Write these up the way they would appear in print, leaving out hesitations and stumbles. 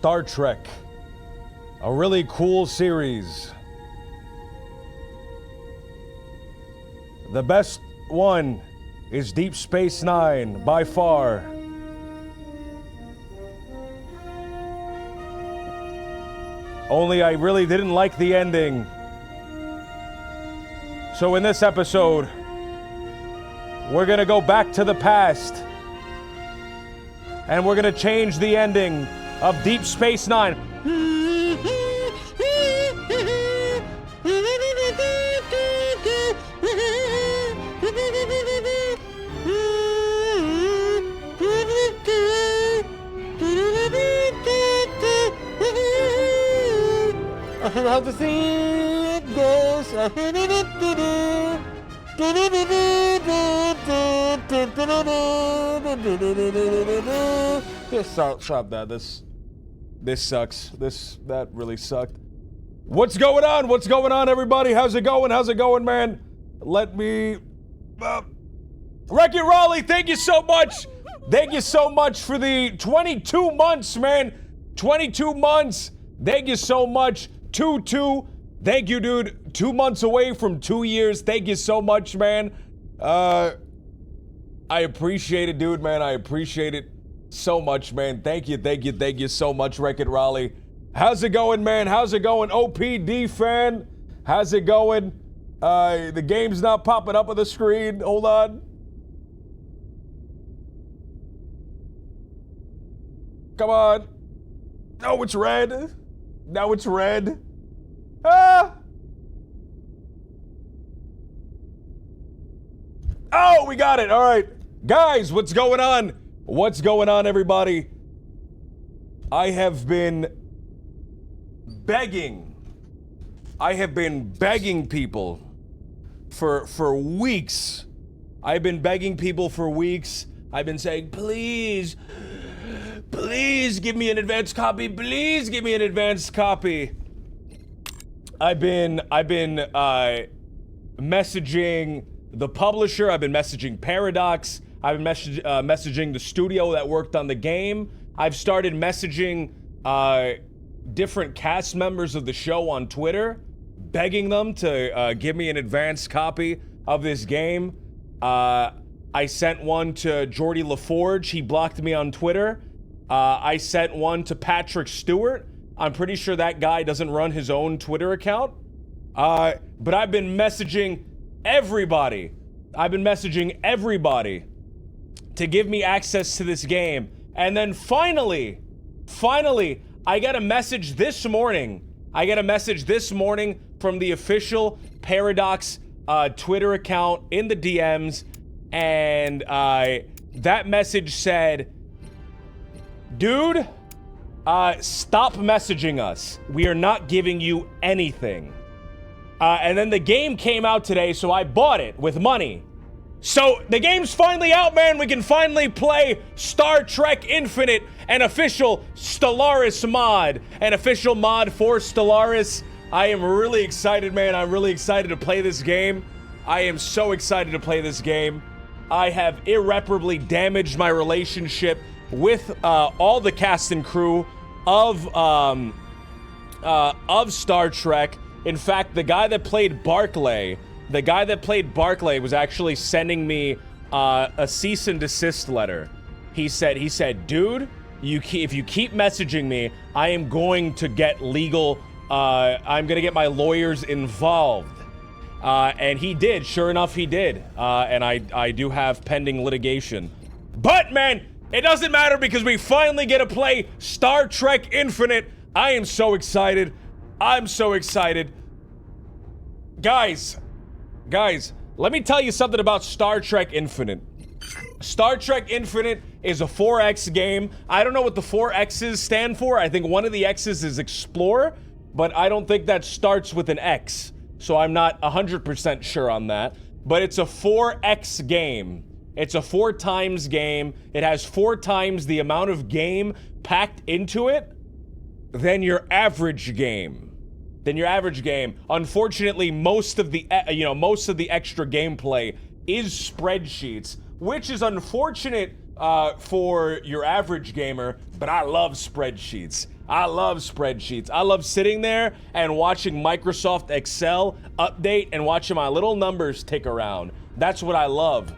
Star Trek. A really cool series. The best one is Deep Space Nine, by far. Only I really didn't like the ending. So in this episode, we're gonna go back to the past. And we're gonna change the ending of Deep Space Nine. How the thing goes. Stop that. This sucks. That really sucked. What's going on? What's going on, everybody? How's it going? How's it going, man? Let me... Wreck-It Raleigh, thank you so much. Thank you so much for the 22 months, man. 22 months. Thank you so much. 2-2. Thank you, dude. 2 months away from 2 years. Thank you so much, man. I appreciate it, dude, man. I appreciate it so much, man. Thank you so much, Wreck-It Raleigh. How's it going, man? How's it going, OPD fan? How's it going? The game's not popping up on the screen. Hold on. Come on. Oh, it's red. Now it's red. Ah! Oh, we got it. All right. Guys, what's going on? What's going on, everybody? I have been begging people for weeks. I've been begging people for weeks. I've been saying, please give me an advanced copy. Please give me an advanced copy. I've been messaging the publisher. I've been messaging Paradox. I've been messaging the studio that worked on the game. I've started messaging different cast members of the show on Twitter, begging them to give me an advanced copy of this game. I sent one to Jordy LaForge. He blocked me on Twitter. I sent one to Patrick Stewart. I'm pretty sure that guy doesn't run his own Twitter account. But I've been messaging everybody. I've been messaging everybody to give me access to this game. And then finally, I got a message this morning. From the official Paradox Twitter account in the DMs. And that message said, dude, stop messaging us. We are not giving you anything. And then the game came out today, so I bought it with money. So the game's finally out, man. We can finally play Star Trek Infinite, an official Stellaris mod. An official mod for Stellaris. I am really excited, man. I'm really excited to play this game. I am so excited to play this game. I have irreparably damaged my relationship with all the cast and crew of Star Trek. In fact, the guy that played Barclay was actually sending me a cease and desist letter. He said, dude, if you keep messaging me, I am going to get legal. I'm gonna get my lawyers involved. And he did. Sure enough, he did. And I do have pending litigation. But man, it doesn't matter because we finally get to play Star Trek Infinite. I am so excited. I'm so excited. Guys, let me tell you something about Star Trek Infinite. Star Trek Infinite is a 4X game. I don't know what the 4 X's stand for. I think one of the X's is Explore, but I don't think that starts with an X. So I'm not 100% sure on that. But it's a 4X game. It's a 4 times game. It has 4 times the amount of game packed into it than your average game. Unfortunately, most of the extra gameplay is spreadsheets, which is unfortunate for your average gamer, but I love spreadsheets. I love sitting there and watching Microsoft Excel update and watching my little numbers tick around. That's what I love.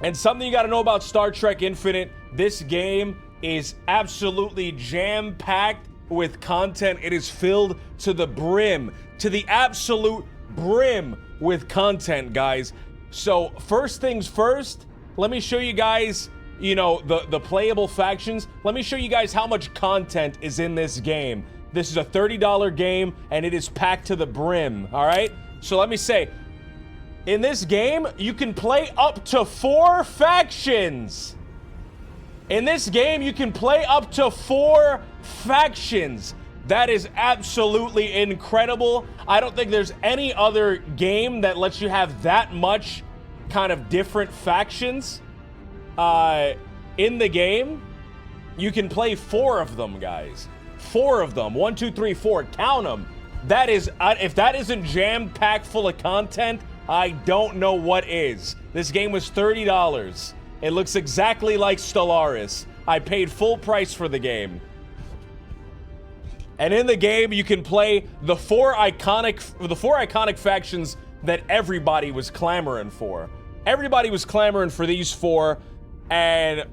And something you gotta know about Star Trek Infinite, this game is absolutely jam-packed with content. It is filled to the brim, to the absolute brim with content, guys. So first things first, let me show you guys, the playable factions. Let me show you guys how much content is in this game. This is a $30 game and it is packed to the brim, all right? So let me say, in this game, you can play up to 4 factions. In this game, you can play up to 4 factions. That is absolutely incredible. I don't think there's any other game that lets you have that much kind of different factions in the game. You can play 4 of them, guys. 4 of them. 1, 2, 3, 4. Count them. That is, if that isn't jam-packed full of content, I don't know what is. This game was $30. It looks exactly like Stellaris. I paid full price for the game. And in the game, you can play the 4 iconic factions that everybody was clamoring for. Everybody was clamoring for these 4. And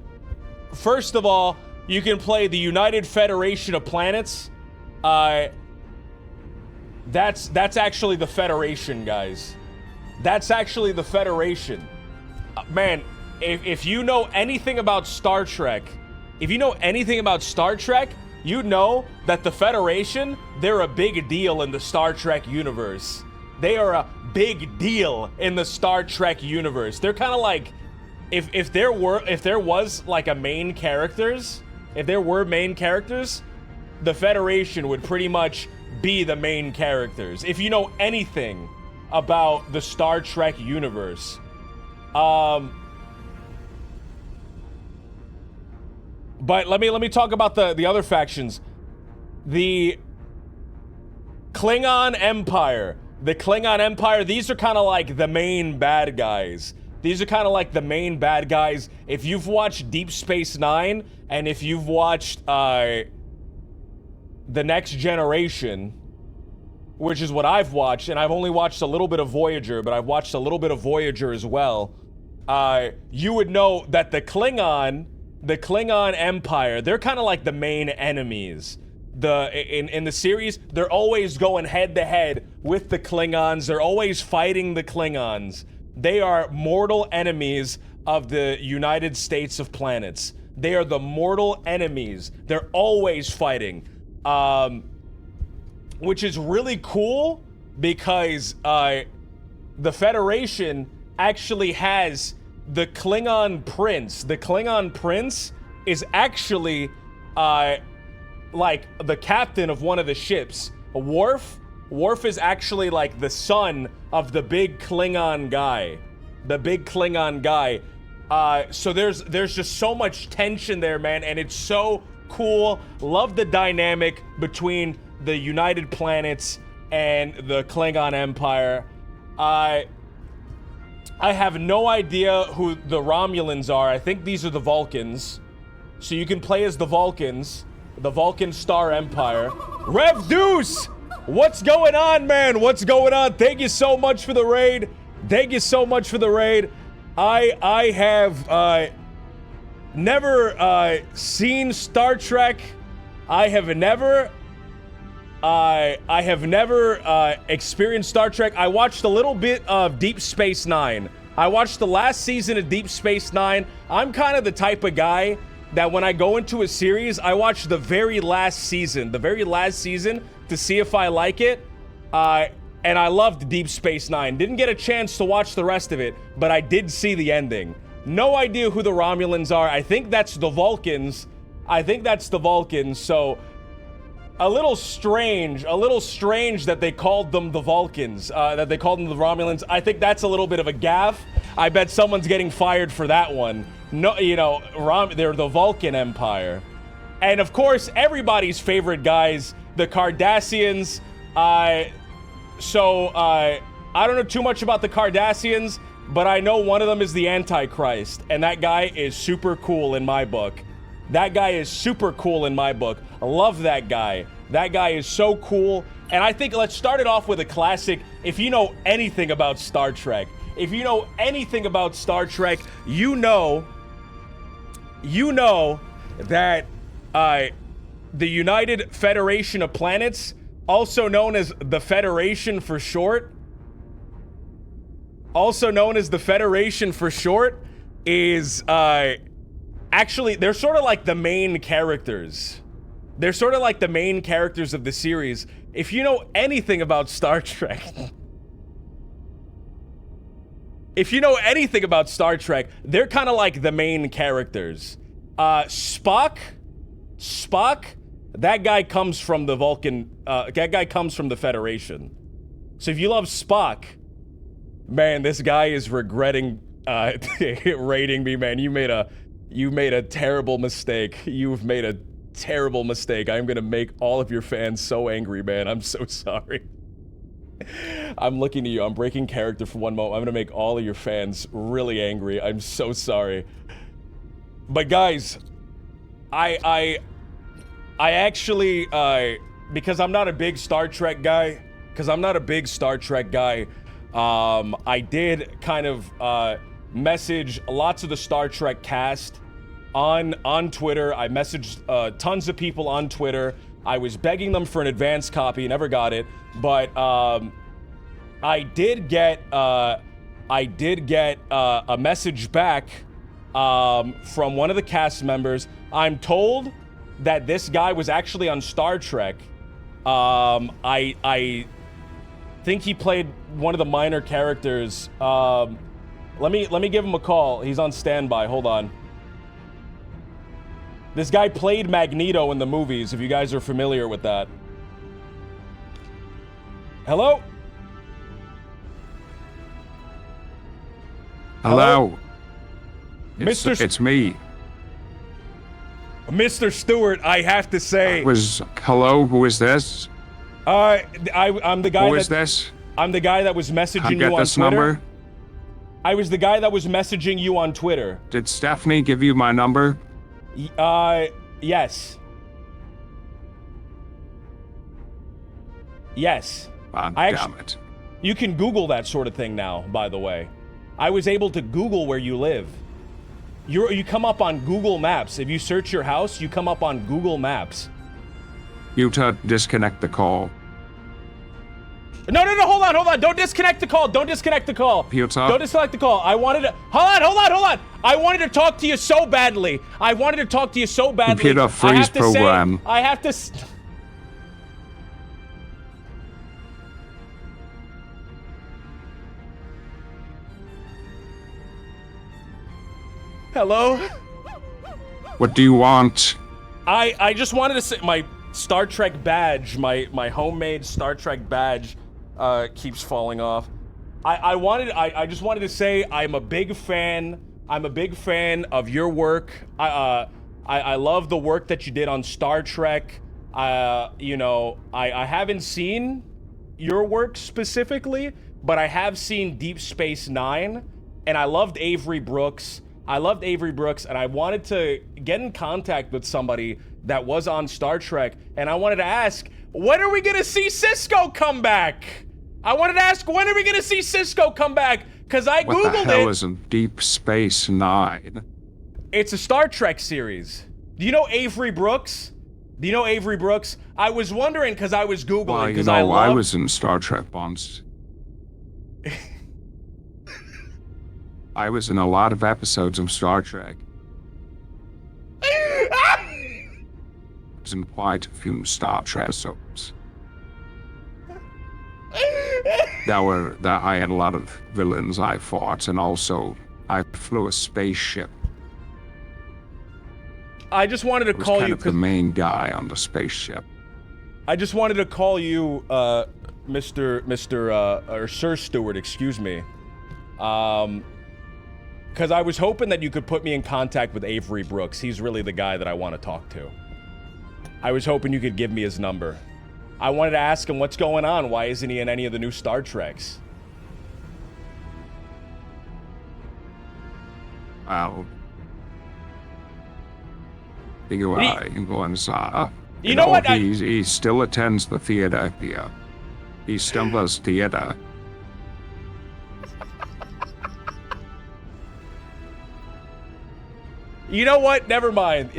first of all, you can play the United Federation of Planets. That's actually the Federation, guys. That's actually the Federation. Man, if you know anything about Star Trek, you know that the Federation, they're a big deal in the Star Trek universe. They are a big deal in the Star Trek universe. They're kind of like, if there was like a main characters, the Federation would pretty much be the main characters. If you know anything about the Star Trek universe. But let me talk about the other factions. The Klingon Empire. The Klingon Empire, these are kind of like the main bad guys. If you've watched Deep Space Nine, and if you've watched The Next Generation, which is what I've watched, and I've only watched a little bit of Voyager, but I've watched a little bit of Voyager as well, you would know that the Klingon Empire, they're kind of like the main enemies. In the series, they're always going head to head with the Klingons. They're always fighting the Klingons. They are mortal enemies of the United States of Planets. They are the mortal enemies. They're always fighting. Which is really cool because the Federation actually has the Klingon Prince. The Klingon Prince is actually like the captain of one of the ships. Worf is actually like the son of the big Klingon guy. The big Klingon guy. So there's just so much tension there, man, and it's so cool. Love the dynamic between the United Planets and the Klingon Empire. I have no idea who the Romulans are. I think these are the Vulcans. So you can play as the Vulcans, the Vulcan Star Empire. Rev Deuce! What's going on, man? What's going on? Thank you so much for the raid. Thank you so much for the raid. I have never seen Star Trek. I have never experienced Star Trek. I watched a little bit of Deep Space Nine. I watched the last season of Deep Space Nine. I'm kind of the type of guy that when I go into a series, I watch the very last season to see if I like it. And I loved Deep Space Nine. Didn't get a chance to watch the rest of it, but I did see the ending. No idea who the Romulans are. I think that's the Vulcans. So a little strange that they called them the Vulcans, that they called them the Romulans. I think that's a little bit of a gaffe. I bet someone's getting fired for that one. No, you know, they're the Vulcan Empire. And of course, everybody's favorite guys, the Cardassians. So I don't know too much about the Cardassians, but I know one of them is the Antichrist, and that guy is super cool in my book. I love that guy. That guy is so cool. And I think let's start it off with a classic. If you know anything about Star Trek, you know that the United Federation of Planets, also known as the Federation for short, is actually, they're sort of like the main characters. They're sort of like the main characters of the series. If you know anything about Star Trek, they're kind of like the main characters. Spock, that guy comes from the Vulcan, that guy comes from the Federation. So if you love Spock, man, this guy is regretting rating me, man. You made a terrible mistake. You've made a terrible mistake. I'm gonna make all of your fans so angry, man. I'm so sorry. I'm looking at you. I'm breaking character for one moment. I'm gonna make all of your fans really angry. I'm so sorry. But guys, I actually, because I'm not a big Star Trek guy, I did kind of message lots of the Star Trek cast on Twitter. I messaged tons of people on Twitter. I was begging them for an advance copy, never got it, but I did get a message back from one of the cast members. I'm told that this guy was actually on Star Trek. I think he played one of the minor characters. Let me give him a call. He's on standby. Hold on. This guy played Magneto in the movies, if you guys are familiar with that. Hello? Hello. Mr. It's me. Mr. Stewart, I have to say... Hello, who is this? I'm the guy Who is this? I'm the guy that was messaging you on this Twitter. Number? I was the guy that was messaging you on Twitter. Did Stephanie give you my number? Yes. Yes. Damn it. You can Google that sort of thing now, by the way. I was able to Google where you live. You come up on Google Maps. If you search your house, you come up on Google Maps. Disconnect the call. No, hold on. Don't disconnect the call. Don't disconnect the call. Pewter. Don't disconnect the call. I wanted to... Hold on. I wanted to talk to you so badly. Computer freeze program. I have to... Hello? What do you want? I just wanted to say my Star Trek badge, my homemade Star Trek badge, keeps falling off. I just wanted to say I'm a big fan. I'm a big fan of your work. I love the work that you did on Star Trek. You know, I haven't seen your work specifically, but I have seen Deep Space Nine, and I loved Avery Brooks. And I wanted to get in contact with somebody that was on Star Trek, and I wanted to ask, when are we gonna see Cisco come back? Because I Googled it. What the hell is in Deep Space Nine? It's a Star Trek series. Do you know Avery Brooks? I was wondering, because I was Googling, Well, you because know, I was in Star Trek once. I was in a lot of episodes of Star Trek. I was in quite a few Star Trek episodes. I had a lot of villains I fought, and also I flew a spaceship. I just wanted to call kind you of the main guy on the spaceship. I just wanted to call you, Sir Stewart, excuse me. Because I was hoping that you could put me in contact with Avery Brooks. He's really the guy that I want to talk to. I was hoping you could give me his number. I wanted to ask him what's going on. Why isn't he in any of the new Star Treks? Well, I can go inside. You know what? He still attends the theater here. He still does theater. You know what? Never mind.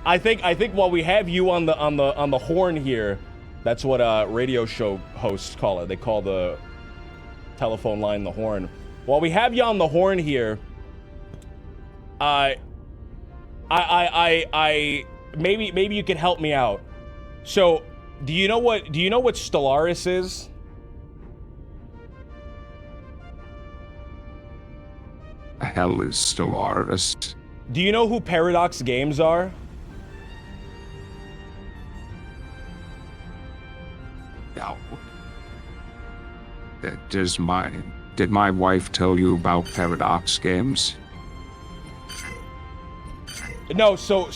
I think while we have you on the horn here, that's what radio show hosts call it. They call the telephone line the horn. While we have you on the horn here, maybe you could help me out. So, do you know what Stellaris is? The hell is Stellaris? Do you know who Paradox Games are? No. Did my wife tell you about Paradox Games? No, so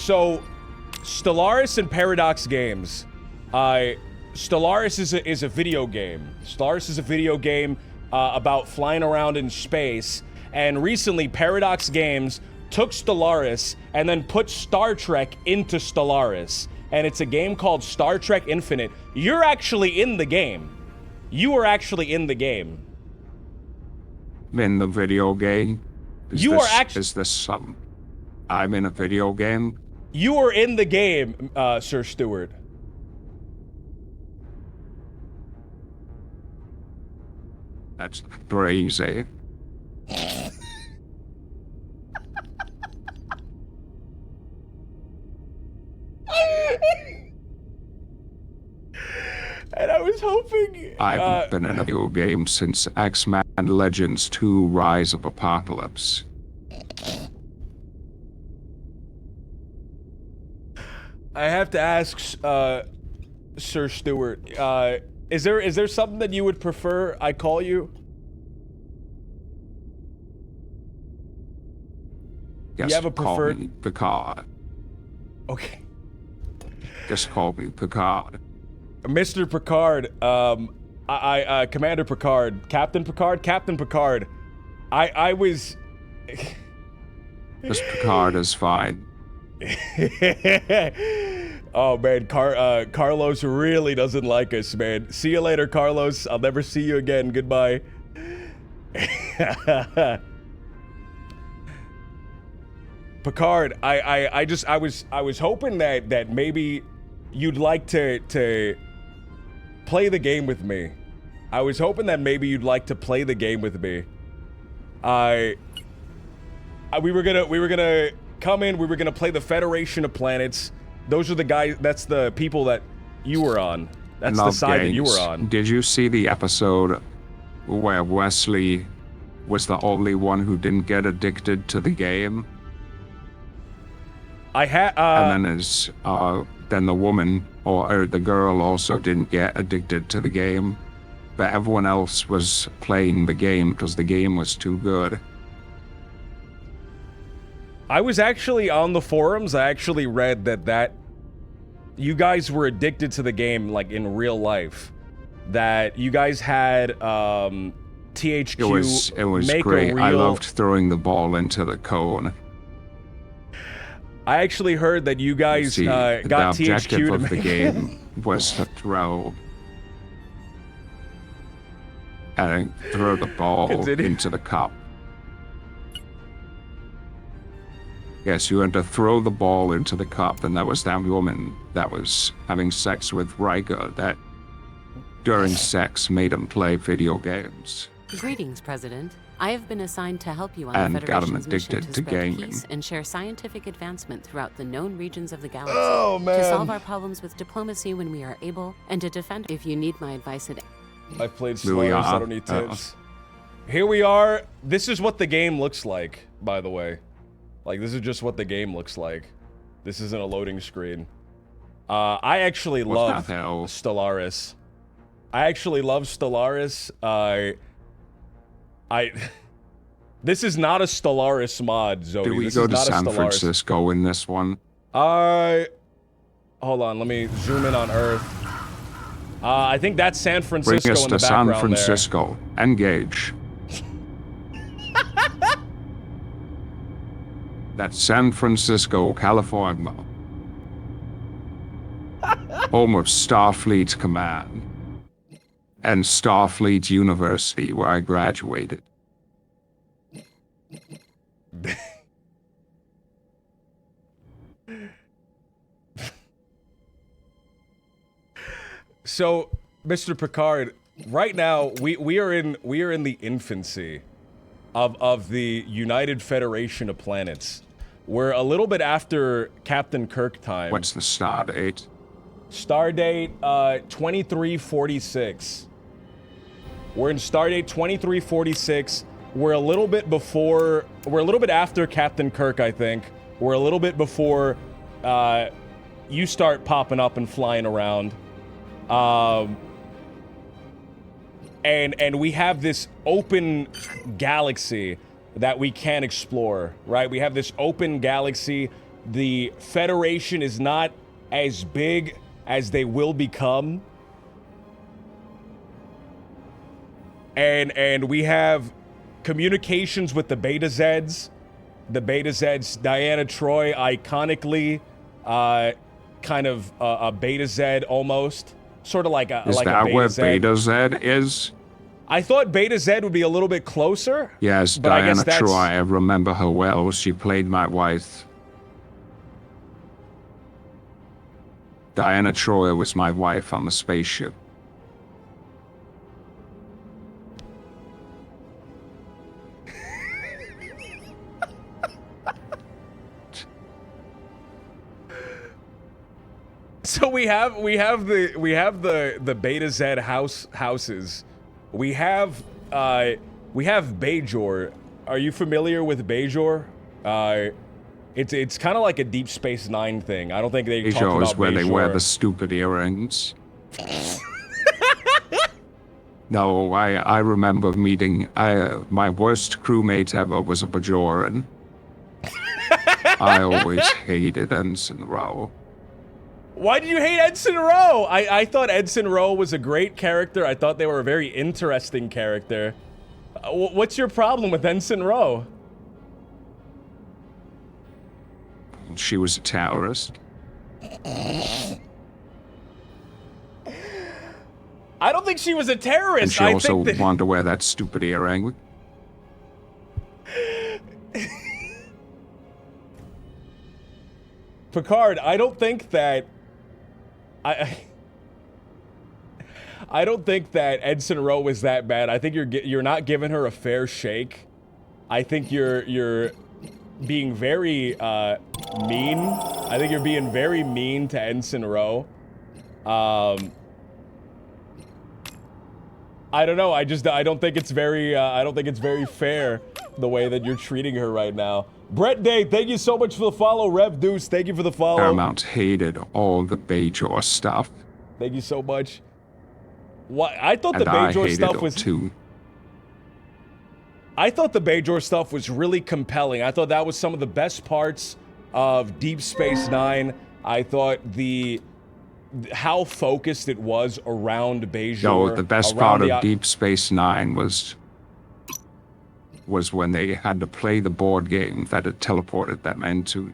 Stellaris and Paradox Games. Stellaris is a video game. Stellaris is a video game about flying around in space. And recently, Paradox Games took Stellaris and then put Star Trek into Stellaris. And it's a game called Star Trek Infinite. You're actually in the game. You are actually in the game. In the video game? Is this something? I'm in a video game? You are in the game, Sir Stewart. That's crazy. And I was hoping... I've been in a video game since X-Men Legends 2 Rise of Apocalypse. I have to ask, Sir Stewart, is there something that you would prefer I call you? Yes, you have a preferred... call me Picard. Okay. Just call me Picard. Mr. Picard, Commander Picard, Captain Picard, I was... Just Picard is fine. Oh man, Carlos really doesn't like us, man. See you later, Carlos. I'll never see you again. Goodbye. Picard, I was hoping that maybe you'd like to play the game with me. I was hoping that maybe you'd like to play the game with me. We were gonna come in. We were gonna play the Federation of Planets. Those are the guys. That's the people that you were on. That's the side that you were on. Did you see the episode where Wesley was the only one who didn't get addicted to the game? I had. And then the woman or the girl also didn't get addicted to the game, but everyone else was playing the game because the game was too good. I was actually on the forums. I actually read that you guys were addicted to the game, like in real life. That you guys had THQ. It was make great. A real... I loved throwing the ball into the cone. I actually heard that you guys got the THQ objective to of make... the game was to throw the ball into the cup. Yes, you had to throw the ball into the cup, and that was that woman that was having sex with Riker that during sex made him play video games. Greetings, President. I have been assigned to help you on And the got him Federation's mission addicted to to spread gaming. peace and share scientific advancement throughout the known regions of the galaxy. Oh, man. To solve our problems with diplomacy when we are able, and to defend if you need my advice at... I've played Slurs, I don't need tips. Here we are. This is what the game looks like, by the way. Like, this is just what the game looks like. This isn't a loading screen. I actually love Stellaris. I actually love Stellaris. This is not a Stellaris mod, Zoe. Did we this go is to not San a Stellaris. Francisco in this one? Hold on, let me zoom in on Earth. I think that's San Francisco Bring us in the to San background Francisco. Engage. That's San Francisco, California. Home of Starfleet Command. And Starfleet University, where I graduated. So, Mr. Picard, right now we are in the infancy of the United Federation of Planets. We're a little bit after Captain Kirk time. What's the star date? Stardate 2346. We're in Stardate 2346. We're a little bit after Captain Kirk, I think. We're a little bit before you start popping up and flying around. And we have this open galaxy that we can explore, right? We have this open galaxy. The Federation is not as big as they will become. And we have communications with the Beta Zeds. The Beta Zeds, Diana Troy, iconically, kind of a Beta Zed almost. Sort of like a Is like that a Beta where Zed. Beta Z is? I thought Beta Zed would be a little bit closer. Yes, but I guess Diana Troy. I remember her well. She played my wife. Diana Troy was my wife on the spaceship. So we have the Beta Z houses. We have Bajor. Are you familiar with Bajor? It's kind of like a Deep Space Nine thing. I don't think they talk about Bajor is where Bajor. they wear the stupid earrings. No, I remember meeting. My worst crewmate ever was a Bajoran. I always hated Ensign Rowe. Why did you hate Ensign Rowe? I thought Ensign Rowe was a great character. I thought they were a very interesting character. What's your problem with Ensign Rowe? She was a terrorist. I don't think she was a terrorist. And she I also think that... wanted to wear that stupid earring. Picard, I don't think that... I don't think that Ensign Rowe is that bad. I think you're not giving her a fair shake. I think you're being very mean. I think you're being very mean to Ensign Rowe. I don't know. I don't think it's very fair the way that you're treating her right now. Brett Day, thank you so much for the follow. Rev Deuce, thank you for the follow. Paramount hated all the Bajor stuff. Thank you so much. What? I thought the And I Bajor hated stuff it was too. I thought the Bajor stuff was really compelling. I thought that was some of the best parts of Deep Space Nine. I thought how focused it was around Bajor. No, the best part around of Deep Space Nine was when they had to play the board game that had teleported them into.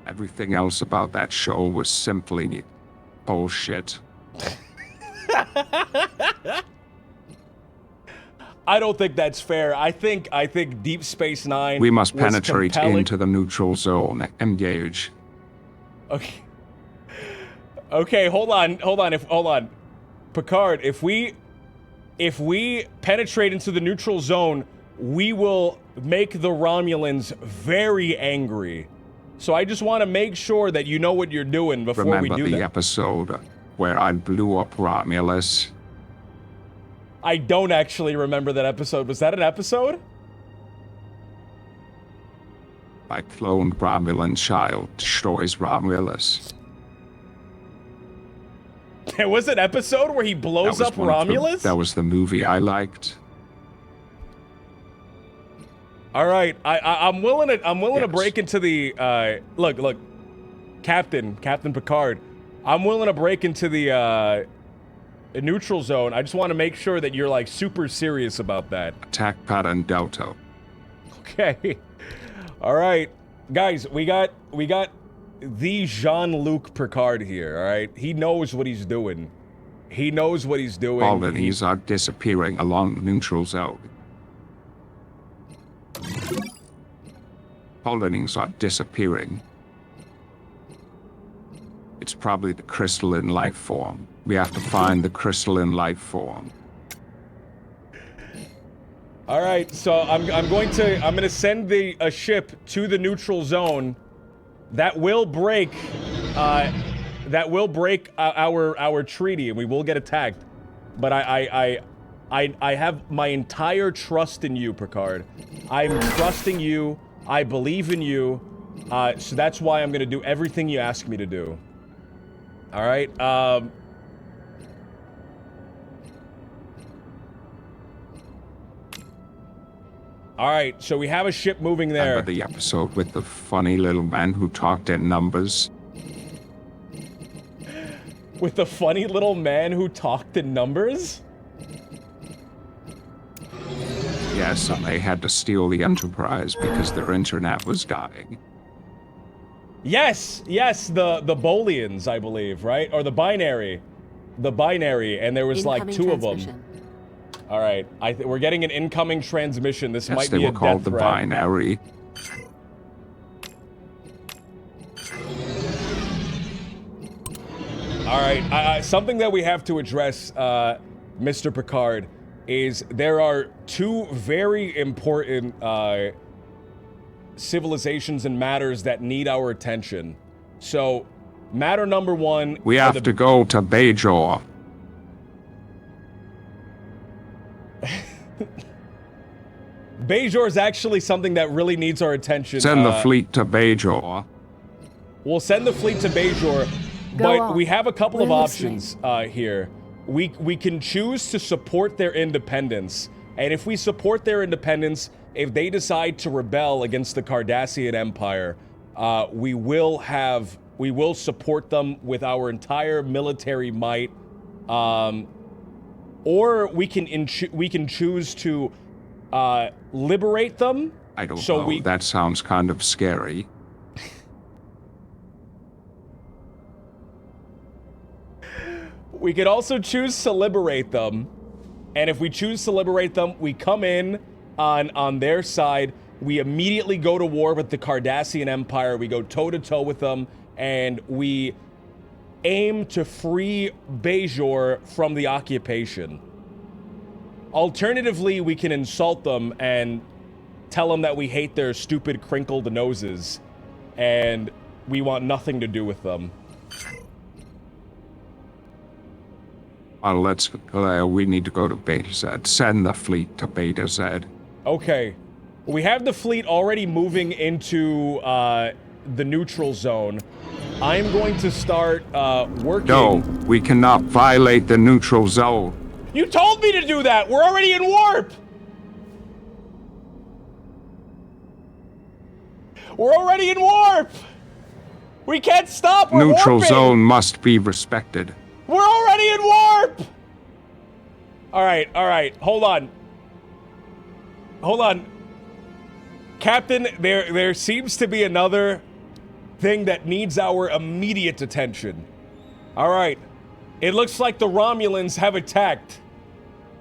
Everything else about that show was simply bullshit. I don't think that's fair. I think Deep Space Nine. We must was penetrate compelling. into the neutral zone. Engage. Okay. Okay, hold on. Picard, if we penetrate into the neutral zone, we will make the Romulans very angry. So I just want to make sure that you know what you're doing before we Remember do the that. episode where I blew up Romulus? I don't actually remember that episode. Was that an episode? My cloned Romulan child destroys Romulus. There was an episode where he blows up Romulus? That was the movie I liked. All right, I'm willing to Yes. break into the look, Captain Picard. I'm willing to break into the neutral zone. I just want to make sure that you're like super serious about that. Attack pattern Delta. Okay. All right, guys, we got the Jean-Luc Picard here. All right, he knows what he's doing. He knows what he's doing. Colonies are disappearing along the neutral zone. Colonies are disappearing. It's probably the crystalline life form. We have to find the crystalline life form. All right, so I'm going to send a ship to the neutral zone that will break our treaty, and we will get attacked. But I have my entire trust in you, Picard. I'm trusting you. I believe in you. So that's why I'm going to do everything you ask me to do. All right. All right, so we have a ship moving there. Remember the episode with the funny little man who talked in numbers? With the funny little man who talked in numbers? Yes, and they had to steal the Enterprise because their internet was dying. Yes, the Bolians, I believe, right? Or the binary. The binary, and there was like Incoming two of them. transmission. All right, we're getting an incoming transmission. This Yes, might they be a were called death the threat. binary. All right, something that we have to address, Mr. Picard, is there are two very important civilizations and matters that need our attention. So, matter number one... We have to go to Bajor. Bajor is actually something that really needs our attention. Send the fleet to Bajor. We'll send the fleet to Bajor, Go but on. we have a couple of We're options here. We can choose to support their independence, and if we support their independence, if they decide to rebel against the Cardassian Empire, we will support them with our entire military might, or we can choose to liberate them I don't So know. That sounds kind of scary. We could also choose to liberate them. And if we choose to liberate them, we come in on their side. We immediately go to war with the Cardassian Empire. We go toe-to-toe with them. And we aim to free Bajor from the occupation. Alternatively, we can insult them and tell them that we hate their stupid crinkled noses. And we want nothing to do with them. Let's. We need to go to Beta Z. Send the fleet to Beta Z. Okay. We have the fleet already moving into the neutral zone. I'm going to start working. No, we cannot violate the neutral zone. You told me to do that! We're already in warp! We're already in warp! We can't stop! We're Neutral warping. zone must be respected. We're already in warp! Alright, hold on. Hold on. Captain, there seems to be another thing that needs our immediate attention. Alright. It looks like the Romulans have attacked.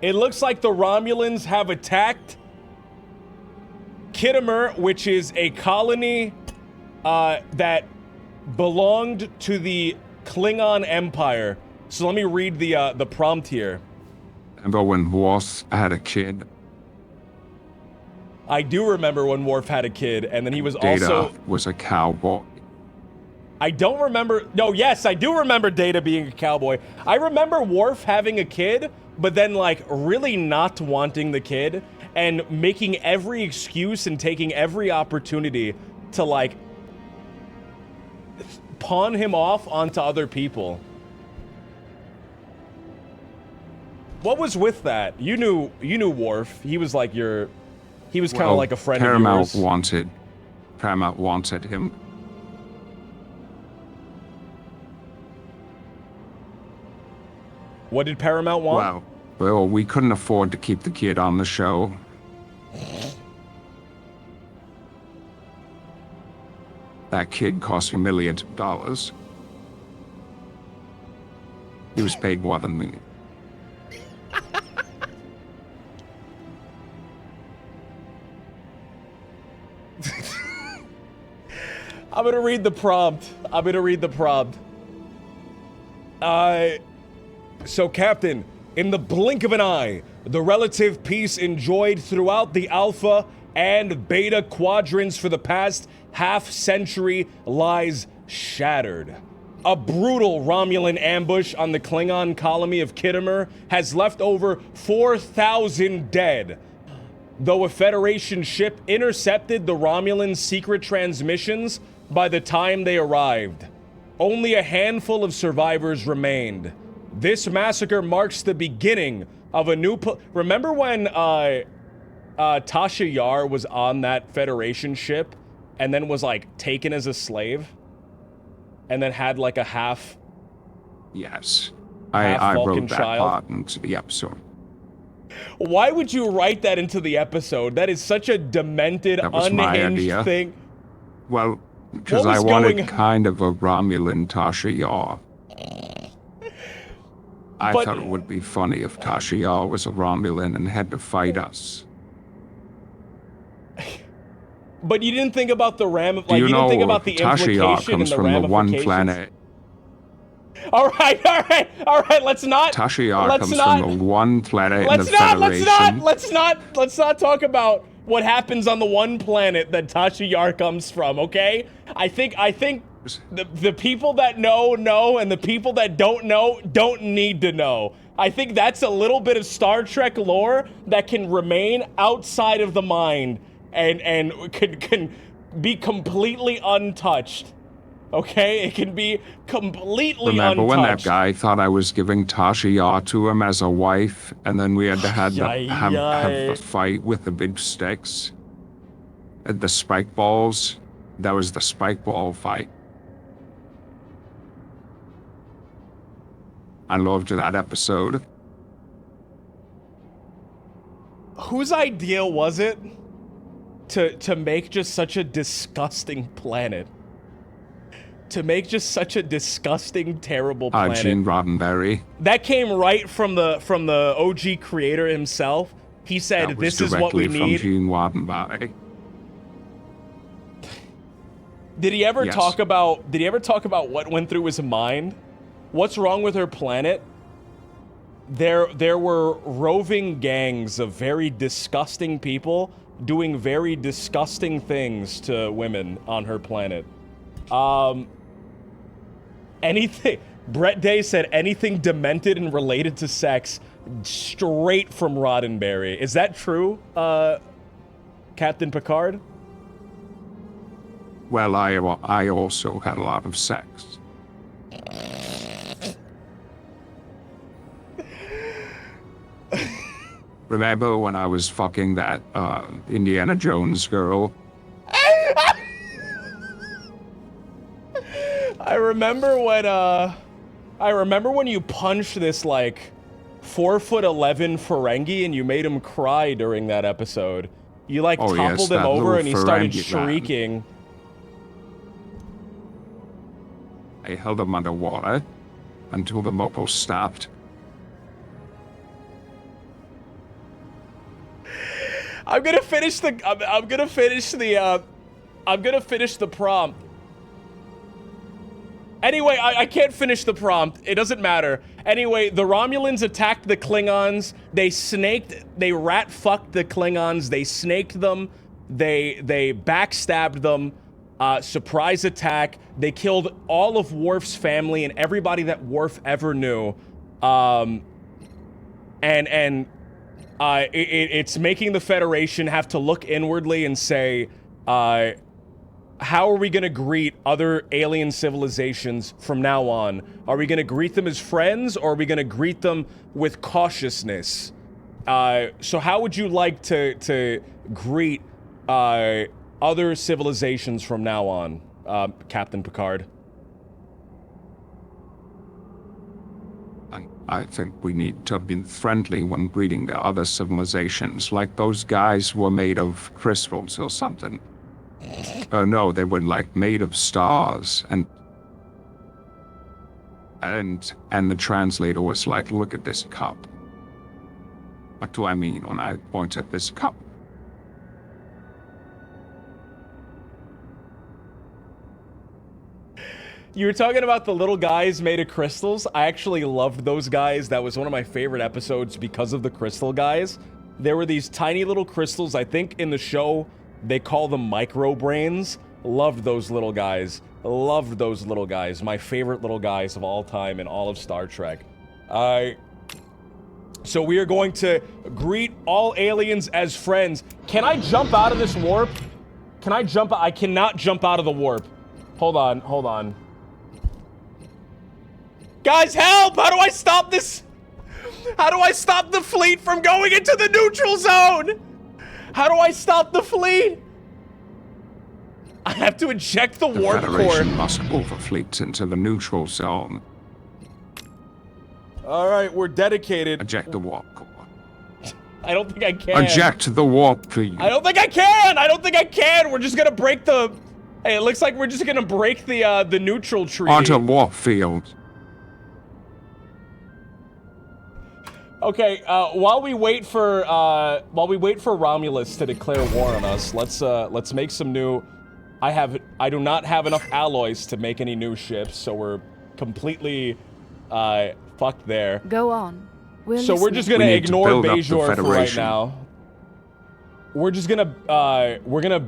It looks like the Romulans have attacked Kittimer, which is a colony that belonged to the Klingon Empire. So let me read the prompt here. Remember when Worf had a kid? I do remember when Worf had a kid, and then he was Data also... was a cowboy. I don't remember... No, yes, I do remember Data being a cowboy. I remember Worf having a kid, but then, like, really not wanting the kid, and making every excuse and taking every opportunity to, like, pawn him off onto other people. What was with that? You knew Worf. He was like your... He was kind of like a friend of yours. Paramount wanted him. What did Paramount want? Well, we couldn't afford to keep the kid on the show. That kid cost me millions of dollars. He was paid more than me. I'm gonna read the prompt. So, Captain, in the blink of an eye, the relative peace enjoyed throughout the Alpha and Beta quadrants for the past half-century lies shattered. A brutal Romulan ambush on the Klingon colony of Kittimer has left over 4,000 dead. Though a Federation ship intercepted the Romulan secret transmissions by the time they arrived, only a handful of survivors remained. This massacre marks the beginning of a new... Remember when Tasha Yar was on that Federation ship and then was, like, taken as a slave? And then had, like, a half... Yes. I wrote that child? part into the episode. Why would you write that into the episode? That is such a demented, unhinged thing. Well, because I wanted kind of a Romulan Tasha Yar. I thought it would be funny if Tasha Yar was a Romulan and had to fight us. But you didn't think about the you didn't think about the Tasha Yar implication comes and the from the one ramifications? planet. All right, let's not. Tasha Yar comes from the one planet in the Federation. Let's not talk about what happens on the one planet that Tasha Yar comes from, okay? I think the people that know, and the people that don't know don't need to know. I think that's a little bit of Star Trek lore that can remain outside of the mind and can be completely untouched. Okay, it can be completely Remember untouched. when that guy thought I was giving Tasha Yar to him as a wife, and then we had to have the fight with the big sticks? And the spike balls? That was the spike ball fight. I loved that episode. Whose idea was it to make just such a disgusting planet. To make just such a disgusting, terrible planet. Gene Roddenberry. That came right from the OG creator himself. He said, That was "This is what we directly need." from Gene Roddenberry. Did he ever Yes. talk about? Did he ever talk about what went through his mind? What's wrong with her planet? There were roving gangs of very disgusting people doing very disgusting things to women on her planet. Anything. Brett Day said anything demented and related to sex, straight from Roddenberry. Is that true, Captain Picard? Well, I also had a lot of sex. Remember when I was fucking that Indiana Jones girl? I remember when you punched this like 4'11" Ferengi and you made him cry during that episode. You like Oh, yes, toppled him that over little and he started Ferengi man. shrieking. I held him underwater until the mopal stopped. I'm gonna finish the prompt. Anyway, I can't finish the prompt. It doesn't matter. Anyway, the Romulans attacked the Klingons. They rat-fucked the Klingons. They snaked them. They backstabbed them. Surprise attack. They killed all of Worf's family and everybody that Worf ever knew. It's making the Federation have to look inwardly and say, how are we going to greet other alien civilizations from now on? Are we going to greet them as friends, or are we going to greet them with cautiousness? So how would you like to greet other civilizations from now on, Captain Picard? I think we need to be friendly when greeting the other civilizations, like those guys were made of crystals or something. No, they were like made of stars, and the translator was like, "Look at this cup." What do I mean when I point at this cup? You were talking about the little guys made of crystals. I actually loved those guys. That was one of my favorite episodes because of the crystal guys. There were these tiny little crystals. I think in the show, they call them micro brains. Loved those little guys. Loved those little guys. My favorite little guys of all time in all of Star Trek. So we are going to greet all aliens as friends. Can I jump out of this warp? Can I jump? I cannot jump out of the warp. Hold on, hold on. Guys, help! How do I stop this? How do I stop the fleet from going into the neutral zone? How do I stop the fleet? I have to eject the warp core. The Federation must move the fleets into the neutral zone. All right, we're dedicated. Eject the warp core. I don't think I can. Eject the warp, please. I don't think I can. I don't think I can. We're just gonna break the. Hey, it looks like we're just gonna break the neutral treaty. Onto warp field. Okay, while we wait for Romulus to declare war on us, let's make some new. I do not have enough alloys to make any new ships, so we're completely fucked there. Go on. We're We're just gonna ignore Bajor for right now. We're gonna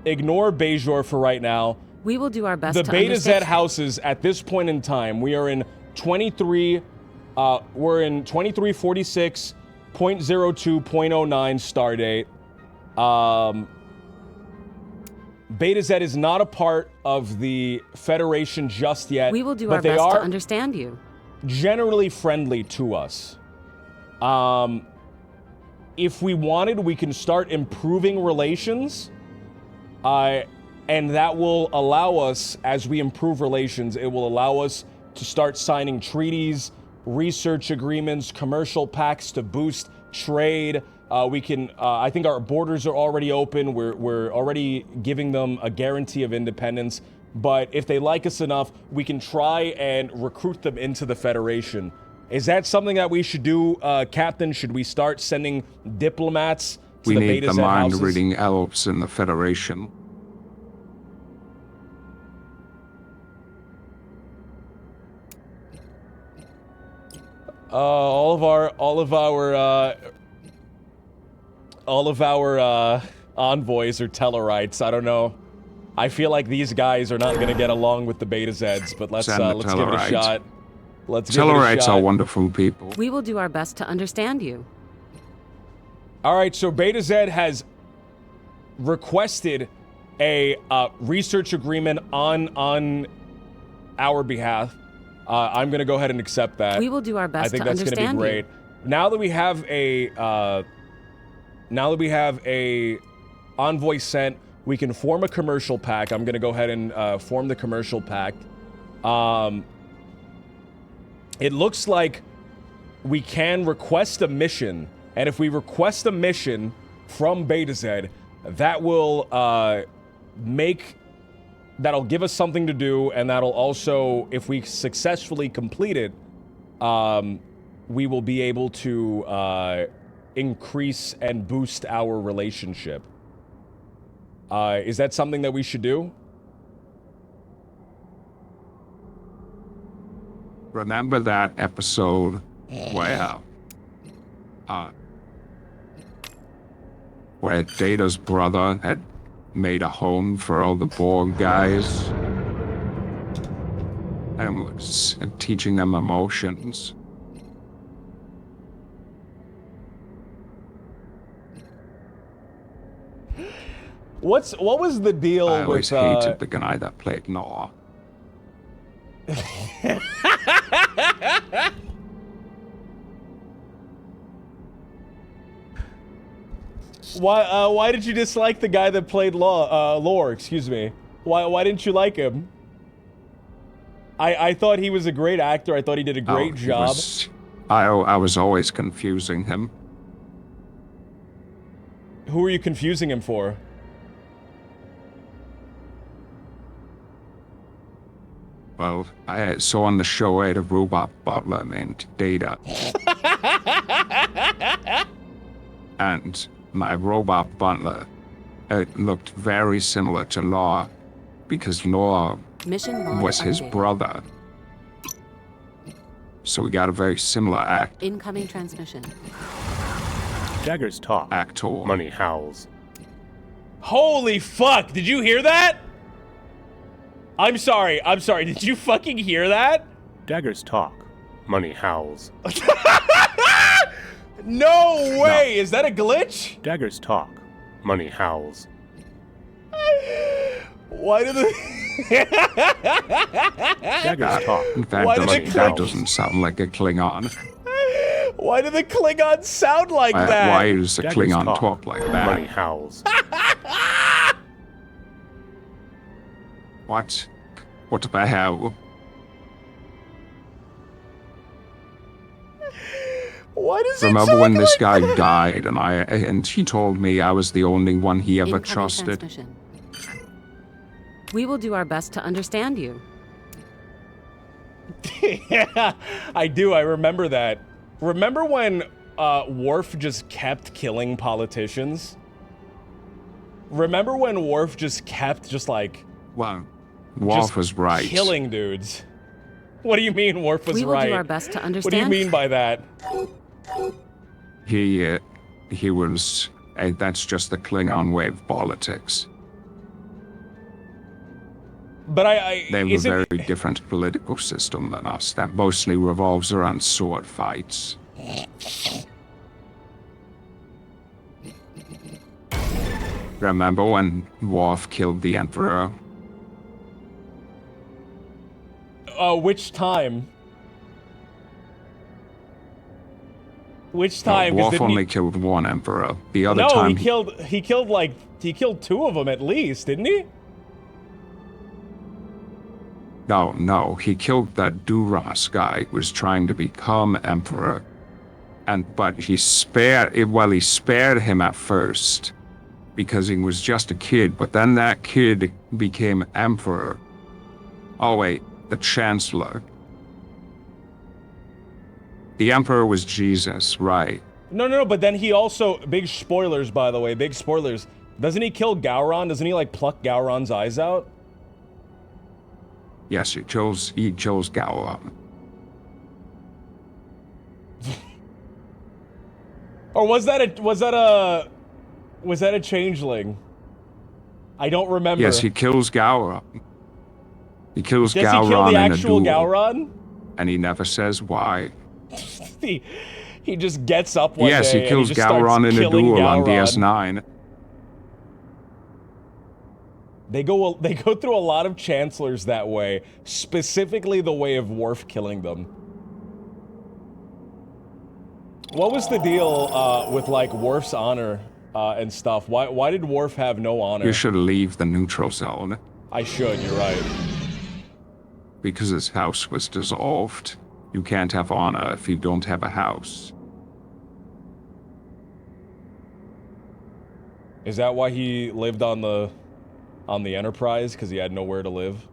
ignore Bajor for right now. We will do our best The to Beta Z understand. houses at this point in time, we are in 23. We're in 2346.02.09 stardate. Beta Z is not a part of the Federation just yet. We will do but our they best are to understand you. generally friendly to us. If we wanted, we can start improving relations. And that will allow us, as we improve relations, it will allow us to start signing treaties, research agreements, commercial pacts to boost trade, We can. I think our borders are already open. We're already giving them a guarantee of independence. But if they like us enough, we can try and recruit them into the Federation. Is that something that we should do, Captain? Should we start sending diplomats to We the need Beta the Z houses? mind-reading elves in the Federation. All of our envoys are Tellarites. I don't know. I feel like these guys are not gonna get along with the Beta Zeds, but let's give it a Tellarites. shot. Let's give it a Tellarites shot. are wonderful people. We will do our best to understand you. All right, so Beta Z has requested a research agreement on our behalf. I'm gonna go ahead and accept that. We will do our best I think to that's understand gonna be great. Now that we have a envoy sent, we can form a commercial pact. I'm gonna go ahead and form the commercial pact. It looks like we can request a mission, and if we request a mission from Beta Z, that will that'll give us something to do, and that'll also, if we successfully complete it, we will be able to increase and boost our relationship. Is that something that we should do? Remember that episode where Data's brother had made a home for all the Borg guys and was teaching them emotions? What was the deal I always with hated the guy that played Noah. Why did you dislike the guy that played Lore, excuse me? Why didn't you like him? I thought he was a great actor. I thought he did a great job. I was always confusing him. Who are you confusing him for? Well, I saw on the show I had a robot butler named Data. And my robot butler looked very similar to Law because Law Mission log was his updated. brother. So we got a very similar Incoming transmission. Daggers talk. actor. Money howls. Holy fuck! Did you hear that? I'm sorry. Did you fucking hear that? Daggers talk. Money howls. No way! Is that a glitch? Daggers talk. Money howls. Why did the... Daggers talk. Why did Money it That howls. doesn't sound like a Klingon. Why do the Klingons sound like that? Why does a Daggers Klingon talk like Money that? howls. What? What the hell? Why does he Remember talk when this like guy that? died and he told me I was the only one he ever Incoming trusted? transmission. We will do our best to understand you. Yeah, I do. I remember that. Remember when Worf just kept killing politicians? Remember when Worf just kept Well, Worf just was right. killing dudes? What do you mean Worf was We will right? do our best to What do you understand. mean by that? He was. That's just the Klingon way of politics. But I They have a isn't, very different political system than us that mostly revolves around sword fights. Remember when Worf killed the Emperor? which time? Which time? 'Cause Worf didn't he- only killed one Emperor. The other No, time he killed two of them at least, didn't he? No, he killed that Duras guy who was trying to become Emperor. But he spared him at first because he was just a kid, but then that kid became emperor. Oh wait, the chancellor. The emperor was Jesus, right? No, but then he also, big spoilers by the way, big spoilers. Doesn't he kill Gowron? Doesn't he like pluck Gowron's eyes out? Yes, he chose Gowron. Or was that a changeling? I don't remember. Yes, he kills Gowron. He kills Does Gowron he kill the in a actual duel, Gowron? and he never says why. he just gets up one Yes, day he kills and he just starts Gowron in a killing duel on Gowron. DS9. They go through a lot of chancellors that way, specifically the way of Worf killing them. What was the deal with like Worf's honor and stuff? Why did Worf have no honor? You should leave the neutral zone. I should, you're right. Because his house was dissolved. You can't have honor if you don't have a house. Is that why he lived on the Enterprise? Because he had nowhere to live?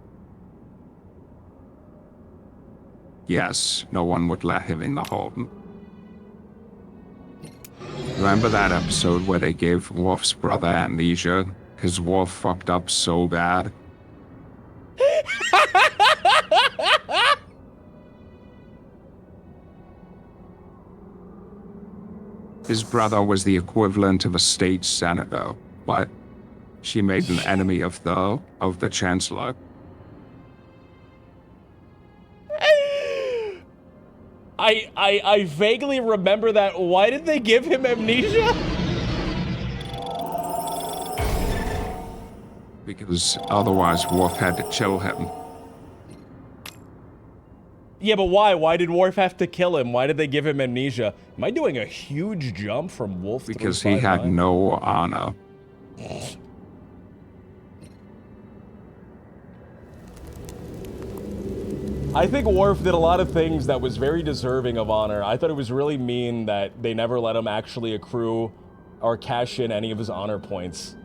Yes, no one would let him in the home. Remember that episode where they gave Worf's brother amnesia? Because Worf fucked up so bad? His brother was the equivalent of a state senator, but she made an enemy of the Chancellor. I vaguely remember that. Why did they give him amnesia? Because otherwise Worf had to kill him. Yeah, but why? Why did Worf have to kill him? Why did they give him amnesia? Am I doing a huge jump from Wolf? Because he had no honor. I think Worf did a lot of things that was very deserving of honor. I thought it was really mean that they never let him actually accrue or cash in any of his honor points.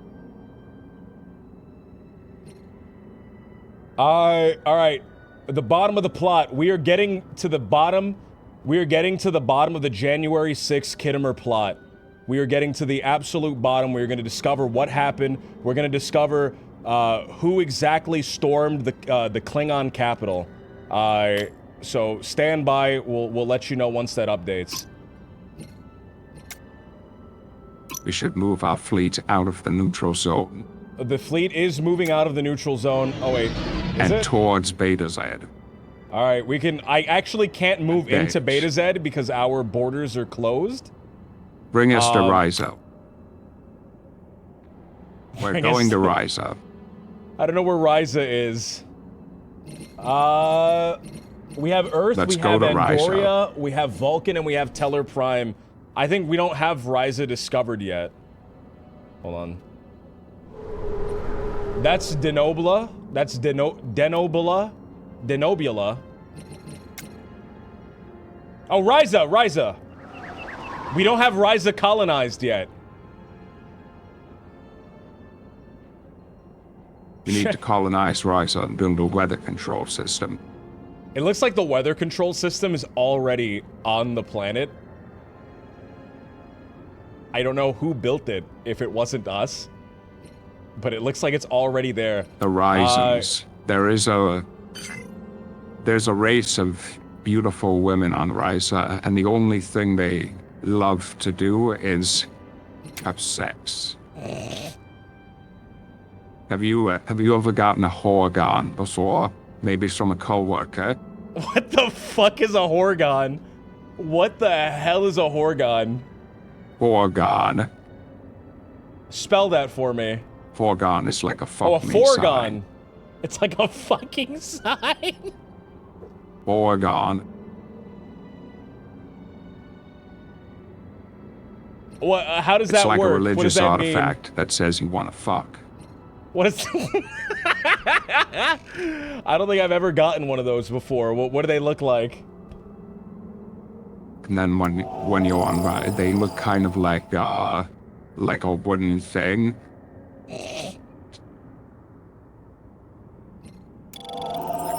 All right. The bottom of the plot. We are getting to the bottom. We are getting to the bottom of the January 6th Kittimer plot. We are getting to the absolute bottom. We're going to discover what happened. We're going to discover who exactly stormed the Klingon capital. So stand by. We'll let you know once that updates. We should move our fleet out of the neutral zone. The fleet is moving out of the neutral zone. Oh wait, and towards Beta Z. All right, we can. I actually can't move into Beta Z because our borders are closed. Bring us to Risa. We're going to Risa. I don't know where Risa is. We have Earth, Let's we go have to Angoria, Risa. we have Vulcan, and we have Teller Prime. I think we don't have Risa discovered yet. Hold on. That's Denobula. That's Denobula. Oh, Risa. We don't have Risa colonized yet. We need to colonize Risa and build a weather control system. It looks like the weather control system is already on the planet. I don't know who built it, if it wasn't us. But it looks like it's already there. The Risings. There's a race of beautiful women on Risa, and the only thing they love to do is have sex. Have you ever gotten a Horgon before? Maybe from a coworker? What the fuck is a Horgon? What the hell is a Horgon? Horgon. Spell that for me. Forgon is like a fuck Oh, a me Forgon. sign. It's like a fucking sign. Forgon. What? How does that work? It's like work? a religious that artifact that says you want to fuck. What is? I don't think I've ever gotten one of those before. What do they look like? And then when you're on ride, they look kind of like a wooden thing.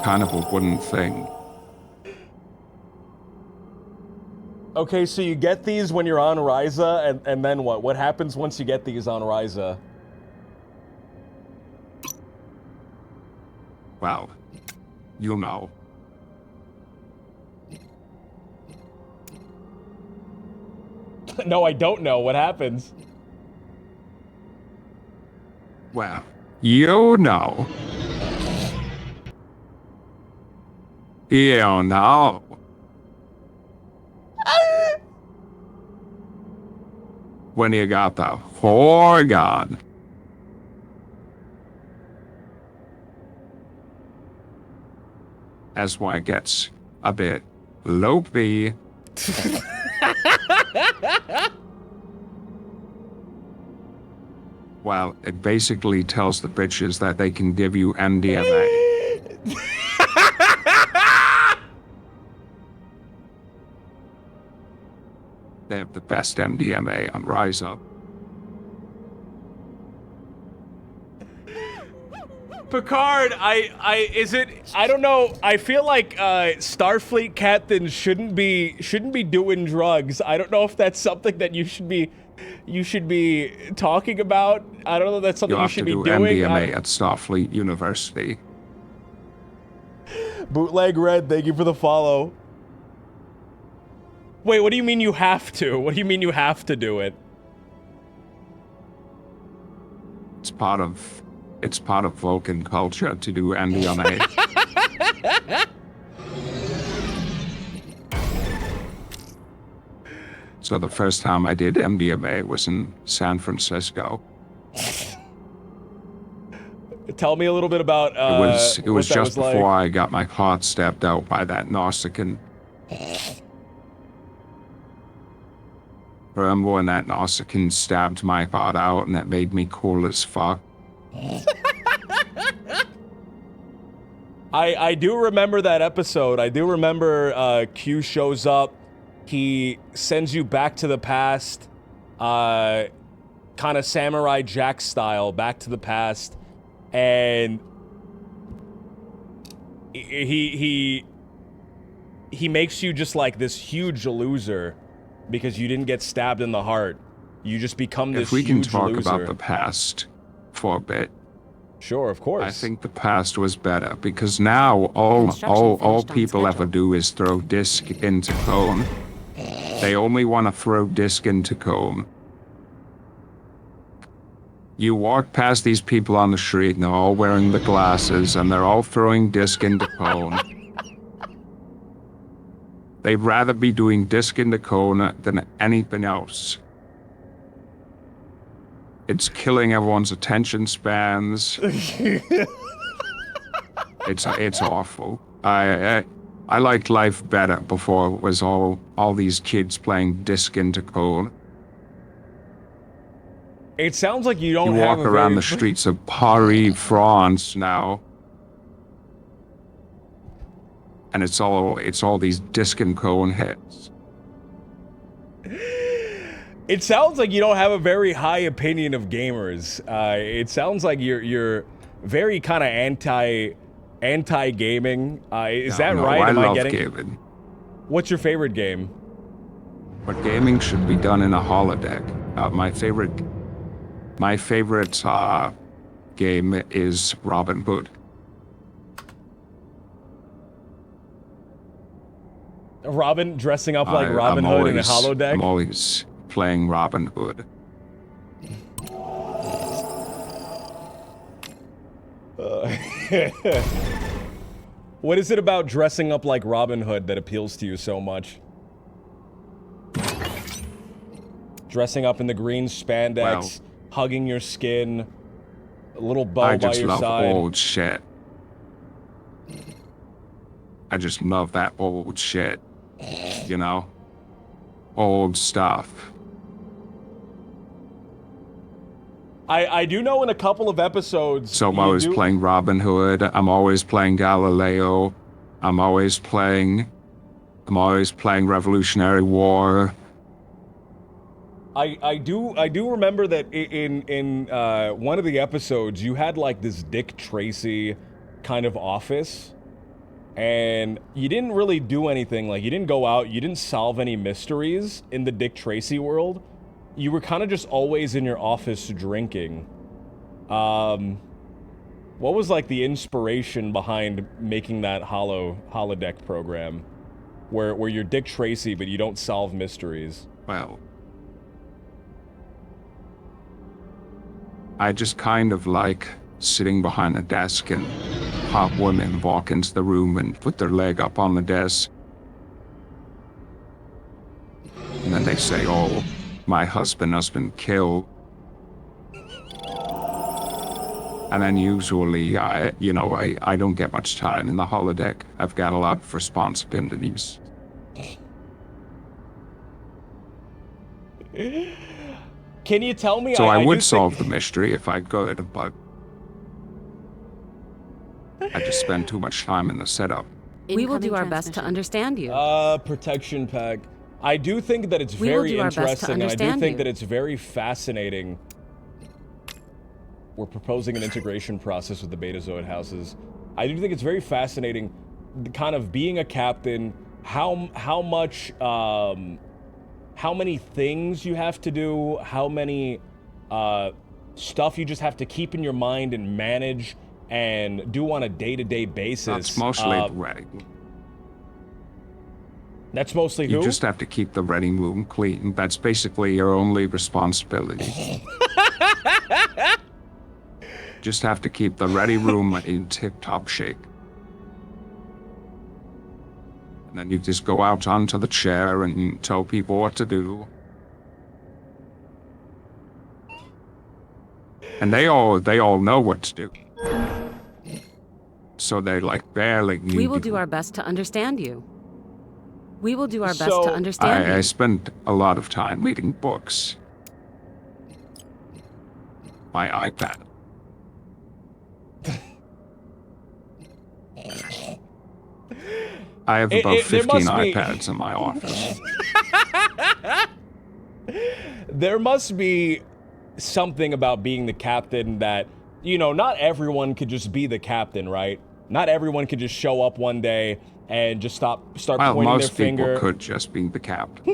Kind of a wooden thing. Okay, so you get these when you're on Ryza, and then what? What happens once you get these on Ryza? Well, you'll know. No, I don't know. What happens? Well, you know. You know. When you got the Forgon. That's why it gets a bit loopy. Well, it basically tells the bitches that they can give you MDMA. They have the best MDMA on Rise Up. Picard, I don't know. I feel like Starfleet captains shouldn't be doing drugs. I don't know if that's something that you should be talking about. I don't know if that's something you should be doing. You have to do MDMA at Starfleet University. Bootleg Red, thank you for the follow. Wait, what do you mean you have to? What do you mean you have to do it? It's part of Vulcan culture to do MDMA. So the first time I did MDMA was in San Francisco. Tell me a little bit about it was just before I got my heart stabbed out by that Nausicaan. Remember when that Nausicaan stabbed my heart out and that made me cool as fuck? I do remember that episode. I do remember Q shows up. He sends you back to the past, kind of Samurai Jack style, back to the past, and he makes you just like this huge loser because you didn't get stabbed in the heart. You just become this huge loser. If we can talk about the past for a bit. Sure, of course. I think the past was better because now all people ever do is throw disc into cone. They only want to throw disc into cone. You walk past these people on the street and they're all wearing the glasses and they're all throwing disc into cone. They'd rather be doing disc into cone than anything else. It's killing everyone's attention spans. It's awful. I liked life better before it was all these kids playing disc into cone. It sounds like you don't You have walk around the streets of Paris, France now. And it's all these disc and cone hits. It sounds like you don't have a very high opinion of gamers. It sounds like you're very kind of anti-gaming. Is that right? I love gaming. What's your favorite game? But gaming should be done in a holodeck. My favorite game is Robin Hood. Robin dressing up like Robin Hood in a holodeck? I'm always playing Robin Hood. What is it about dressing up like Robin Hood that appeals to you so much? Dressing up in the green spandex, hugging your skin, a little bow by your side. I just love old shit. I just love that old shit. You know? Old stuff. I do know in a couple of episodes... So I'm always playing Robin Hood. I'm always playing Galileo. I'm always playing I'm always playing Revolutionary War. I do remember that in one of the episodes you had like this Dick Tracy kind of office, and you didn't really do anything. Like, you didn't go out, you didn't solve any mysteries in the Dick Tracy world. You were kind of just always in your office drinking. What was like the inspiration behind making that holodeck program, where you're Dick Tracy but you don't solve mysteries? Well, I just kind of like sitting behind a desk and hot women walk into the room and put their leg up on the desk. And then they say, oh, my husband has been killed. And then usually, I don't get much time in the holodeck. I've got a lot of responsibilities. Can you tell me? So I would do solve the mystery if I could, but I just spend too much time in the setup. We will do our best to understand you. Protection pack. I do think that it's We will very do our best to interesting, and I do understand think you. that it's very fascinating. We're proposing an integration process with the Betazoid houses. I do think it's very fascinating, kind of being a captain, how many things you have to do, how many stuff you just have to keep in your mind and manage and do on a day-to-day basis. That's mostly the ready. That's mostly who? You just have to keep the ready room clean. That's basically your only responsibility. Just have to keep the ready room in tip-top shape. And then you just go out onto the chair and tell people what to do. And they all know what to do. So they like barely need We will you. do our best to understand you. We will do our best So, to understand I you. spent a lot of time reading books. My iPad. I have about there 15 must be- iPads in my office. There must be something about being the captain that, you know, not everyone could just be the captain, right? Not everyone could just show up one day and just start Well, pointing their most people finger. could just be the captain.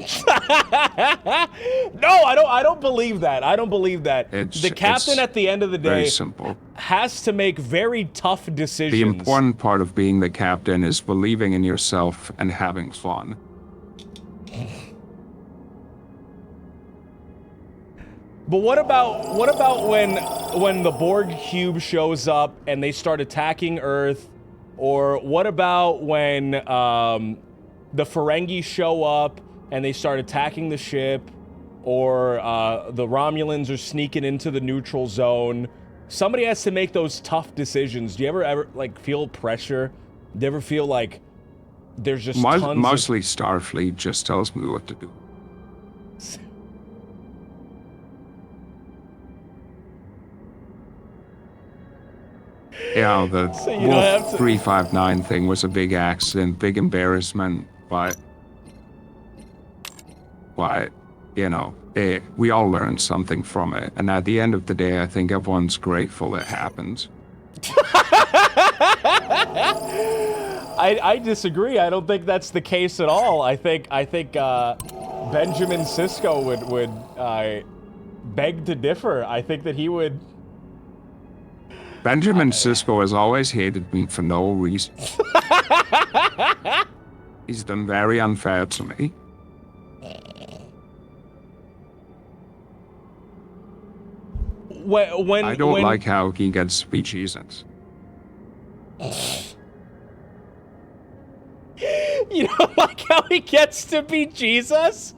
No, I don't believe that. I don't believe that. The captain it's at the end of the Very day simple. has to make very tough decisions. The important part of being the captain is believing in yourself and having fun. But what about when the Borg cube shows up and they start attacking Earth? Or what about when the Ferengi show up and they start attacking the ship? Or the Romulans are sneaking into the neutral zone? Somebody has to make those tough decisions. Do you ever like feel pressure? Do you ever feel like there's just tons Mostly Starfleet just tells me what to do. Yeah, the So you don't have Wolf to- 359 thing was a big accident, big embarrassment, but we all learned something from it. And at the end of the day, I think everyone's grateful it happened. I disagree. I don't think that's the case at all. I think Benjamin Sisko would beg to differ. I think that he would. Benjamin Sisko has always hated me for no reason. He's been very unfair to me. When I don't when, like how he gets to be Jesus. You don't like how he gets to be Jesus?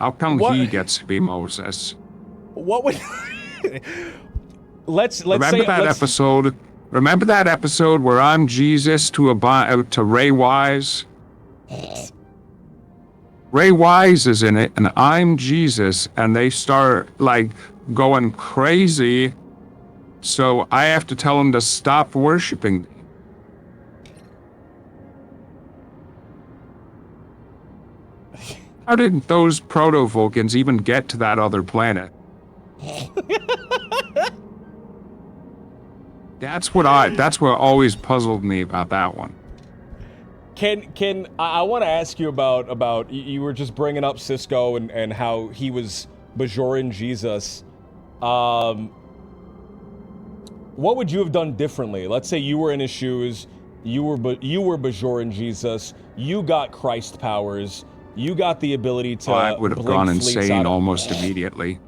How come What- he gets to be Moses? What would? let's Remember say that let's- episode? Remember that episode where I'm Jesus to Ray Wise? Ray Wise is in it, and I'm Jesus, and they start like going crazy. So I have to tell them to stop worshiping me. How did those proto-Vulcans even get to that other planet? That's what always puzzled me about that one. I want to ask you about you were just bringing up Cisco and how he was Bajoran Jesus. What would you have done differently? Let's say you were in his shoes, you were Bajoran Jesus, you got Christ powers, you got the ability to I would have blink gone fleets insane out of- almost immediately.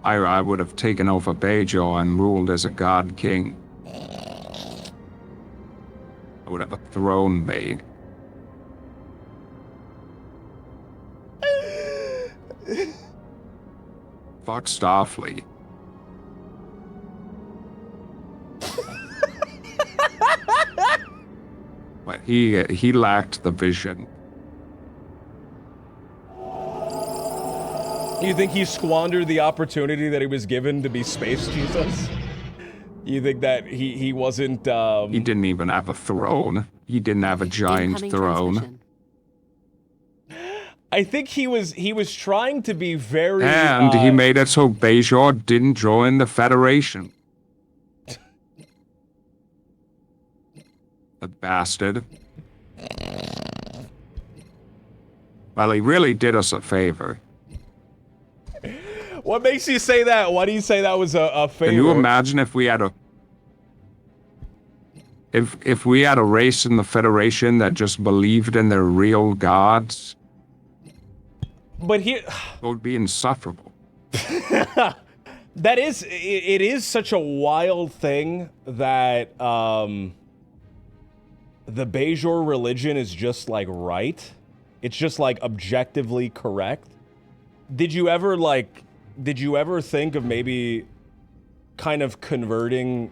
I would have taken over Bajor and ruled as a god king. I would have a throne made. Fuck Starfleet. But he lacked the vision. You think he squandered the opportunity that he was given to be Space Jesus? You think that he wasn't, He didn't even have a throne. He didn't have a giant Incoming throne. transmission. I think he was trying to be very, And he made it so Bajor didn't join the Federation. The bastard. Well, he really did us a favor. What makes you say that? Why do you say that was a favor? Can you imagine if we had a... If we had a race in the Federation that just believed in their real gods? But here... It would be insufferable. That is... It is such a wild thing that, the Bajor religion is just, like, right. It's just, like, objectively correct. Did you ever think of maybe kind of converting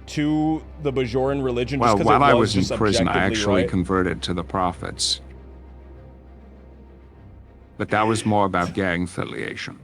to the Bajoran religion? Well, just while it I was in just prison, I objectively actually right? converted to the prophets. But that was more about gang affiliation.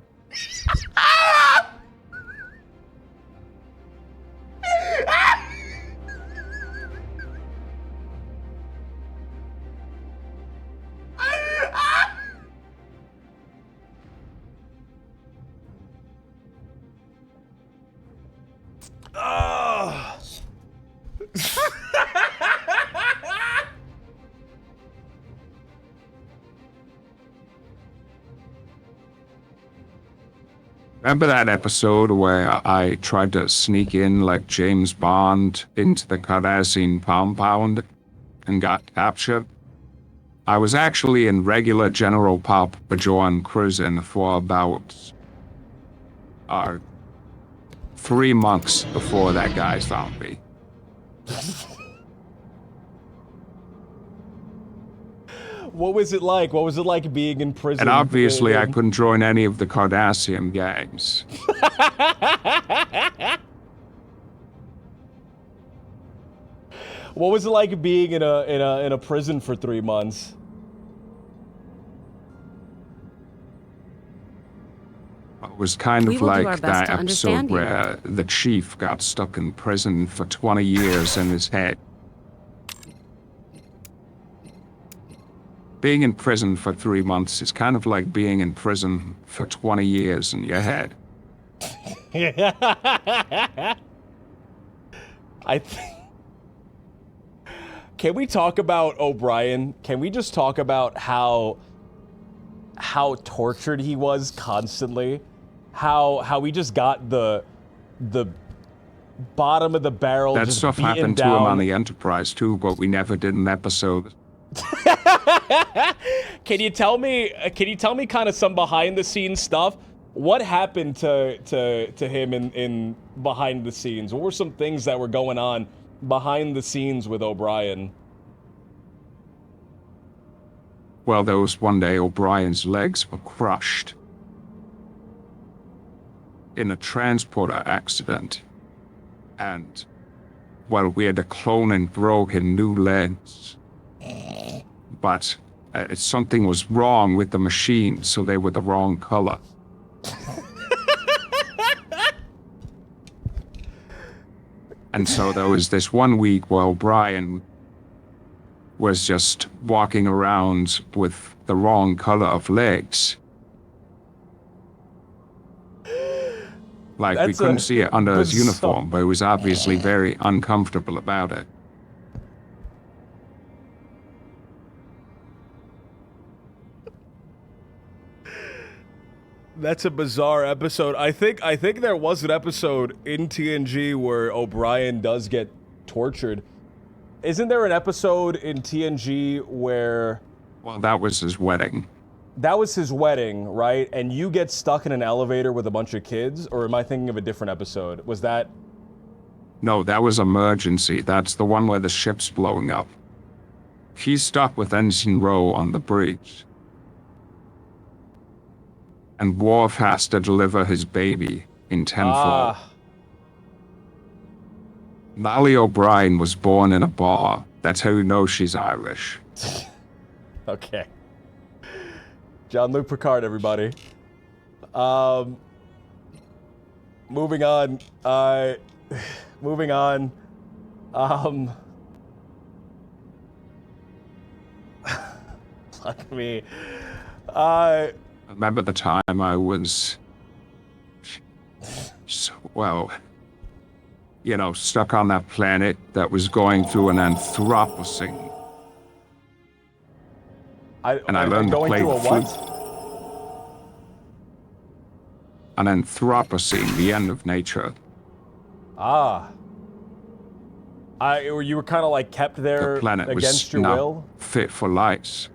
Remember that episode where I tried to sneak in like James Bond into the Cardassian compound and got captured? I was actually in regular General Pop Bajoran prison for about 3 months before that guy found me. What was it like? What was it like being in prison? And obviously I couldn't join any of the Cardassian gangs. What was it like being in a prison for 3 months? It was kind We of will do our like best that to episode understand you. where the chief got stuck in prison for 20 years in his head. Being in prison for 3 months is kind of like being in prison for 20 years in your head. I think... Can we talk about O'Brien? Can we just talk about how tortured he was constantly? How he just got the bottom of the barrel That just stuff beaten happened down. to him on the Enterprise too, but we never did an episode. Can you tell me kind of some behind the scenes stuff? What happened to him in behind the scenes? What were some things that were going on behind the scenes with O'Brien? Well, there was one day O'Brien's legs were crushed in a transporter accident. And, well, we had to clone and broken new legs. But something was wrong with the machine, so they were the wrong color. And so there was this one week where O'Brien was just walking around with the wrong color of legs. Like, we That's couldn't see it under his bizarre- uniform, but he was obviously very uncomfortable about it. That's a bizarre episode. I think there was an episode in TNG where O'Brien does get tortured. Isn't there an episode in TNG where Well, that was his wedding. that was his wedding, right? And you get stuck in an elevator with a bunch of kids, or am I thinking of a different episode? Was that No, that was Emergency. That's the one where the ship's blowing up. He's stuck with Ensign Rowe on the bridge. And Worf has to deliver his baby in 10-4. Lally O'Brien was born in a bar. That's how you know she's Irish. Okay. Jean-Luc Picard, everybody. Moving on. Moving on. Fuck me. Remember the time I was, well, you know, stuck on that planet that was going through an Anthropocene. And I learned to going play through the a flute. what? An Anthropocene, the end of nature. Ah. You were kind of like kept there The planet against was your not will? fit for life.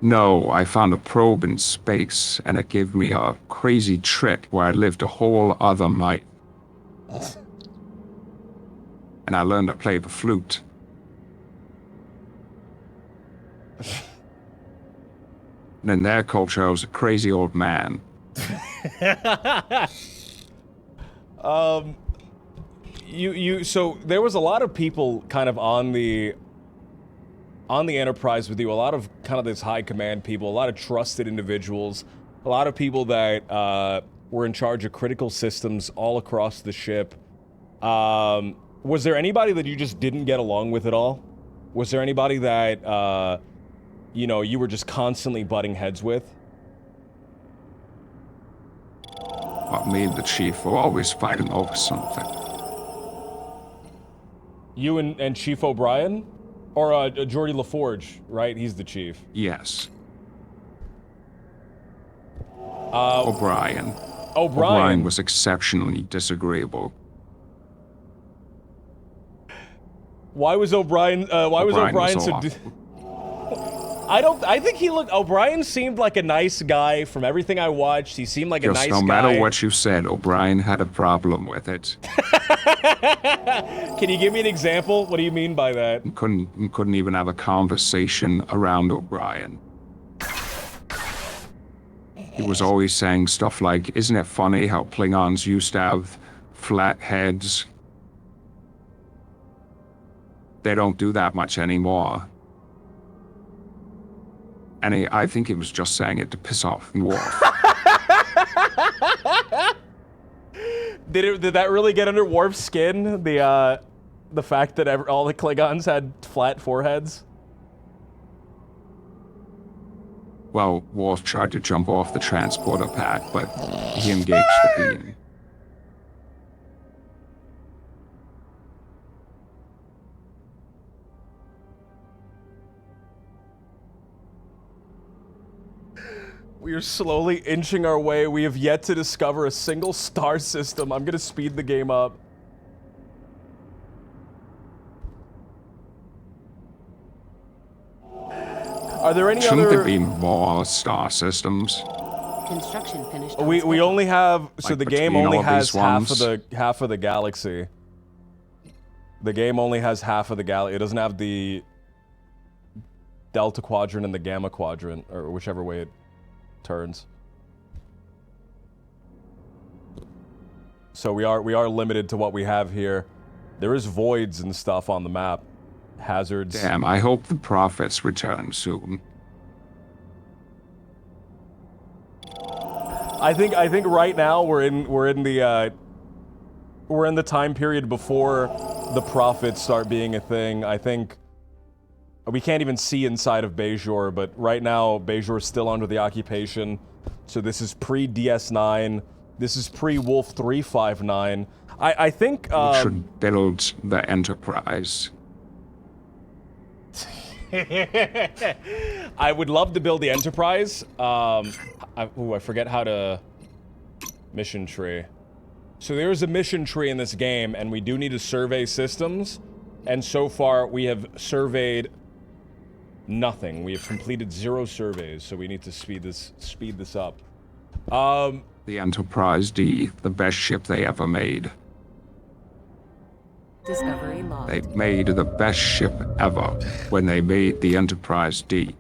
No, I found a probe in space, and it gave me a crazy trick where I lived a whole other life. And I learned to play the flute. And in their culture, I was a crazy old man. So there was a lot of people kind of on the Enterprise with you, a lot of kind of this high command people, a lot of trusted individuals, a lot of people that were in charge of critical systems all across the ship. Was there anybody that you just didn't get along with at all? Was there anybody that, you know, you were just constantly butting heads with? Well, me and the chief were always fighting over something. You and Chief O'Brien? Or Geordi LaForge, right? He's the chief. Yes. O'Brien. O'Brien was exceptionally disagreeable. Why was O'Brien? Why was O'Brien so? I think he looked. O'Brien seemed like a nice guy. From everything I watched, he seemed like a nice guy. No matter what you said, O'Brien had a problem with it. Can you give me an example? What do you mean by that? Couldn't even have a conversation around O'Brien. He was always saying stuff like, "Isn't it funny how Klingons used to have flat heads? They don't do that much anymore." And I think he was just saying it to piss off Worf. Did that really get under Worf's skin? The fact that all the Klingons had flat foreheads? Well, Worf tried to jump off the transporter pad, but he engaged the beam. We are slowly inching our way. We have yet to discover a single star system. I'm gonna speed the game up. Are there any Shouldn't other? there be more star systems? Construction finished. We only have Like the game between only all has these half of the galaxy. The game only has half of the galaxy. It doesn't have the Delta Quadrant and the Gamma Quadrant, or whichever way it turns. So we are limited to what we have here. There is voids and stuff on the map. Hazards. Damn, I hope the prophets return soon. I think right now we're in the time period before the prophets start being a thing, I think we can't even see inside of Bejor, but right now Bejor is still under the occupation. So this is pre-DS9. This is pre-Wolf 359. I think We should build the Enterprise. I would love to build the Enterprise. I forget how to... Mission tree. So there's a mission tree in this game, and we do need to survey systems. And so far, we have surveyed nothing. We have completed 0 surveys, so we need to speed this up. The Enterprise D, the best ship they ever made. Discovery logged. They made the best ship ever when they made the Enterprise D.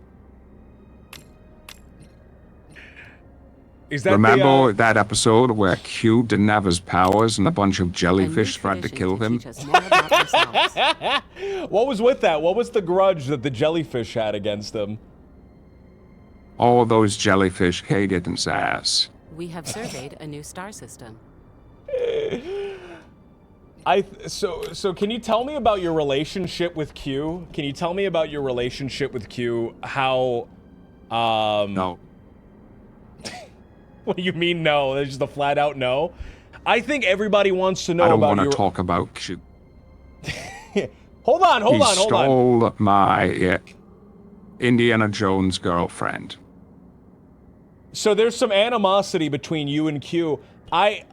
Is that Remember that episode where Q didn't have his powers and a bunch of A new jellyfish tried to tradition kill him? teach us more about ourselves. What was with that? What was the grudge that the jellyfish had against him? All those jellyfish hated his ass. We have surveyed a new star system. So can you tell me about your relationship with Q? Can you tell me about your relationship with Q? How No. What do you mean no? There's just a flat out no. I think everybody wants to know I don't about want your... to talk about Q. Hold on. He stole my Indiana Jones girlfriend. So there's some animosity between you and Q. I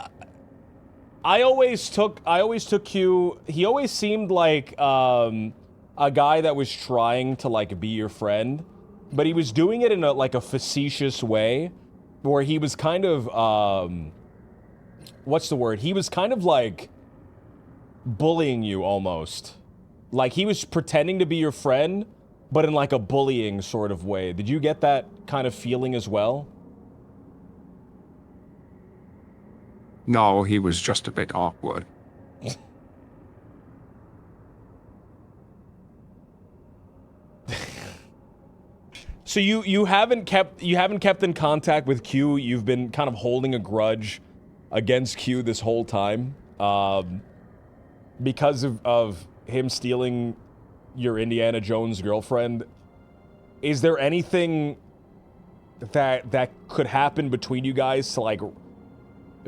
always took Q. He always seemed like a guy that was trying to like be your friend, but he was doing it in a facetious way, where he was kind of what's the word? He was kind of like bullying you almost. Like he was pretending to be your friend, but in like a bullying sort of way. Did you get that kind of feeling as well? No, he was just a bit awkward. So you haven't kept in contact with Q. You've been kind of holding a grudge against Q this whole time, because of him stealing your Indiana Jones girlfriend. Is there anything that could happen between you guys to like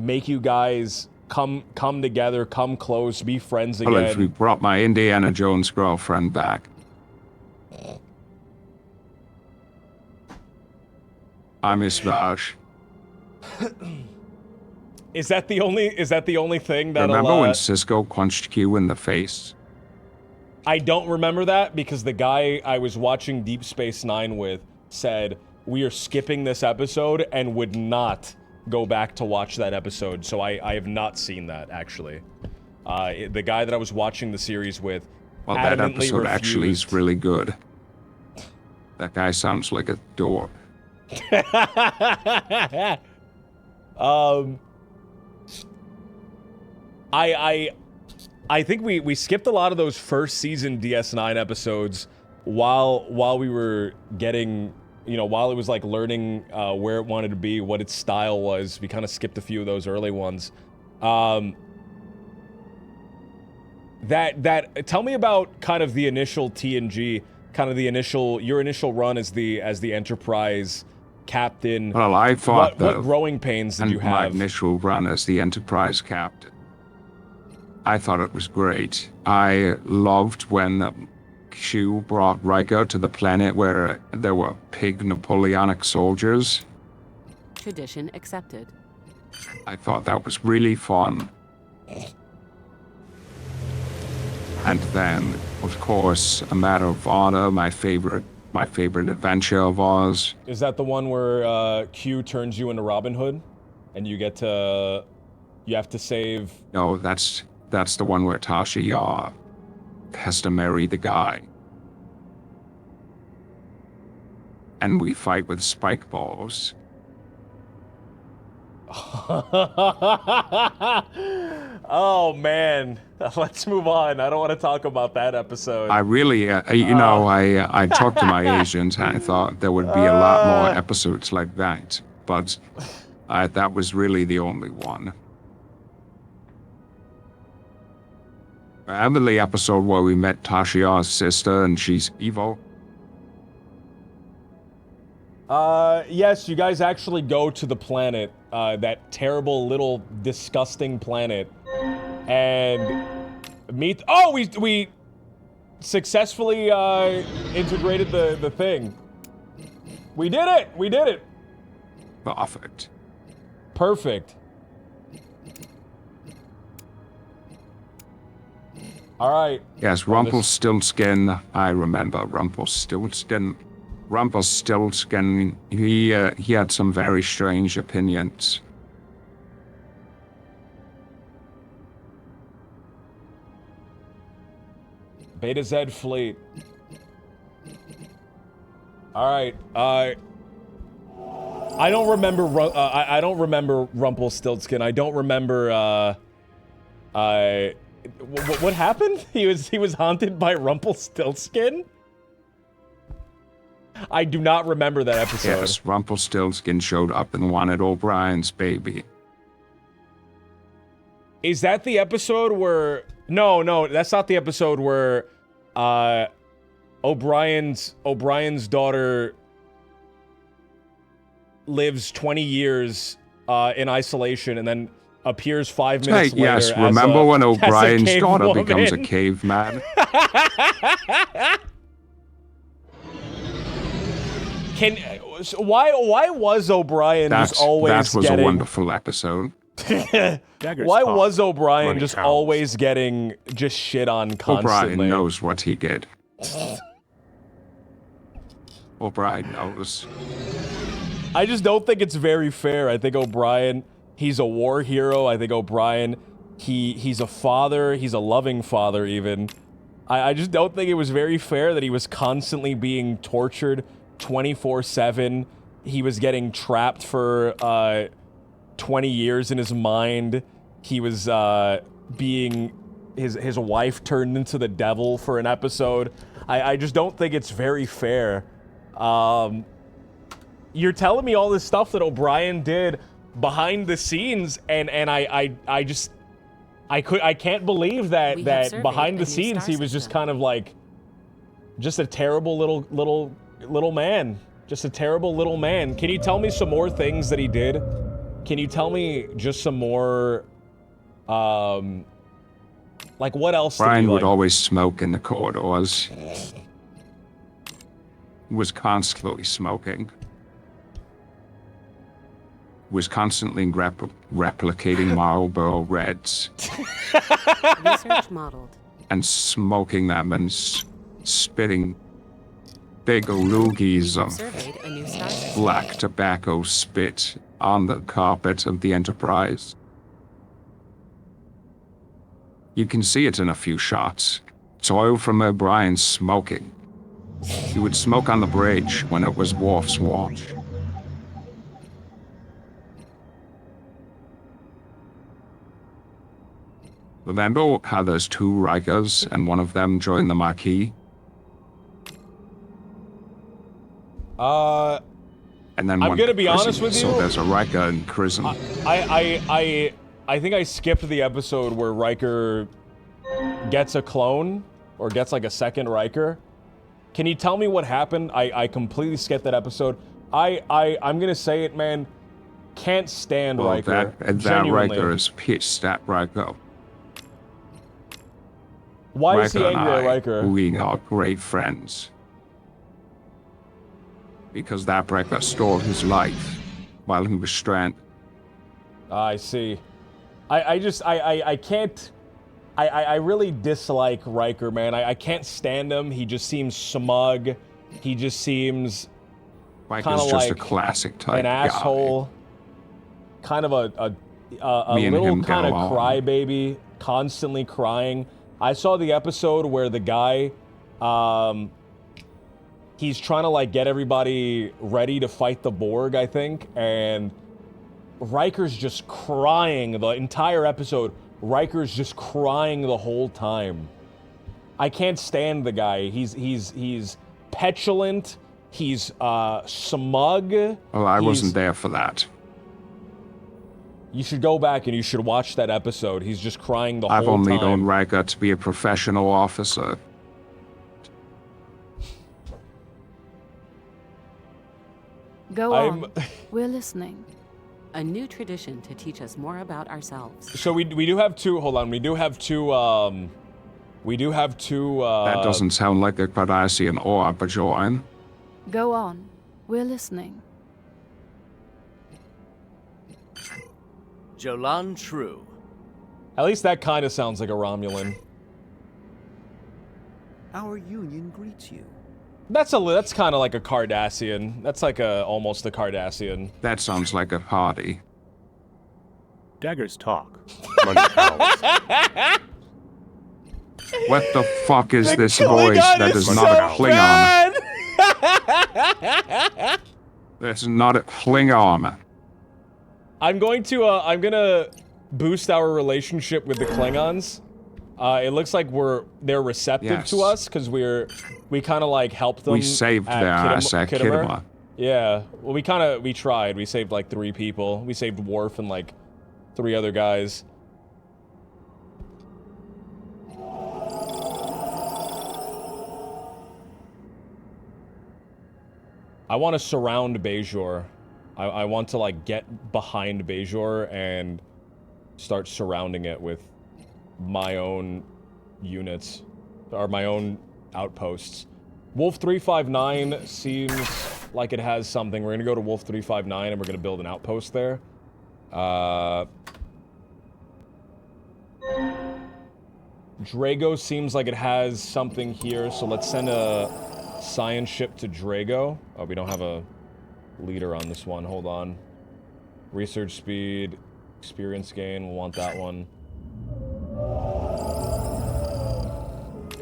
make you guys come together, come close, be friends again? Well, if we brought my Indiana Jones girlfriend back. I miss Vash. Is that the only thing that'll... Remember when Cisco punched Q in the face? I don't remember that because the guy I was watching Deep Space Nine with said we are skipping this episode and would not go back to watch that episode. So I have not seen that actually. The guy that I was watching the series with, Well, that adamantly episode actually is refused. really good. That guy sounds like a dork. I think we skipped a lot of those first season DS9 episodes while we were getting, you know, while it was like learning where it wanted to be, what its style was. We kind of skipped a few of those early ones. Tell me about kind of the initial TNG, kind of your initial run as the Enterprise captain. Well, I thought what growing pains did you my have? initial run as the Enterprise captain. I thought it was great. I loved when Q brought Riker to the planet where there were pig Napoleonic soldiers. Tradition accepted. I thought that was really fun. And then, of course, A Matter of Honor, my favorite adventure of ours. Is that the one where Q turns you into Robin Hood, and you have to save? No, that's the one where Tasha Yar has to marry the guy. And we fight with spike balls. Oh man, let's move on. I don't want to talk about that episode. I really, I talked to my agent and I thought there would be a lot more episodes like that, but that was really the only one. Remember the episode where we met Tashia's sister and she's evil? Yes, you guys actually go to the planet, that terrible little disgusting planet, and meet. Oh, we successfully integrated the thing. We did it. We did it. Perfect. Perfect. All right. Yes, Rumpelstiltskin. I remember Rumpelstiltskin. Rumpelstiltskin. He had some very strange opinions. Beta Z fleet. All right. I don't remember. I don't remember Rumpelstiltskin. I don't remember. What happened? He was haunted by Rumpelstiltskin. I do not remember that episode. Yes, Rumpelstiltskin showed up and wanted O'Brien's baby. Is that the episode where? No, that's not the episode where O'Brien's daughter lives 20 years in isolation and then appears 5 minutes later. Yes, as remember when O'Brien's cave daughter woman. becomes a caveman? Why was O'Brien just always That was getting... a wonderful episode. Why was O'Brien Money just counts. always getting just shit on constantly? O'Brien knows what he did. O'Brien knows. I just don't think it's very fair. I think O'Brien, he's a war hero. I think O'Brien, he's a father. He's a loving father even. I just don't think it was very fair that he was constantly being tortured 24/7. He was getting trapped for 20 years in his mind. He was being his wife turned into the devil for an episode. I just don't think it's very fair. You're telling me all this stuff that O'Brien did behind the scenes, and I can't believe that We have surveyed behind the a new scenes star he was just system. kind of like just a terrible little man. Just a terrible little man. Can you tell me some more things that he did? Can you tell me just some more, like what else did Brian he, would like... always smoke in the corridors. Was constantly smoking. Was constantly replicating Marlboro Reds Research modeled. and smoking them and spitting big loogies of Surveyed a new star system. black tobacco spit on the carpet of the Enterprise. You can see it in a few shots. It's oil from O'Brien smoking. He would smoke on the bridge when it was Worf's watch. Remember how there's two Rikers and one of them joined the Maquis? And then I'm one gonna be prison. honest with So you. there's a Riker in prison. I think I skipped the episode where Riker gets a clone or gets like a second Riker. Can you tell me what happened? I completely skipped that episode. I'm gonna say it, man. Can't stand Well, Riker. that Genuinely. Riker is pissed at Riker. Why is he Riker and angry at I, Riker? we are great friends. Because that Riker stole his life while he was stranded. I see. I can't. I really dislike Riker, man. I can't stand him. He just seems smug. He just seems Riker's kind of just like a classic type an asshole. Kind of a Me and little him kind of get along. crybaby, constantly crying. I saw the episode where the guy, he's trying to like get everybody ready to fight the Borg, I think, and Riker's just crying the entire episode. Riker's just crying the whole time. I can't stand the guy. He's petulant. He's smug. Well, I He's- wasn't there for that. You should go back and you should watch that episode. He's just crying the whole time. I've only known Riker to be a professional officer. Go on. We're listening. A new tradition to teach us more about ourselves. So we do have two. Hold on, we do have two. That doesn't sound like a Cardassian or a Bajoran. Go on. We're listening. Jolan True. At least that kind of sounds like a Romulan. Our union greets you. That's kind of like a Cardassian. That's like almost a Cardassian. That sounds like a party. Daggers talk. Money howls. What the fuck is this Klingon voice that is so not a Klingon? bad! That's not a Klingon. I'm gonna boost our relationship with the Klingons. It looks like they're receptive to us because we kind of like helped them. We saved their ass at Kittimer. Yeah, well, we tried. We saved like 3 people. We saved Worf and like 3 other guys. I want to surround Bajor. I want to like get behind Bajor and start surrounding it with my own units, or my own outposts. Wolf 359 seems like it has something. We're gonna go to Wolf 359 and we're gonna build an outpost there. Drago seems like it has something here, so let's send a science ship to Drago. Oh, we don't have a leader on this one. Hold on. Research speed, experience gain. We'll want that one.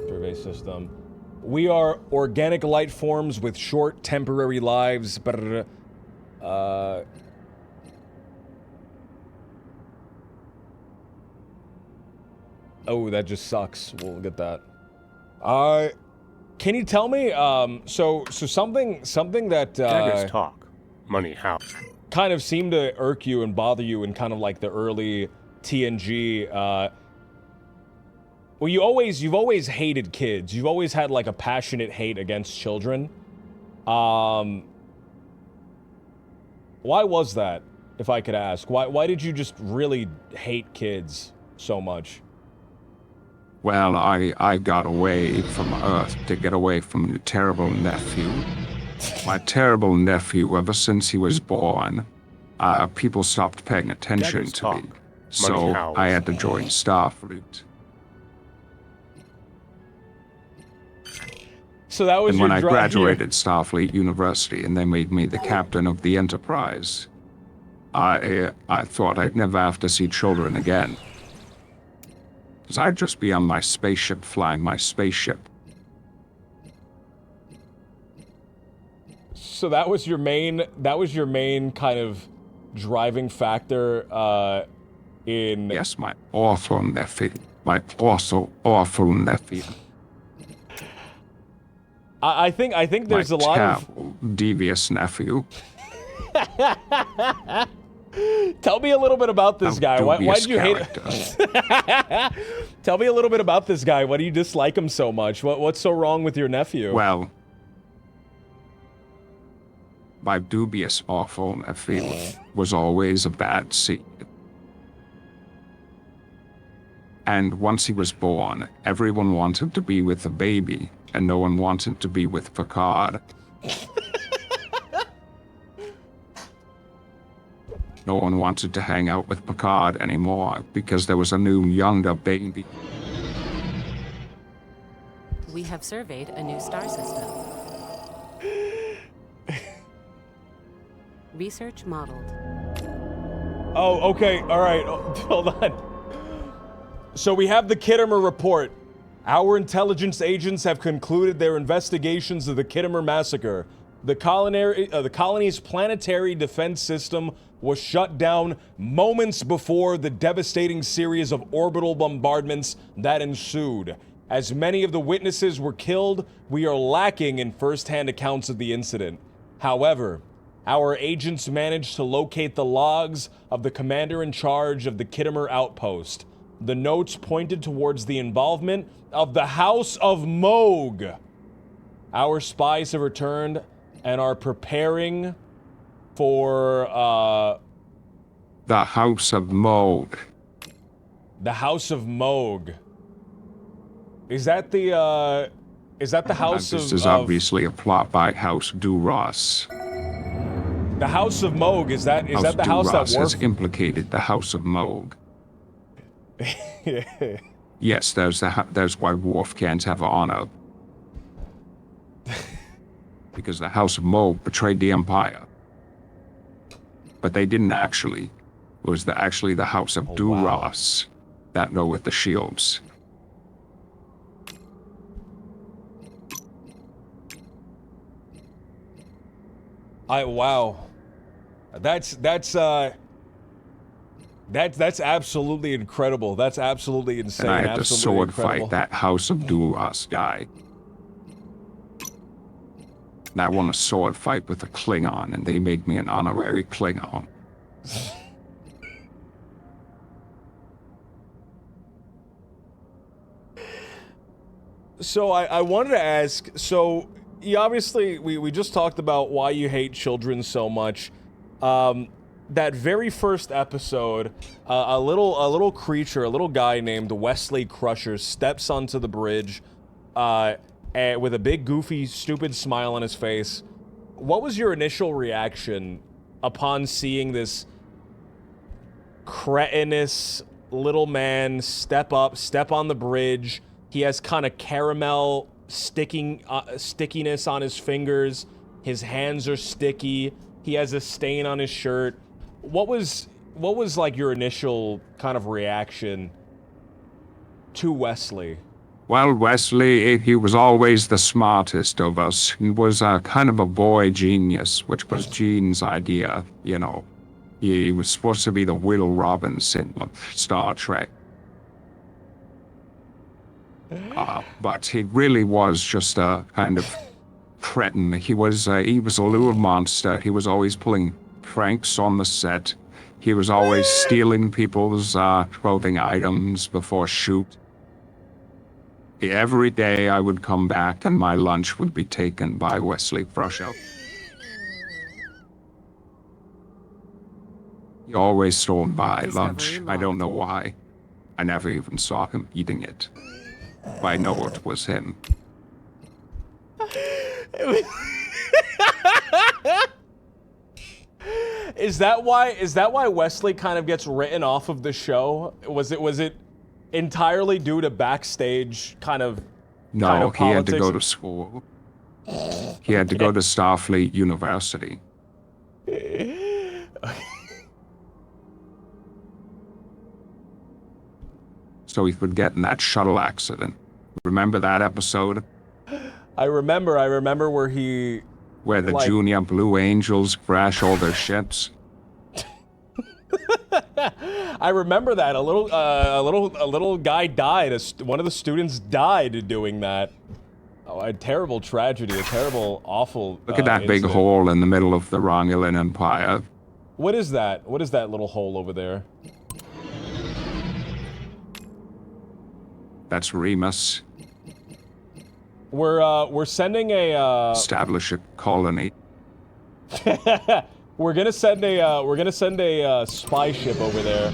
Survey system. We are organic light forms with short temporary lives. Oh, that just sucks. We'll get that. Can you tell me, so something that, Daggers talk. Money howls. kind of seemed to irk you and bother you in kind of like the early TNG, well, you've always hated kids. You've always had like a passionate hate against children. Why was that, if I could ask? Why did you just really hate kids so much? Well, I got away from Earth to get away from your terrible nephew. My terrible nephew, ever since he was born, people stopped paying attention Daggers to talk. me. Money So howls. I had to join Starfleet. So that was And when your I drive graduated Starfleet University and they made me the captain of the Enterprise, I thought I'd never have to see children again. Because I'd just be on my spaceship flying my spaceship. So that was your main kind of driving factor in Yes, my awful nephew. My also awful nephew. I think there's My a lot terrible, devious nephew. Tell me a little bit about this guy. Why Dubious did you hate character. Tell me a little bit about this guy. Why do you dislike him so much? What's so wrong with your nephew? Well, my dubious, awful nephew was always a bad seed. And once he was born, everyone wanted to be with the baby, and no one wanted to be with Picard. No one wanted to hang out with Picard anymore because there was a new younger baby. We have surveyed a new star system. Research modeled. Oh, okay. All right. Hold on. So we have the Kittimer report. Our intelligence agents have concluded their investigations of the Kittimer massacre. The colony's planetary defense system was shut down moments before the devastating series of orbital bombardments that ensued. As many of the witnesses were killed, we are lacking in first-hand accounts of the incident. However, Our agents managed to locate the logs of the commander in charge of the Kittimer outpost. The notes pointed towards the involvement of the House of Moog. Our spies have returned and are preparing for, The House of Moog. the House of Moog. Is that the House of... This is obviously a plot by House Duras. The House of Moog, is that the house that Duras Worf... has implicated the House of Moog. Yes, there's why Worf can't have honor. Because the House of Moog betrayed the Empire. But they didn't actually. It was actually the House of Duras that know with the shields. Wow. That's absolutely incredible. That's absolutely insane. And I had to absolutely sword incredible. fight that House of Duras guy. And I won a sword fight with a Klingon, and they made me an honorary Klingon. So I wanted to ask, so you obviously, we just talked about why you hate children so much. That very first episode, a little creature, a little guy named Wesley Crusher steps onto the bridge with a big, goofy, stupid smile on his face. What was your initial reaction upon seeing this cretinous little man step on the bridge? He has kind of caramel stickiness on his fingers. His hands are sticky. He has a stain on his shirt. What was like your initial kind of reaction to Wesley? Well, Wesley, he was always the smartest of us. He was kind of a boy genius, which was Gene's idea, you know. He was supposed to be the Will Robinson of Star Trek. But he really was just a kind of cretin. He was a little monster. He was always pulling pranks on the set. He was always stealing people's clothing items before shoot. Every day I would come back and my lunch would be taken by Wesley Crusher. He always stole my lunch. I don't know why. I never even saw him eating it. But I know it was him. Is that why Wesley kind of gets written off of the show? Was it entirely due to backstage kind of No, of he had to politics? go to school. He had to go to Starfleet University. So he would get in that shuttle accident. Remember that episode? I remember where he... Where the like- Junior Blue Angels crash all their ships? I remember that a little guy died. One of the students died doing that. Oh, a terrible tragedy, a terrible, awful. Look at that big incident. hole in the middle of the Romulan Empire. What is that? What is that little hole over there? That's Remus. We're sending a Establish a colony. we're gonna send a spy ship over there.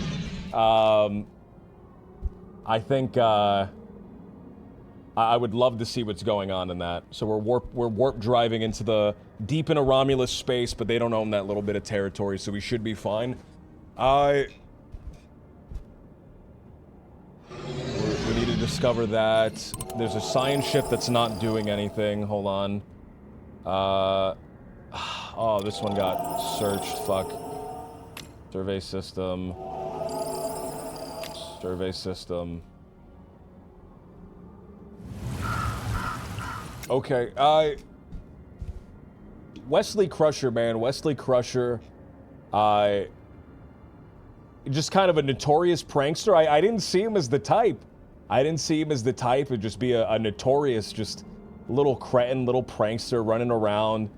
I think I would love to see what's going on in that. So we're warp driving into deep into Romulus space, but they don't own that little bit of territory, so we should be fine. We need to discover that. There's a science ship that's not doing anything. Hold on. Oh, this one got searched. Fuck. Survey system. Survey system. Okay, Wesley Crusher, man. Wesley Crusher. Just kind of a notorious prankster. I didn't see him as the type. I didn't see him as the type. It'd just be a notorious, just little cretin, little prankster running around,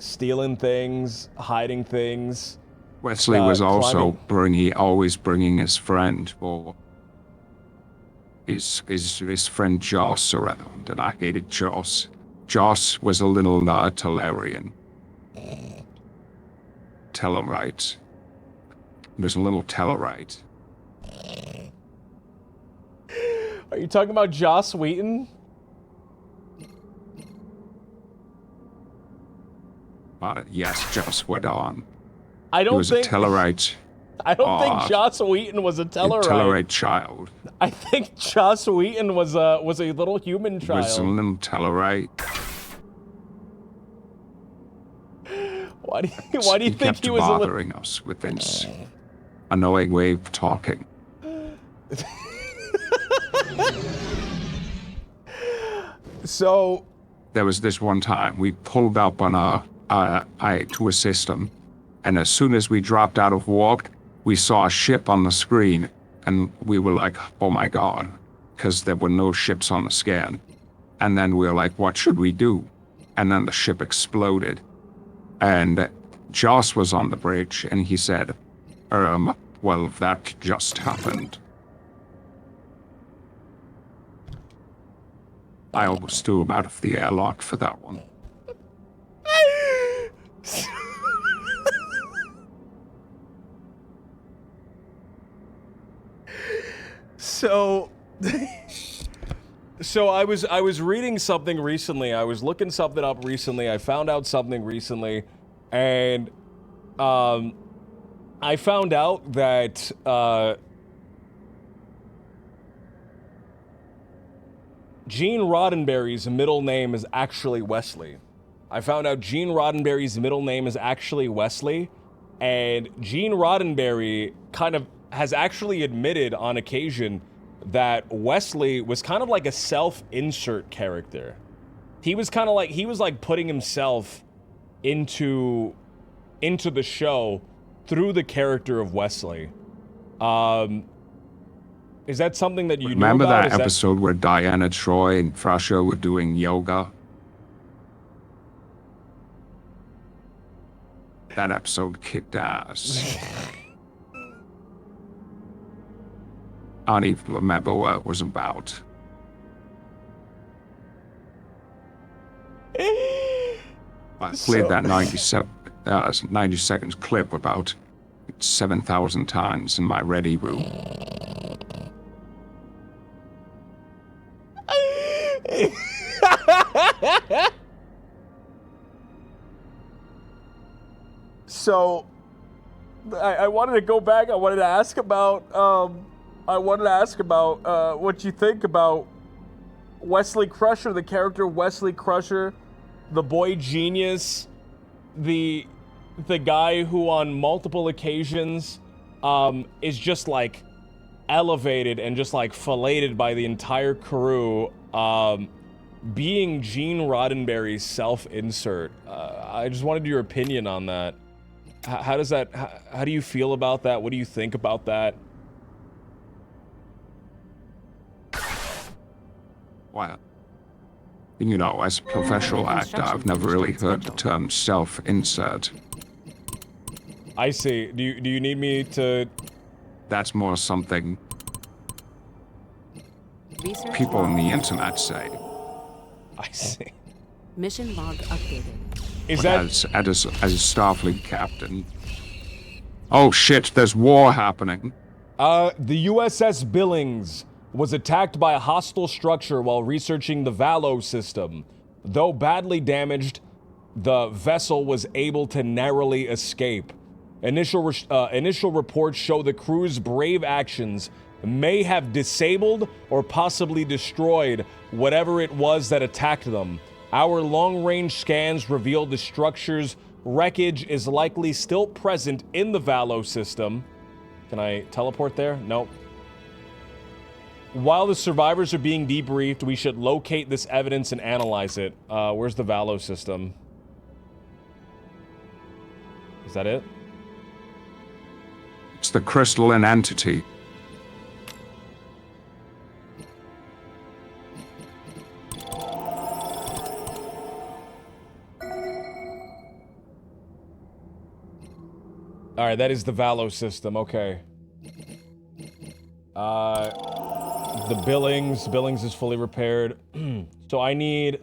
stealing things, hiding things. Wesley was also climbing. always bringing his friend or his friend Joss around, and I hated Joss. Joss was a little Tellurian. Tellarite. There's a little Tellarite. Are you talking about Joss Wheaton? Yes, Joss Whedon. I don't He was think a Tellarite. I don't think Joss Wheaton was a Tellarite. Tellarite child. I think Joss Wheaton was a little human He was a child. little Tellarite. Why do you think kept he was a little... bothering us with his annoying way of talking? So there was this one time we pulled up on to assist him, and as soon as we dropped out of warp, we saw a ship on the screen, and we were like, "Oh my god," because there were no ships on the scan. And then we were like, "What should we do?" And then the ship exploded, and Joss was on the bridge, and he said, well, that just happened." I almost threw him out of the airlock for that one. So I was reading something recently. I was looking something up recently. I found out something recently, and I found out that Gene Roddenberry's middle name is actually Wesley. I found out Gene Roddenberry's middle name is actually Wesley, and Gene Roddenberry kind of has actually admitted on occasion that Wesley was kind of like a self-insert character. He was kind of like, he was like putting himself into the show through the character of Wesley. Is that something that you Remember knew about? that episode where Diana Troy and Frasha were doing yoga? That episode kicked ass. I don't even remember what it was about. I played that 90 seconds clip about 7,000 times in my ready room. So, I wanted to go back. I wanted to ask about what you think about Wesley Crusher, the character Wesley Crusher, the boy genius, the guy who on multiple occasions is just like elevated and just like filleted by the entire crew, being Gene Roddenberry's self-insert. I just wanted your opinion on that. How does that, how do you feel about that? What do you think about that? Well, you know, as a professional actor, I've never really heard the term self-insert. I see. Do you need me to... That's more something Research people on log the internet say. I see. Mission log updated. Is But that... as a Starfleet captain... Oh shit, there's war happening. The USS Billings was attacked by a hostile structure while researching the Valo system. Though badly damaged, the vessel was able to narrowly escape. Initial reports show the crew's brave actions may have disabled or possibly destroyed whatever it was that attacked them. Our long-range scans revealed the structure's wreckage is likely still present in the Valo system. Can I teleport there? Nope. While the survivors are being debriefed, we should locate this evidence and analyze it. Where's the Valo system? Is that it? It's the crystalline entity. Alright, that is the Valo system, okay. The Billings is fully repaired. So I need...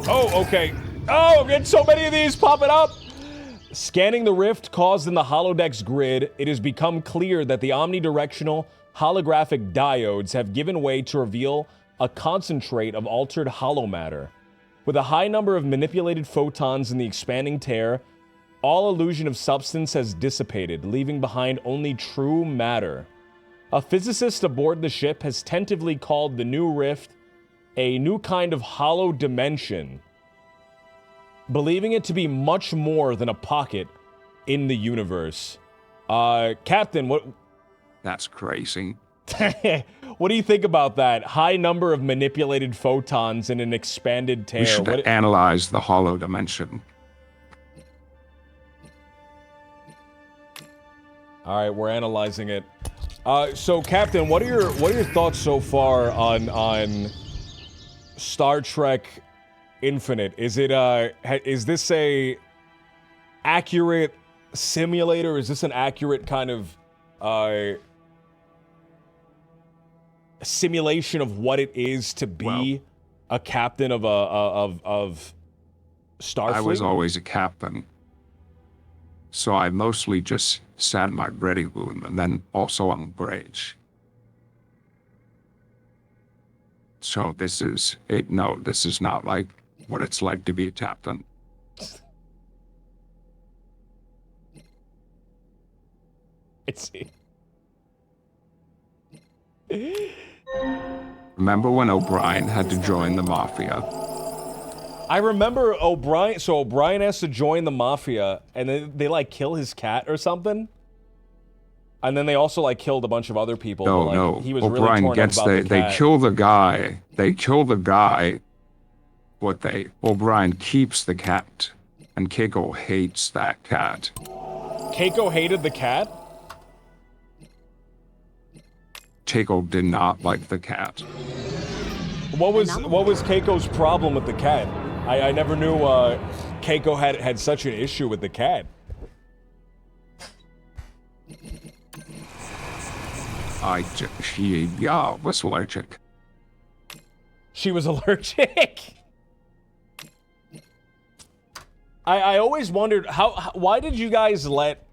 Oh, okay. Oh, I'm getting so many of these popping up! Scanning the rift caused in the holodecks grid, it has become clear that the omnidirectional holographic diodes have given way to reveal a concentrate of altered holomatter. With a high number of manipulated photons in the expanding tear, all illusion of substance has dissipated, leaving behind only true matter. A physicist aboard the ship has tentatively called the new rift a new kind of hollow dimension, believing it to be much more than a pocket in the universe. Captain, what... That's crazy. What do you think about that? High number of manipulated photons in an expanded tear. We should analyze the hollow dimension. Alright, we're analyzing it. So Captain, what are your thoughts so far on Star Trek Infinite? Is it is this a accurate simulator? Is this an accurate kind of simulation of what it is to be a captain of Starfleet? I was always a captain, so I mostly just sat in my ready room and then also on bridge. So this is it. No, this is not like what it's like to be a captain. It's. Remember when O'Brien had to join the Mafia? I remember O'Brien. So O'Brien has to join the Mafia, and then they like kill his cat or something. And then they also like killed a bunch of other people. No, but, like, no. He was O'Brien really torn gets up about the they cat. kill the guy. They kill the guy. But O'Brien keeps the cat, and Keiko hates that cat. Keiko hated the cat? Keiko did not like the cat. What was Keiko's problem with the cat? I never knew Keiko had such an issue with the cat. She was allergic. She was allergic? I always wondered why did you guys let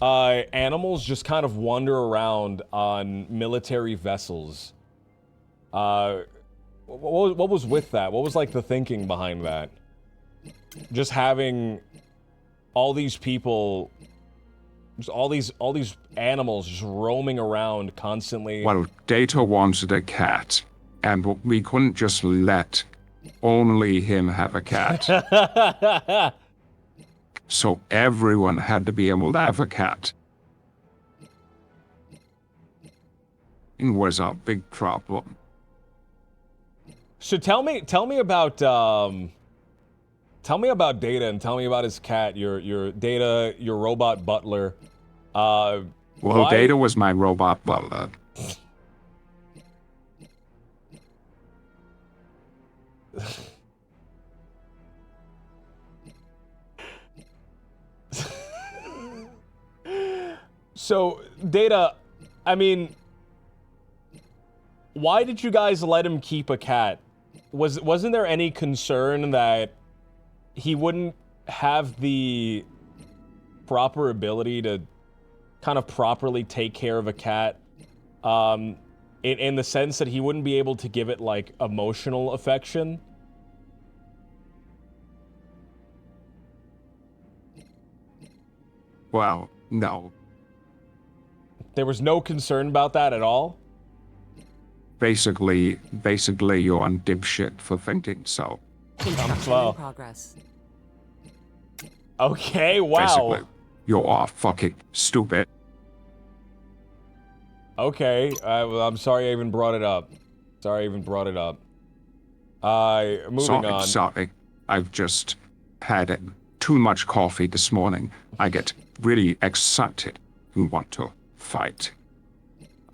animals just kind of wander around on military vessels? What was with that? What was like the thinking behind that? Just having all these people, just all these animals just roaming around constantly. Well, Data wanted a cat, and we couldn't just let only him have a cat. So everyone had to be able to have a cat. It was a big problem. So tell me about Data, and tell me about his cat. Your Data, your robot butler. Well, Data was my robot butler. So, Data, I mean, why did you guys let him keep a cat? Wasn't there any concern that he wouldn't have the proper ability to kind of properly take care of a cat? In the sense that he wouldn't be able to give it, like, emotional affection? Well, no. There was no concern about that at all? Basically, you're on dipshit for thinking so. Construction in progress. Okay, wow. Basically, you're all fucking stupid. Okay, well, I'm sorry I even brought it up. Moving on. Sorry. I've just had too much coffee this morning. I get really excited and want to fight.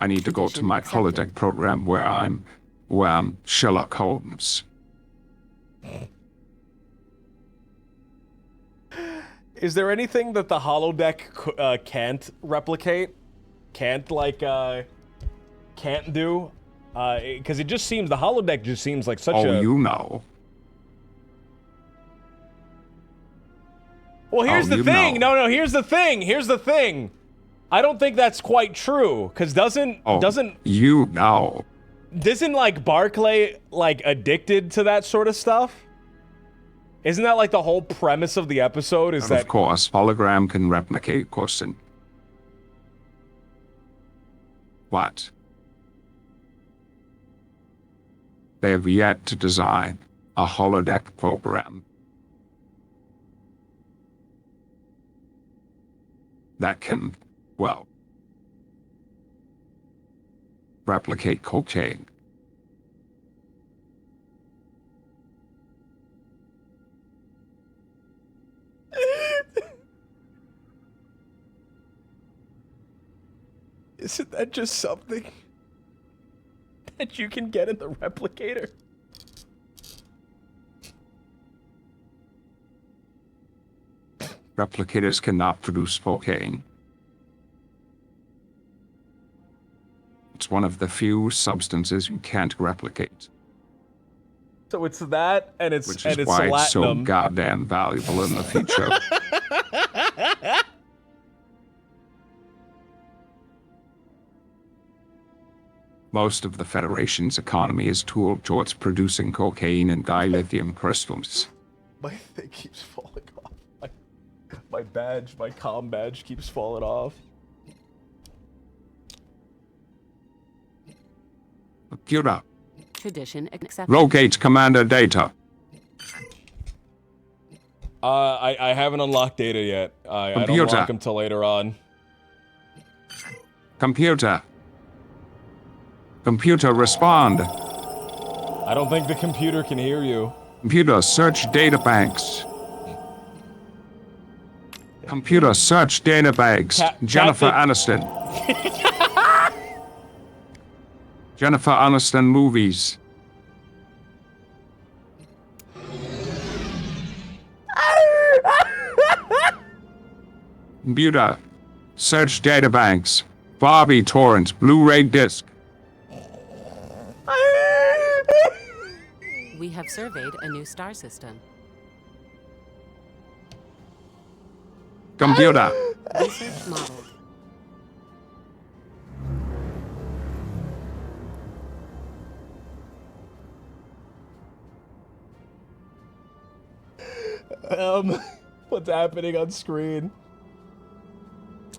I need to go to my holodeck program where I'm Sherlock Holmes. Is there anything that the holodeck can't replicate? Can't do? Because it just seems, the holodeck just seems like such a... Oh, you know. Well, here's the you thing. know. No, here's the thing. Here's the thing. I don't think that's quite true. Because doesn't you know. Isn't like Barclay like addicted to that sort of stuff? Isn't that like the whole premise of the episode? Is And that of course, hologram can replicate question. What? They have yet to design a holodeck program that can, well, replicate cocaine. Isn't that just something that you can get in the replicator? Replicators cannot produce cocaine. It's one of the few substances you can't replicate, So it's that, and it's which and is it's why it's so platinum. goddamn valuable in the future. Most of the Federation's economy is tooled towards producing cocaine and dilithium crystals. My thing keeps falling off. My badge, my comm badge keeps falling off. Computer, Tradition accepted. locate Commander Data. I haven't unlocked data yet. I don't Computer. unlock them till later on. Computer. Computer, respond. I don't think the computer can hear you. Computer, search data banks. Computer, search data banks. Jennifer Aniston. Jennifer Aniston movies. Computer, search data banks. Barbie torrent, Blu-ray disc. We have surveyed a new star system. Computer, Research modeled. What's happening on screen?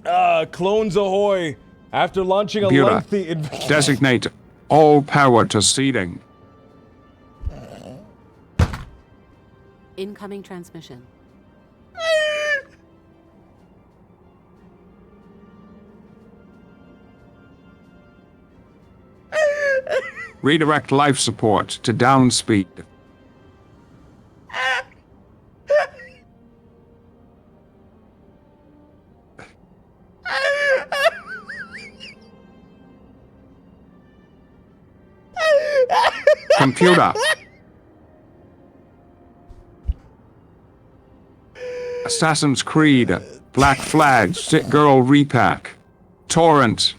Clones ahoy! After launching a Computer, lengthy... designate all power to seeding. Incoming transmission. Redirect life support to downspeed. Computer. Assassin's Creed, Black Flag, Sick Girl Repack, Torrent.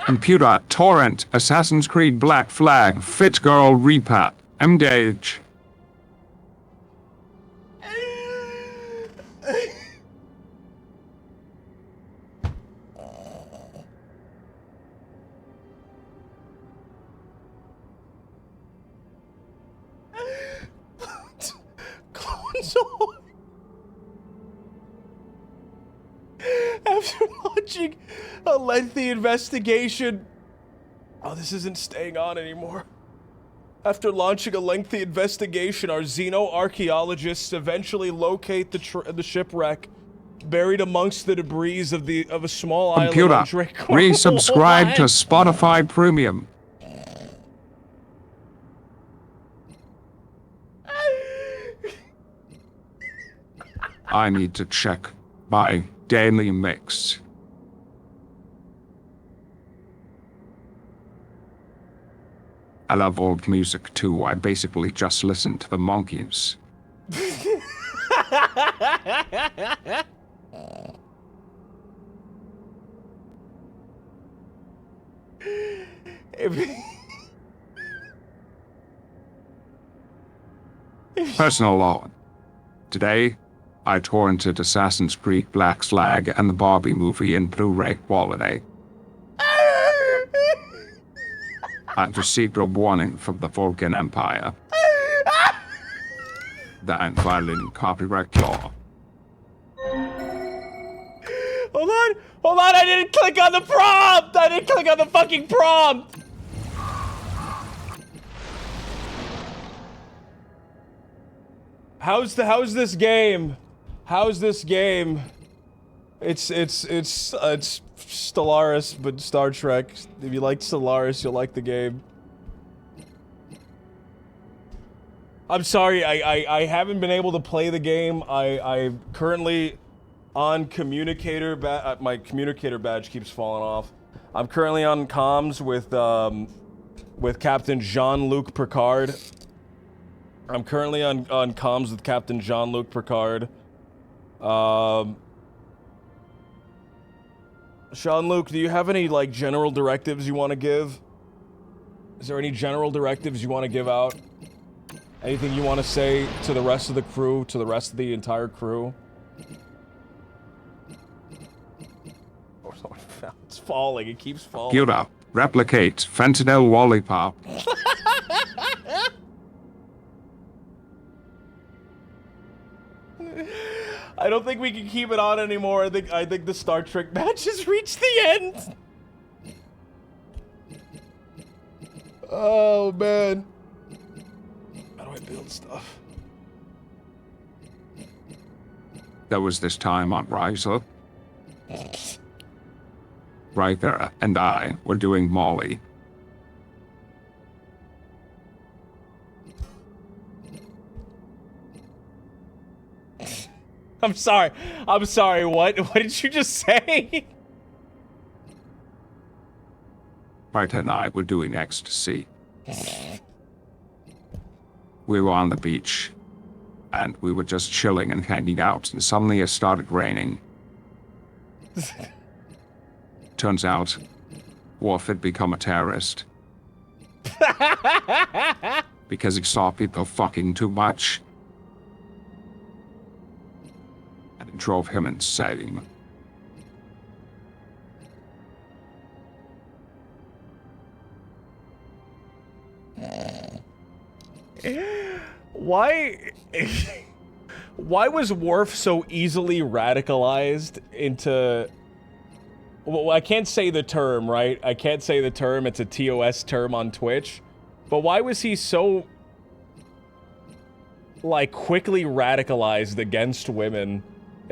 Computer, Torrent, Assassin's Creed, Black Flag, Fit Girl Repack, Mdage. Clones ahoy! After launching a lengthy investigation... Oh, this isn't staying on anymore. After launching a lengthy investigation, our xeno-archaeologists eventually locate the shipwreck buried amongst the debris of a small Computer, island on Drake. resubscribe to Spotify Premium. I need to check my daily mix. I love old music too. I basically just listen to the Monkees. Personal law. Today, I torrented Assassin's Creed Black Flag and the Barbie movie in Blu-ray quality. I've received a warning from the Vulcan Empire that I'm violating copyright law. Hold on, I didn't click on the prompt! I didn't click on the fucking prompt! How's this game? How's this game? It's Stellaris, but Star Trek. If you like Stellaris, you'll like the game. I'm sorry, I haven't been able to play the game. I'm currently on communicator. My communicator badge keeps falling off. I'm currently on comms with Captain Jean-Luc Picard. I'm currently on comms with Captain Jean-Luc Picard. Jean-Luc, do you have any, like, general directives you want to give? Is there any general directives you want to give out? Anything you want to say to the rest of the crew, to the rest of the entire crew? It's falling, it keeps falling. Geared up. Replicate. Fentanyl lollipop. I don't think we can keep it on anymore. I think the Star Trek match has reached the end. Oh man. How do I build stuff? There was this time on Riser. Riker and I were doing Molly. I'm sorry, what did you just say? Riker and I were doing ecstasy. We were on the beach, and we were just chilling and hanging out, and suddenly it started raining. Turns out, Worf had become a terrorist. Because he saw people fucking too much. And it drove him insane. Why was Worf so easily radicalized into... Well, I can't say the term, right? I can't say the term. It's a TOS term on Twitch. But why was he so, like, quickly radicalized against women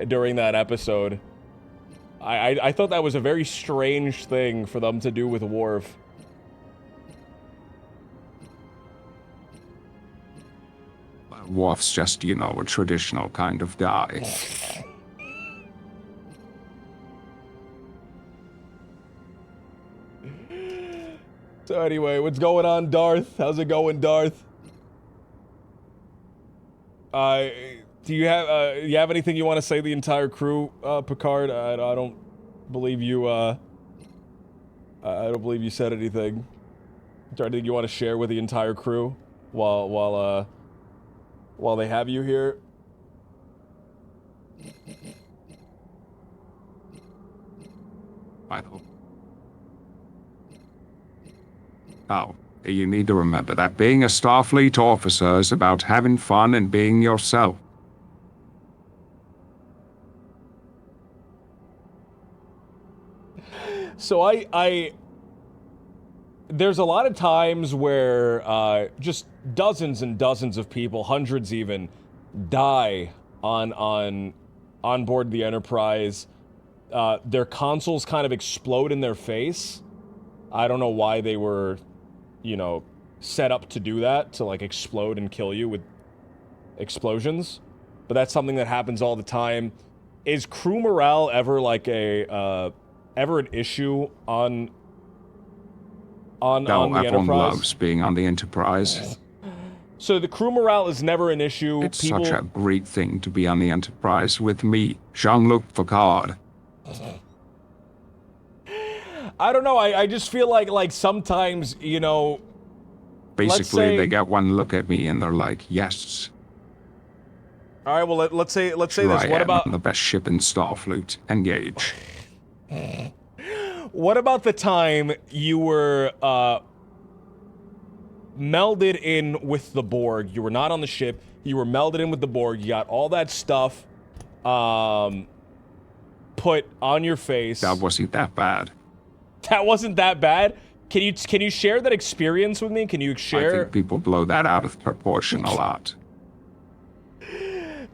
during that episode? I thought that was a very strange thing for them to do with Worf. Worf's just, you know, a traditional kind of guy. So anyway, what's going on, Darth? How's it going, Darth? Do you have anything you want to say to the entire crew, Picard? I don't believe you, I don't believe you said anything. Is there anything you want to share with the entire crew while they have you here? I hope. Oh, you need to remember that being a Starfleet officer is about having fun and being yourself. So there's a lot of times where just dozens and dozens of people, hundreds even, die on board the Enterprise. Their consoles kind of explode in their face. I don't know why they were, you know, set up to do that, to like explode and kill you with explosions. But that's something that happens all the time. Is crew morale ever like ever an issue on on No, the everyone Enterprise? loves being on the Enterprise. So the crew morale is never an issue. It's such a great thing to be on the Enterprise with me, Jean-Luc Picard. I don't know. I just feel like sometimes, you know. Basically, they get one look at me and they're like, yes. All right. Well, let's say this. I What about am the best ship in Starfleet? Engage. What about the time you were melded in with the Borg? You were not on the ship. You were melded in with the Borg. You got all that stuff put on your face. That wasn't that bad. That wasn't that bad? Can you share that experience with me? Can you share? I think people blow that out of proportion a lot.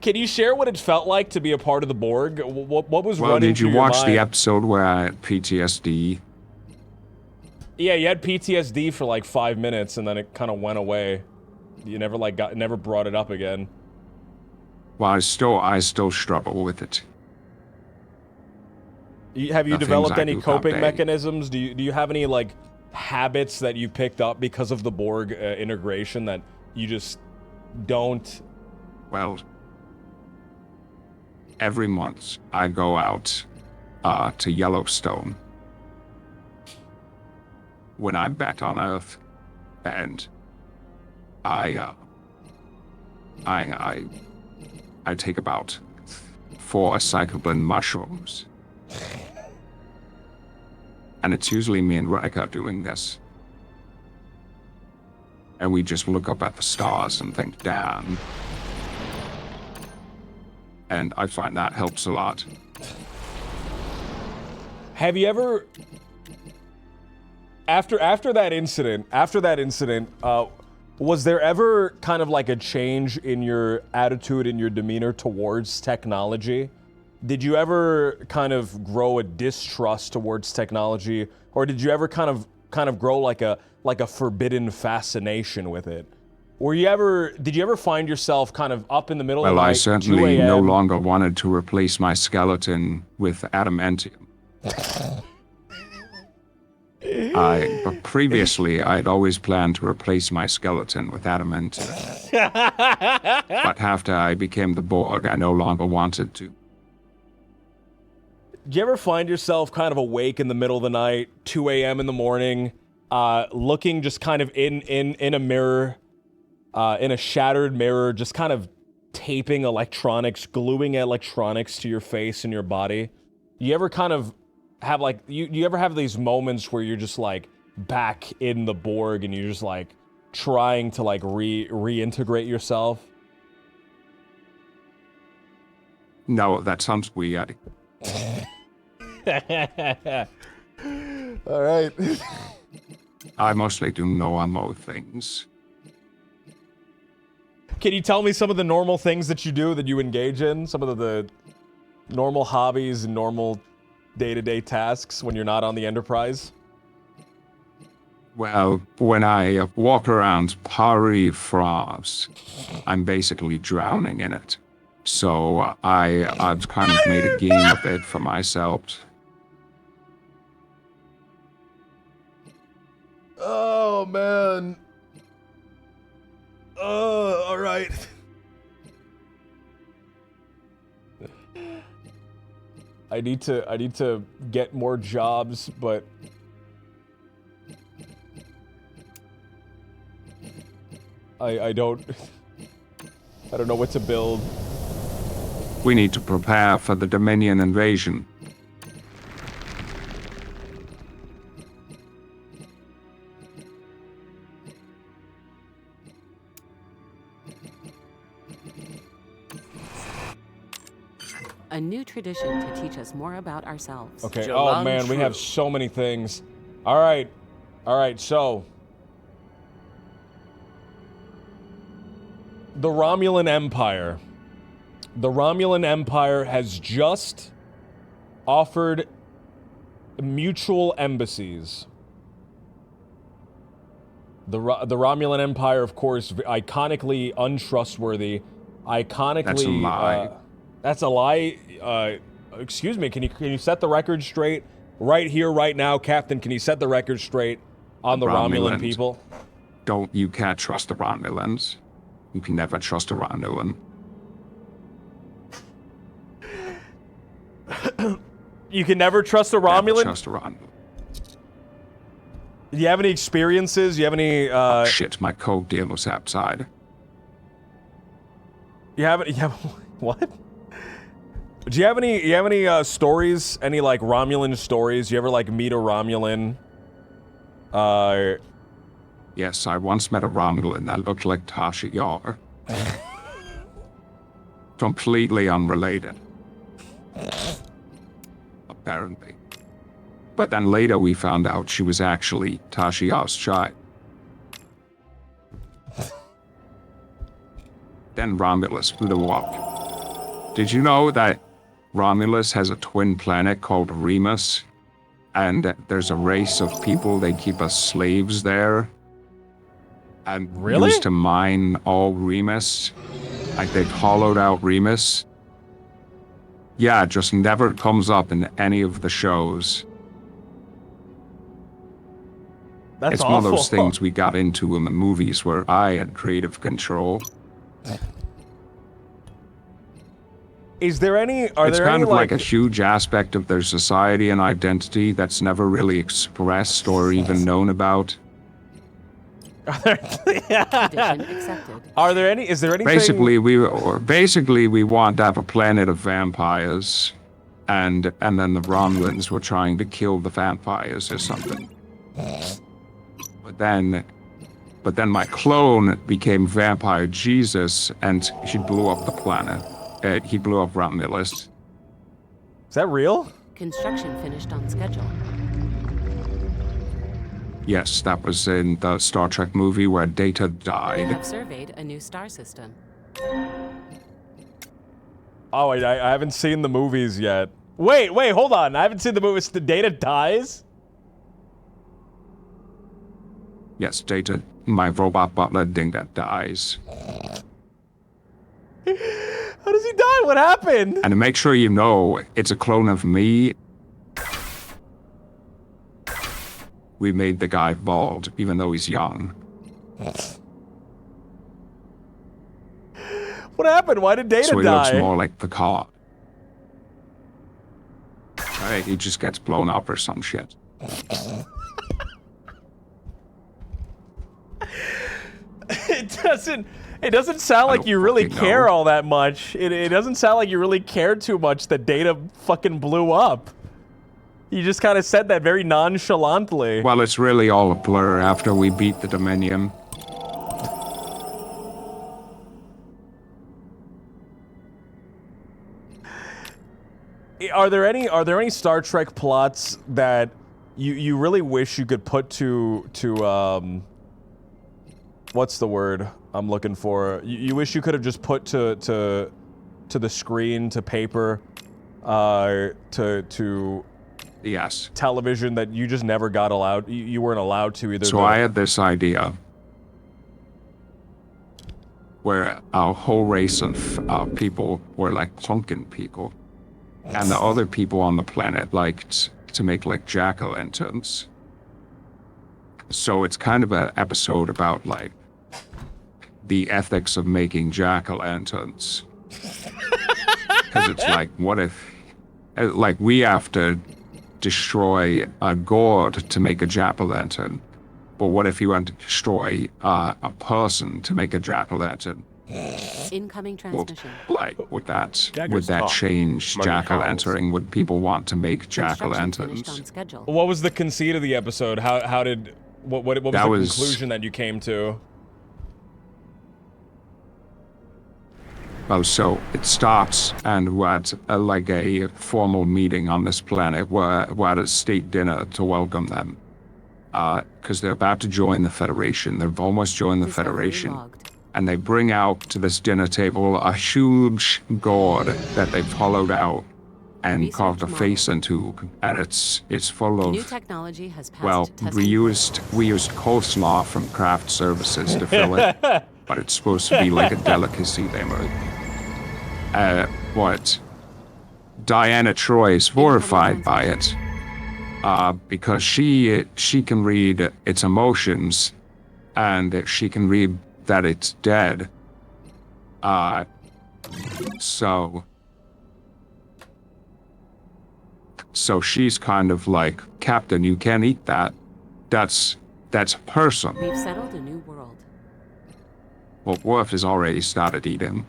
Can you share what it felt like to be a part of the Borg? What was Well, running did you through your watch the mind? episode where I had PTSD? Yeah, you had PTSD for like 5 minutes, and then it kind of went away. You never never brought it up again. Well, I still struggle with it. Have you The developed things I any do coping that day. mechanisms? Do you have any like habits that you picked up because of the Borg integration that you just don't? Well, every month I go out to Yellowstone when I'm back on Earth, and I take about 4 cycloblin mushrooms. And it's usually me and Riker doing this. And we just look up at the stars and think, damn. And I find that helps a lot. Have you ever, after that incident, was there ever kind of like a change in your attitude and your demeanor towards technology? Did you ever kind of grow a distrust towards technology, or did you ever kind of grow like a forbidden fascination with it? Did you ever find yourself kind of up in the middle of the night, Well, I 2 certainly a.m.? no longer wanted to replace my skeleton with adamantium. But previously, I'd always planned to replace my skeleton with adamantium. But after I became the Borg, I no longer wanted to. Do you ever find yourself kind of awake in the middle of the night, 2 a.m. in the morning, looking just kind of in a mirror, in a shattered mirror, just kind of taping electronics, gluing electronics to your face and your body? You ever kind of have like, you ever have these moments where you're just like back in the Borg and you're just like trying to like reintegrate yourself? No, that sounds weird. All right. I mostly do normal things. Can you tell me some of the normal things that you do, that you engage in? Some of the normal hobbies and normal day-to-day tasks when you're not on the Enterprise? Well, when I walk around Paris, France, I'm basically drowning in it. So I've kind of made a game of it for myself. Oh, man. All right. I need to get more jobs, but I don't know what to build. We need to prepare for the Dominion invasion. A new tradition to teach us more about ourselves. Okay. Jalan Oh man, we True. have so many things. All right. So the Romulan Empire. The Romulan Empire has just offered mutual embassies. The Romulan Empire, of course, iconically untrustworthy. Iconically, That's a lie. That's a lie. Excuse me. Can you set the record straight right here, right now, Captain? Can you set the record straight? On the Romulan Romulans. people? You can't trust the Romulans. You can never trust a Romulan. You can never trust a Never Romulan? trust a Romulan. Do you have any experiences? Do you have any, Shit, my coke deal was outside. You have what? Do you have any stories? Any like Romulan stories? You ever like meet a Romulan? Yes, I once met a Romulan that looked like Tasha Yar. Completely unrelated. Apparently. But then later we found out she was actually Tasha Yar's child. Then Romulus blew up. Did you know that Romulus has a twin planet called Remus? And there's a race of people, they keep as slaves there. And Really? used to mine all Remus. Like they've hollowed out Remus. Yeah, it just never comes up in any of the shows. That's It's awful. one of those things we got into in the movies where I had creative control. Is there any? It's Are there kind any of like a huge aspect of their society and identity that's never really expressed or even known about. Condition accepted. Are there any? Is there anything? Basically, we want to have a planet of vampires, and then the Romulans were trying to kill the vampires or something. But then my clone became Vampire Jesus, and he blew up the planet. He blew up Romulus. Is that real? Construction finished on schedule. Yes, that was in the Star Trek movie where Data We died. have surveyed a new star system. Oh, wait, I haven't seen the movies yet. Wait, hold on. I haven't seen the movies. The Data dies? Yes, Data, my robot butler Dinga dies. How does he die? What happened? And to make sure you know, it's a clone of me. We made the guy bald, even though he's young. What happened? Why did Data So he die? looks more like Picard. Right, he just gets blown up or some shit. It doesn't sound like don't you really fucking care know. all that much. It doesn't sound like you really care too much that Data fucking blew up. You just kind of said that very nonchalantly. Well, it's really all a blur after we beat the Dominion. Are there any Star Trek plots that you really wish you could put to what's the word I'm looking for? You wish you could have just put to the screen, to paper, to Yes. television that you just never got allowed. You weren't allowed to either. So I had this idea where our whole race of people were like pumpkin people, and the other people on the planet liked to make like jack-o'-lanterns. So it's kind of an episode about like the ethics of making jack-o'-lanterns. Because it's like, what if, like, we have to destroy a gourd to make a jack-o'-lantern, but what if you want to destroy a person to make a jack-o'-lantern? Incoming Well, transmission. like, would that Daggers talk. change Money jack-o'-lanterning? Would people want to make Construction finished on jack-o'-lanterns? schedule. What was the conceit of the episode? How did what was That the was- conclusion that you came to? Well, so it starts, and we're at like a formal meeting on this planet. We're at a state dinner to welcome them, because they're about to join the Federation. They've almost joined the Discovery Federation. logged. And they bring out to this dinner table a huge gourd that they've hollowed out and Research carved a model. face into, and it's full New of, technology has passed well, testing. we used coleslaw from craft services to fill it, but it's supposed to be like a delicacy they made. What? Diana Troy is horrified by it. because she can read its emotions, and she can read that it's dead. So she's kind of like, Captain, you can't eat that. That's a person. We've settled a new world. Well, Worf has already started eating.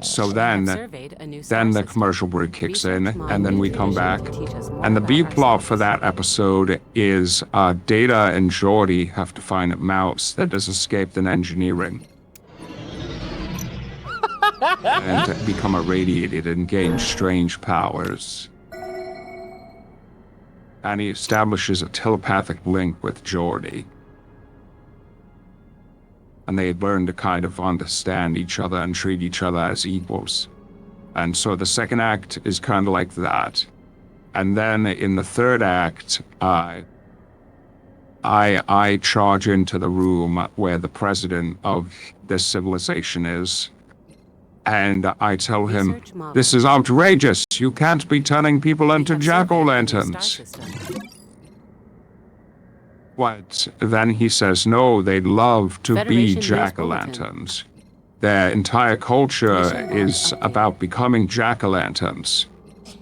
So then the commercial break kicks in, and then we come back. And the B plot for that episode is Data and Geordi have to find a mouse that has escaped an engineering. And become irradiated and gain strange powers. And he establishes a telepathic link with Geordi. And they had learned to kind of understand each other and treat each other as equals. And so the second act is kind of like that. And then in the third act, I charge into the room where the president of this civilization is. And I tell him, this is outrageous. You can't be turning people into jack-o'-lanterns. What? Then he says, no, they'd love to be jack-o'-lanterns. Their entire culture is about becoming jack-o'-lanterns.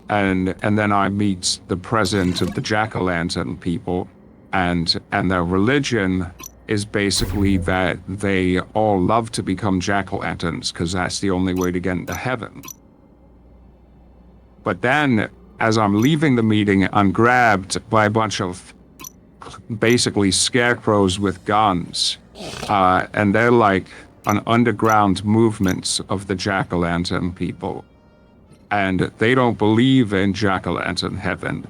And then I meet the president of the jack-o'-lantern people, and their religion is basically that they all love to become jack-o'-lanterns because that's the only way to get into heaven. But then, as I'm leaving the meeting, I'm grabbed by a bunch of basically scarecrows with guns, and they're like an underground movement of the jack-o'-lantern people, and they don't believe in jack-o'-lantern heaven,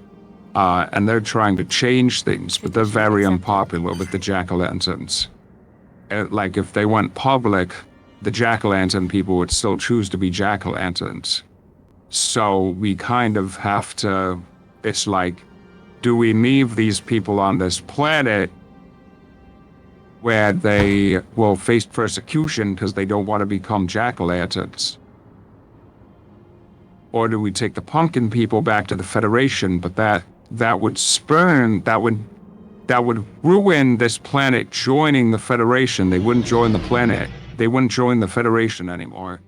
and they're trying to change things, but they're very unpopular with the jack-o'-lanterns. Like if they went public, the jack-o'-lantern people would still choose to be jack-o'-lanterns. So we kind of have to, it's like, do we leave these people on this planet where they will face persecution because they don't want to become jack-o'-lanterns? Or do we take the pumpkin people back to the Federation, but that would ruin this planet joining the Federation. They wouldn't join the planet. They wouldn't join the Federation anymore.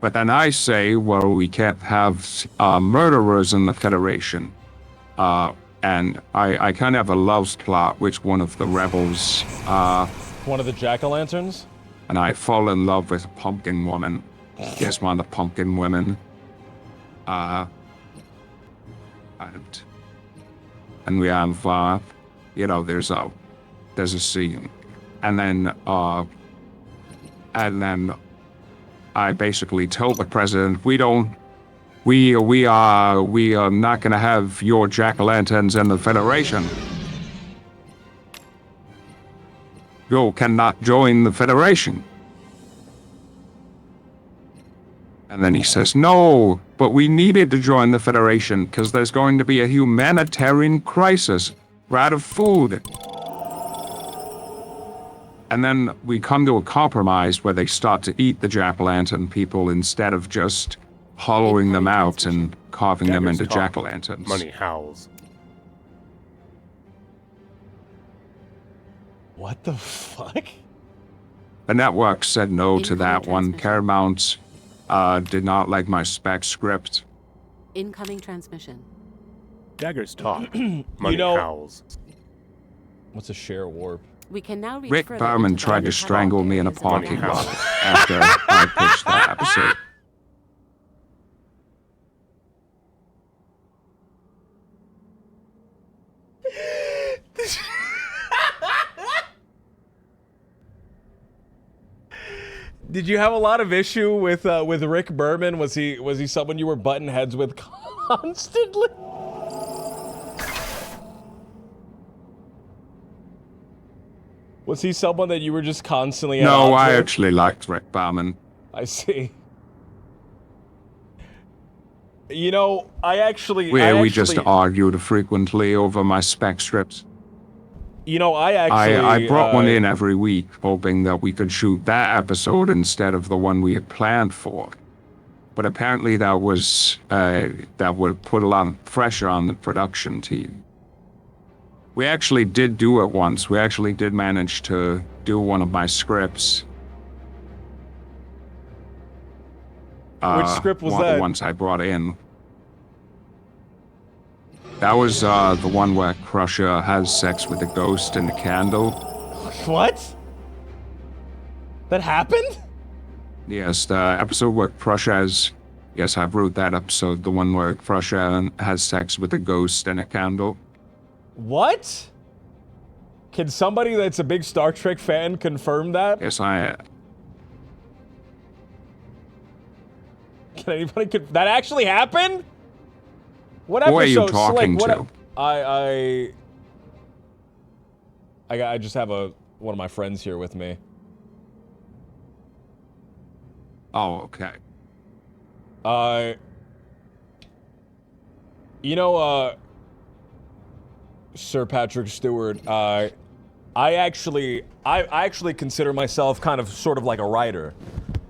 But then I say, well, we can't have murderers in the Federation. And I kind of have a love plot, which one of the rebels... One of the jack-o'-lanterns? And I fall in love with a pumpkin woman. Yes, one of the pumpkin women. And we have, you know, there's a scene. And then I basically told the president, we are not gonna have your jack-o'-lanterns in the Federation. You cannot join the Federation. And then he says, no, but we needed to join the Federation because there's going to be a humanitarian crisis. We're out of food. And then we come to a compromise where they start to eat the jack-o'-lantern people instead of just hollowing them out and carving them into jack-o'-lanterns. Money howls. What the fuck? The network said no to that one. Paramount did not like my spec script. Incoming transmission. Daggers talk. Money howls. What's a share warp? We can now reach Rick further Berman into tried to the strangle me in a areas of parking the lot after I pitched that episode. Did you have a lot of issue with Rick Berman? Was he someone you were butting heads with constantly? Was he someone that you were just constantly at No, odds I with? actually liked Rick Berman. I see. You know, I actually We just argued frequently over my spec scripts. You know, I actually... I brought one in every week, hoping that we could shoot that episode instead of the one we had planned for. But apparently that would put a lot of pressure on the production team. We actually did do it once. We actually did manage to do one of my scripts. Which script was that? The ones I brought in. That was the one where Crusher has sex with a ghost in a candle. What? That happened? Yes, the episode where Crusher has... Yes, I wrote that episode. The one where Crusher has sex with a ghost and a candle. What? Can somebody that's a big Star Trek fan confirm that? Yes, Can anybody... That actually happened? What episode? Who are you talking to? I just have one of my friends here with me. Oh, okay. You know, Sir Patrick Stewart, I actually consider myself kind of sort of like a writer.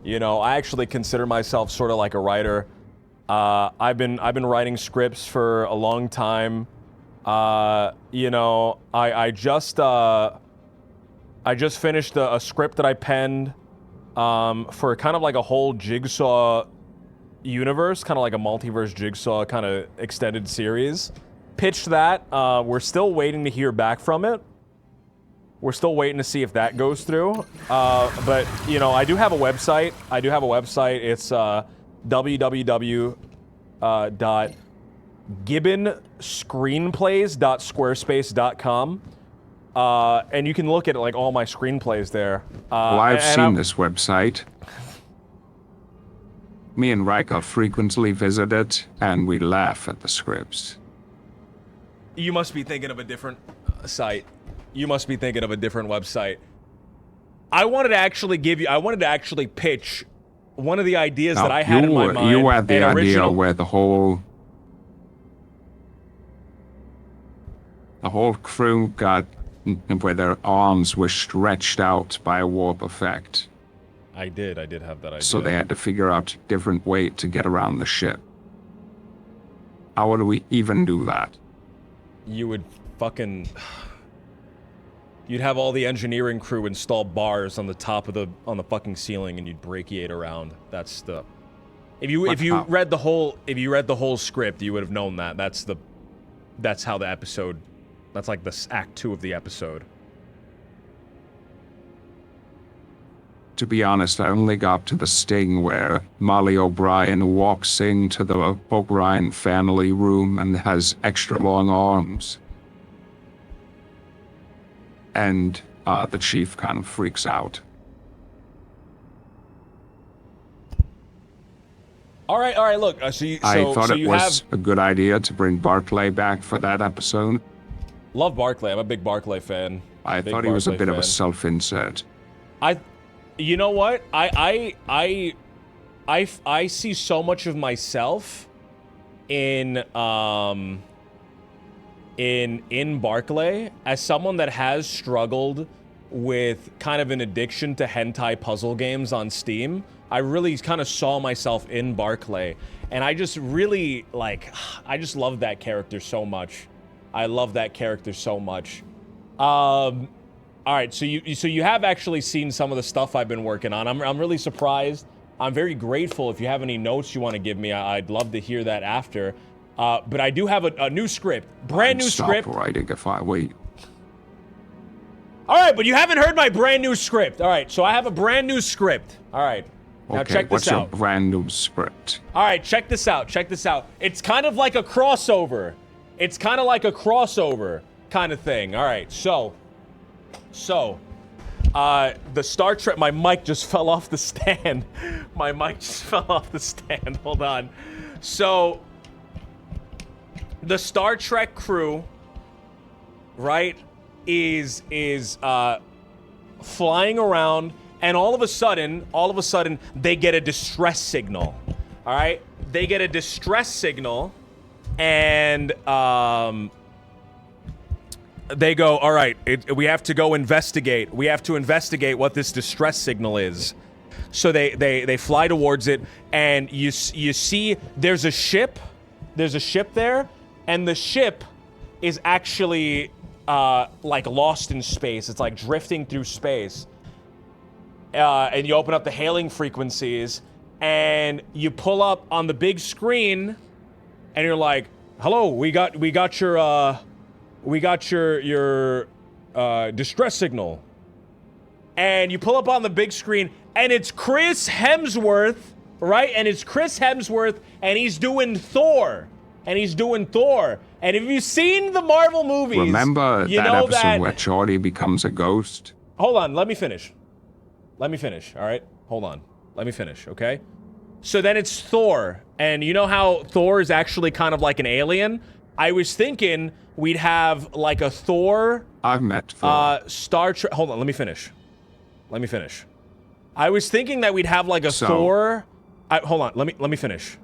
You know, I actually consider myself sort of like a writer. I've been writing scripts for a long time. You know, I just finished a script that I penned for kind of like a whole Jigsaw universe, kind of like a multiverse Jigsaw kind of extended series. Pitched that. We're still waiting to hear back from it. We're still waiting to see if that goes through. But, you know, I do have a website. It's www.gibbonscreenplays.squarespace.com. And you can look at like all my screenplays there. Well, I've seen this website. Me and Riker frequently visit it, and we laugh at the scripts. You must be thinking of a different site. You must be thinking of a different website. I wanted to actually pitch one of the ideas that I had in my mind. You had the idea where the whole crew got, where their arms were stretched out by a warp effect. I did have that idea. So they had to figure out a different way to get around the ship. How would we even do that? You would fucking... You'd have all the engineering crew install bars on the top of the fucking ceiling, and you'd brachiate around. That's the... If you read the whole script, you would have known that. That's how the episode... That's like the act 2 of the episode. To be honest, I only got to the sting where Molly O'Brien walks into the O'Brien family room and has extra long arms. And the chief kind of freaks out. All right, look, I thought it was a good idea to bring Barclay back for that episode. Love Barclay. I'm a big Barclay fan. I thought he was a bit of a self-insert. You know what? I see so much of myself in Barclay as someone that has struggled with kind of an addiction to hentai puzzle games on Steam. I really kind of saw myself in Barclay, and I just really I just love that character so much. I love that character so much. All right, so you have actually seen some of the stuff I've been working on. I'm really surprised. I'm very grateful. If you have any notes you want to give me, I'd love to hear that after. But I do have a new script, brand new script. Stop writing if I wait. All right, but you haven't heard my brand new script. All right, so I have a brand new script. All right, now check this out. What's your brand new script? All right, check this out. Check this out. It's kind of like a crossover. It's kind of like a crossover kind of thing. All right, so, the Star Trek, my mic just fell off the stand. My mic just fell off the stand. Hold on. So, the Star Trek crew, right, is flying around, and all of a sudden, they get a distress signal. All right? They get a distress signal, and they go, all right, we have to go investigate. We have to investigate what this distress signal is. So they fly towards it, and you see there's a ship. There's a ship there, and the ship is actually like lost in space. It's like drifting through space. And you open up the hailing frequencies, and you pull up on the big screen, and you're like, "Hello, we got your distress signal." And you pull up on the big screen, and it's Chris Hemsworth, right? And it's Chris Hemsworth, and he's doing Thor. And if you've seen the Marvel movies, Remember you that know episode that... where Charlie becomes a ghost? Hold on, let me finish. All right? Hold on. Let me finish, okay? So then it's Thor, and you know how Thor is actually kind of like an alien? I was thinking we'd have like a Thor... I've met Thor. Star Trek... Hold on, let me finish. I was thinking that we'd have like a Thor... hold on, let me finish.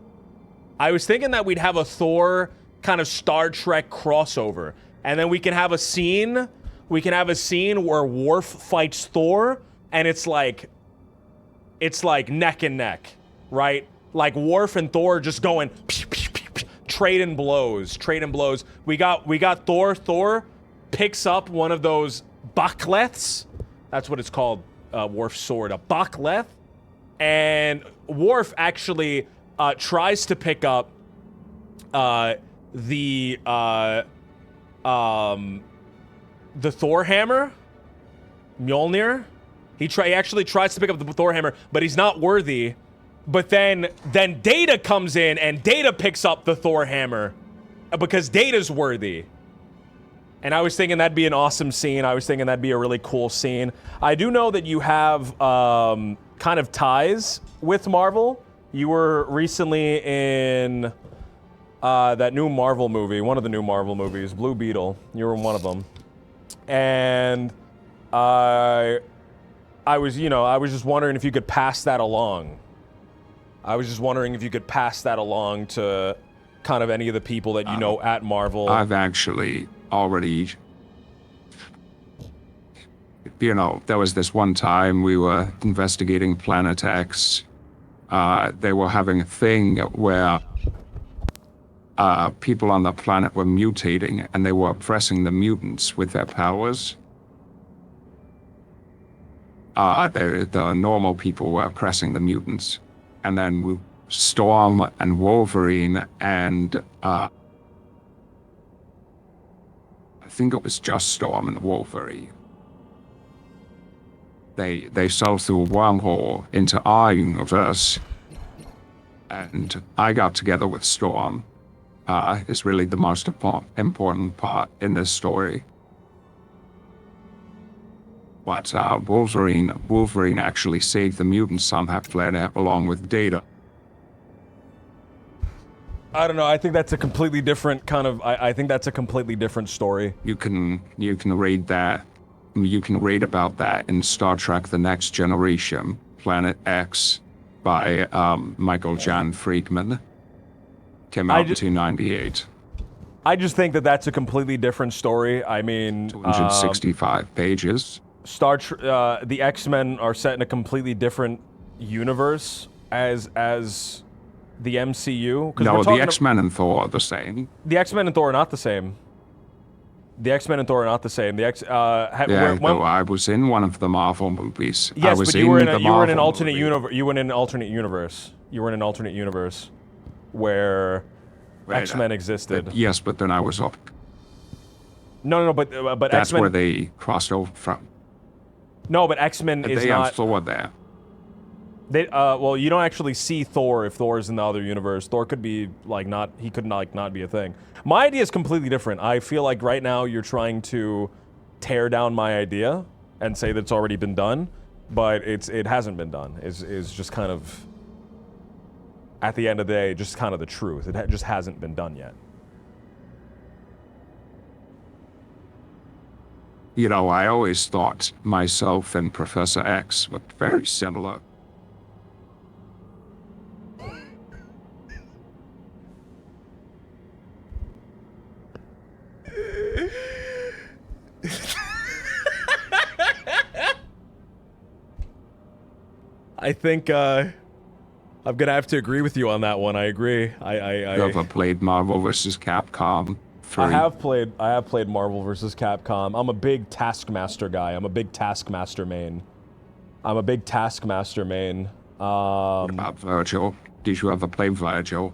I was thinking that we'd have a Thor kind of Star Trek crossover, and then we can have a scene where Worf fights Thor, and it's like neck and neck, right? Like Worf and Thor just going trading blows. We got Thor. Thor picks up one of those bakleths. That's what it's called. Worf's sword, a bakleth, and Worf actually tries to pick up the Thor hammer, Mjolnir. He actually tries to pick up the Thor hammer, but he's not worthy. But then Data comes in, and Data picks up the Thor hammer because Data's worthy. And I was thinking that'd be an awesome scene. I was thinking that'd be a really cool scene. I do know that you have kind of ties with Marvel. You were recently in that new Marvel movie, one of the new Marvel movies, Blue Beetle. You were in one of them. And I was just wondering if you could pass that along. To kind of any of the people that you know at Marvel. I've actually already... there was this one time we were investigating Planet X. They were having a thing where people on the planet were mutating, and they were oppressing the mutants with their powers. The normal people were oppressing the mutants. And then Storm and Wolverine and I think it was just Storm and Wolverine. They saw through a wormhole into our universe, and I got together with Storm. Is really the most important part in this story. But Wolverine actually saved the mutants on that planet along with Data. I don't know. I think that's a completely different kind of. I think that's a completely different story. You can read that. You can read about that in Star Trek: The Next Generation, Planet X, by Michael Jan Friedman. Came out in 1998. I just think that that's a completely different story. I mean, 265 pages. The X-Men are set in a completely different universe as the MCU. No, the X-Men and Thor are the same. The X-Men and Thor are not the same. I was in one of the Marvel movies. Yes, but you were in an alternate universe. You were in an alternate universe where X-Men existed. Yes, but then I was off. No, but that's X-Men... where they crossed over from. No, but X-Men is they not... They have Thor there. Well, you don't actually see Thor if Thor is in the other universe. Thor could be, not be a thing. My idea is completely different. I feel like right now you're trying to tear down my idea and say that it's already been done, but it hasn't been done. Is just kind of, at the end of the day, just kind of the truth. It just hasn't been done yet. You know, I always thought myself and Professor X looked very similar. I think I'm gonna have to agree with you on that one. I agree. You ever played Marvel vs. Capcom 3? I have played Marvel vs. Capcom. I'm a big Taskmaster guy. I'm a big Taskmaster main. What about Virgil? Did you ever play Virgil?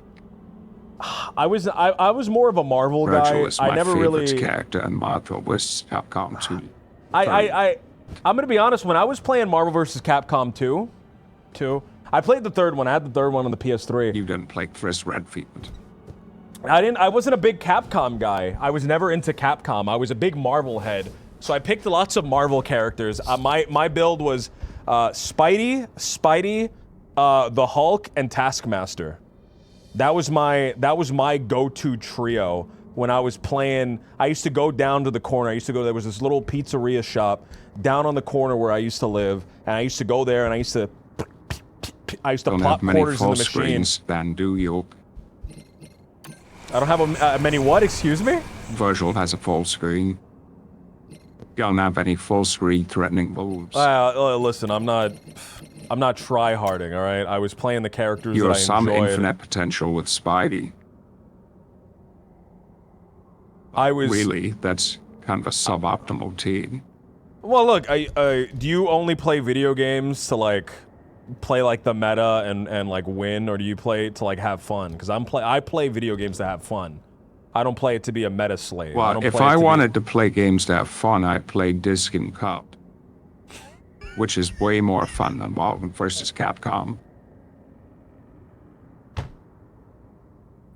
I was more of a Marvel guy. Virgil is my I never favorite really character in Marvel vs. Capcom 2. I'm gonna be honest. When I was playing Marvel vs. Capcom 2, I played the third one. I had the third one on the PS3. You didn't play Chris Redfield. I wasn't a big Capcom guy. I was never into Capcom. I was a big Marvel head. So I picked lots of Marvel characters. My build was Spidey, the Hulk, and Taskmaster. That was my go-to trio when I was playing. I used to go down to the corner. There was this little pizzeria shop down on the corner where I used to live, and I used to go there and I used to Don't plop have many quarters in full the machine. screens, then do you? I don't have many what? Excuse me? Virgil has a full screen. You don't have any full screen threatening moves. Listen, I'm not try-harding, all right? I was playing the characters You that I have some enjoyed. infinite potential with Spidey. Really, that's kind of a suboptimal team. Well, look, do you only play video games to like play like the meta and like win, or do you play to like have fun? Because I play video games to have fun. I don't play it to be a meta slave. Well, if I wanted to play games to have fun, I'd play Disc and Cup, which is way more fun than Marvel vs. Capcom.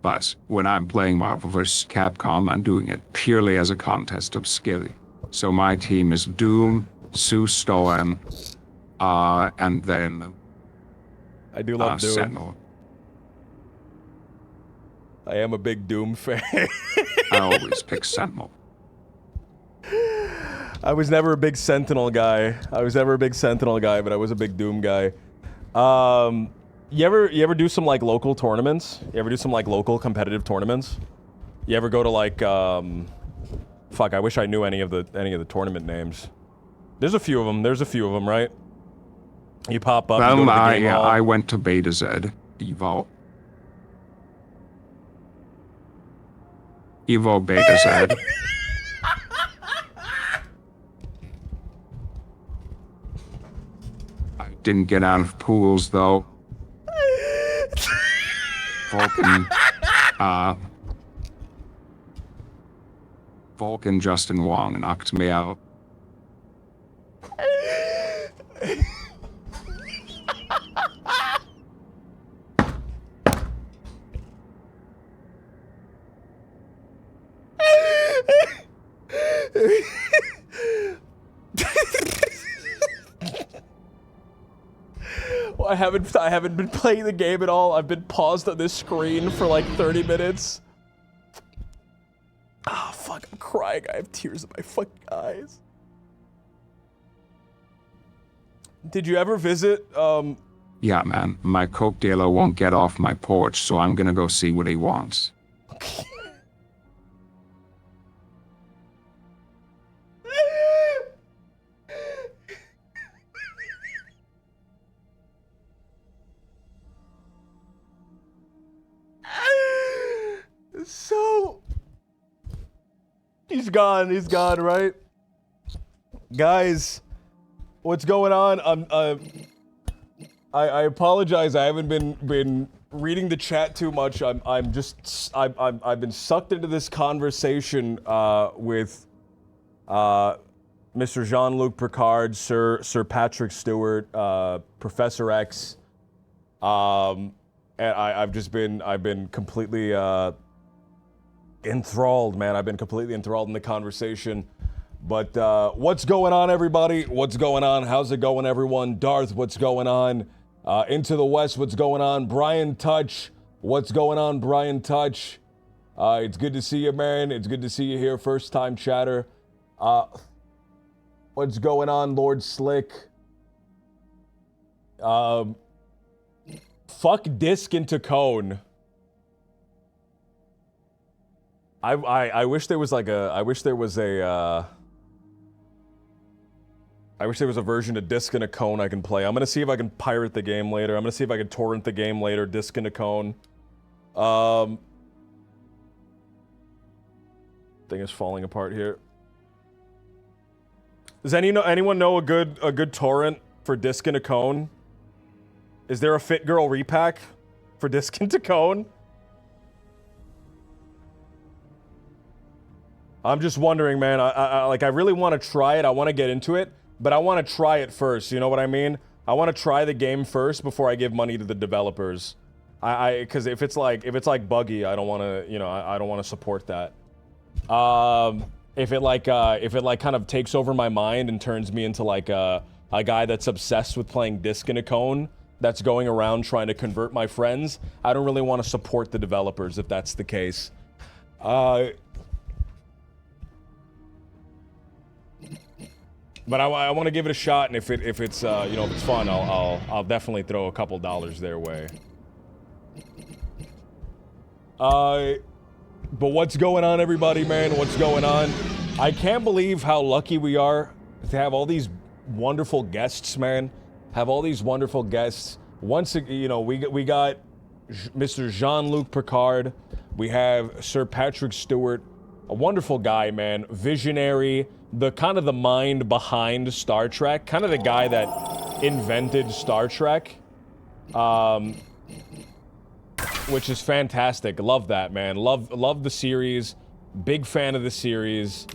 But when I'm playing Marvel vs. Capcom, I'm doing it purely as a contest of skill. So my team is Doom, Sue Storm, and then I do love Doom. Sentinel. I am a big Doom fan. I always pick Sentinel. I was never a big Sentinel guy. But I was a big Doom guy. You ever do some like local tournaments? You ever do some like local competitive tournaments? You ever go to like fuck, I wish I knew any of the tournament names. There's a few of them, right? You pop up. Well, you go to the game hall. I went to Beta Z, Evo. Evo Beta Z. I didn't get out of pools though. Vulcan Justin Wong knocked me out. Well, I haven't been playing the game at all. I've been paused on this screen for like 30 minutes. Ah, fuck, I'm crying. I have tears in my fucking eyes. Did you ever visit, Yeah, man, my coke dealer won't get off my porch, so I'm gonna go see what he wants. So he's gone, right? Guys, what's going on? I apologize. I haven't been reading the chat too much. I've been sucked into this conversation with Mr. Jean-Luc Picard, Sir Patrick Stewart, Professor X, and I've been completely enthralled, man. I've been completely enthralled in the conversation. But what's going on, everybody? What's going on? How's it going, everyone? Darth, what's going on? Into the West, what's going on? Brian Touch, what's going on, Brian Touch? It's good to see you, man. It's good to see you here, first time chatter. What's going on, Lord Slick? Fuck Disc into Cone. I wish there was like a, I wish there was a version of Disc and a Cone I can play. I'm gonna see if I can pirate the game later. I'm gonna see if I can torrent the game later. Disc and a Cone. Thing is falling apart here. Does anyone know a good torrent for Disc and a Cone? Is there a Fit Girl repack for Disc and a Cone? I'm just wondering, man. I really want to try it. I want to get into it, but I want to try it first. You know what I mean? I want to try the game first before I give money to the developers. Because if it's like buggy, I don't want to. You know, I don't want to support that. If it kind of takes over my mind and turns me into like a guy that's obsessed with playing Disc and a Cone, that's going around trying to convert my friends, I don't really want to support the developers if that's the case. But I want to give it a shot, and if it's you know, if it's fun, I'll definitely throw a couple dollars their way. But what's going on, everybody, man? What's going on? I can't believe how lucky we are to have all these wonderful guests, man. Have all these wonderful guests. Once, you know, we got Mr. Jean-Luc Picard. We have Sir Patrick Stewart, a wonderful guy, man. Visionary, the kind of the mind behind Star Trek, kind of the guy that invented Star Trek. Which is fantastic. Love that, man. Love the series. Big fan of the series.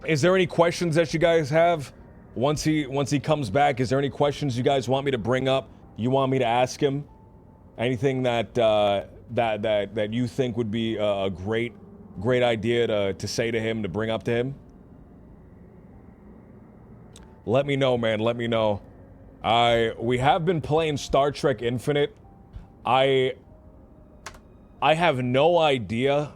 Is there any questions that you guys have? Once he comes back, is there any questions you guys want me to bring up? You want me to ask him? Anything that that you think would be a great idea to say to him, to bring up to him? Let me know, man. Let me know. We have been playing Star Trek Infinite. I have no idea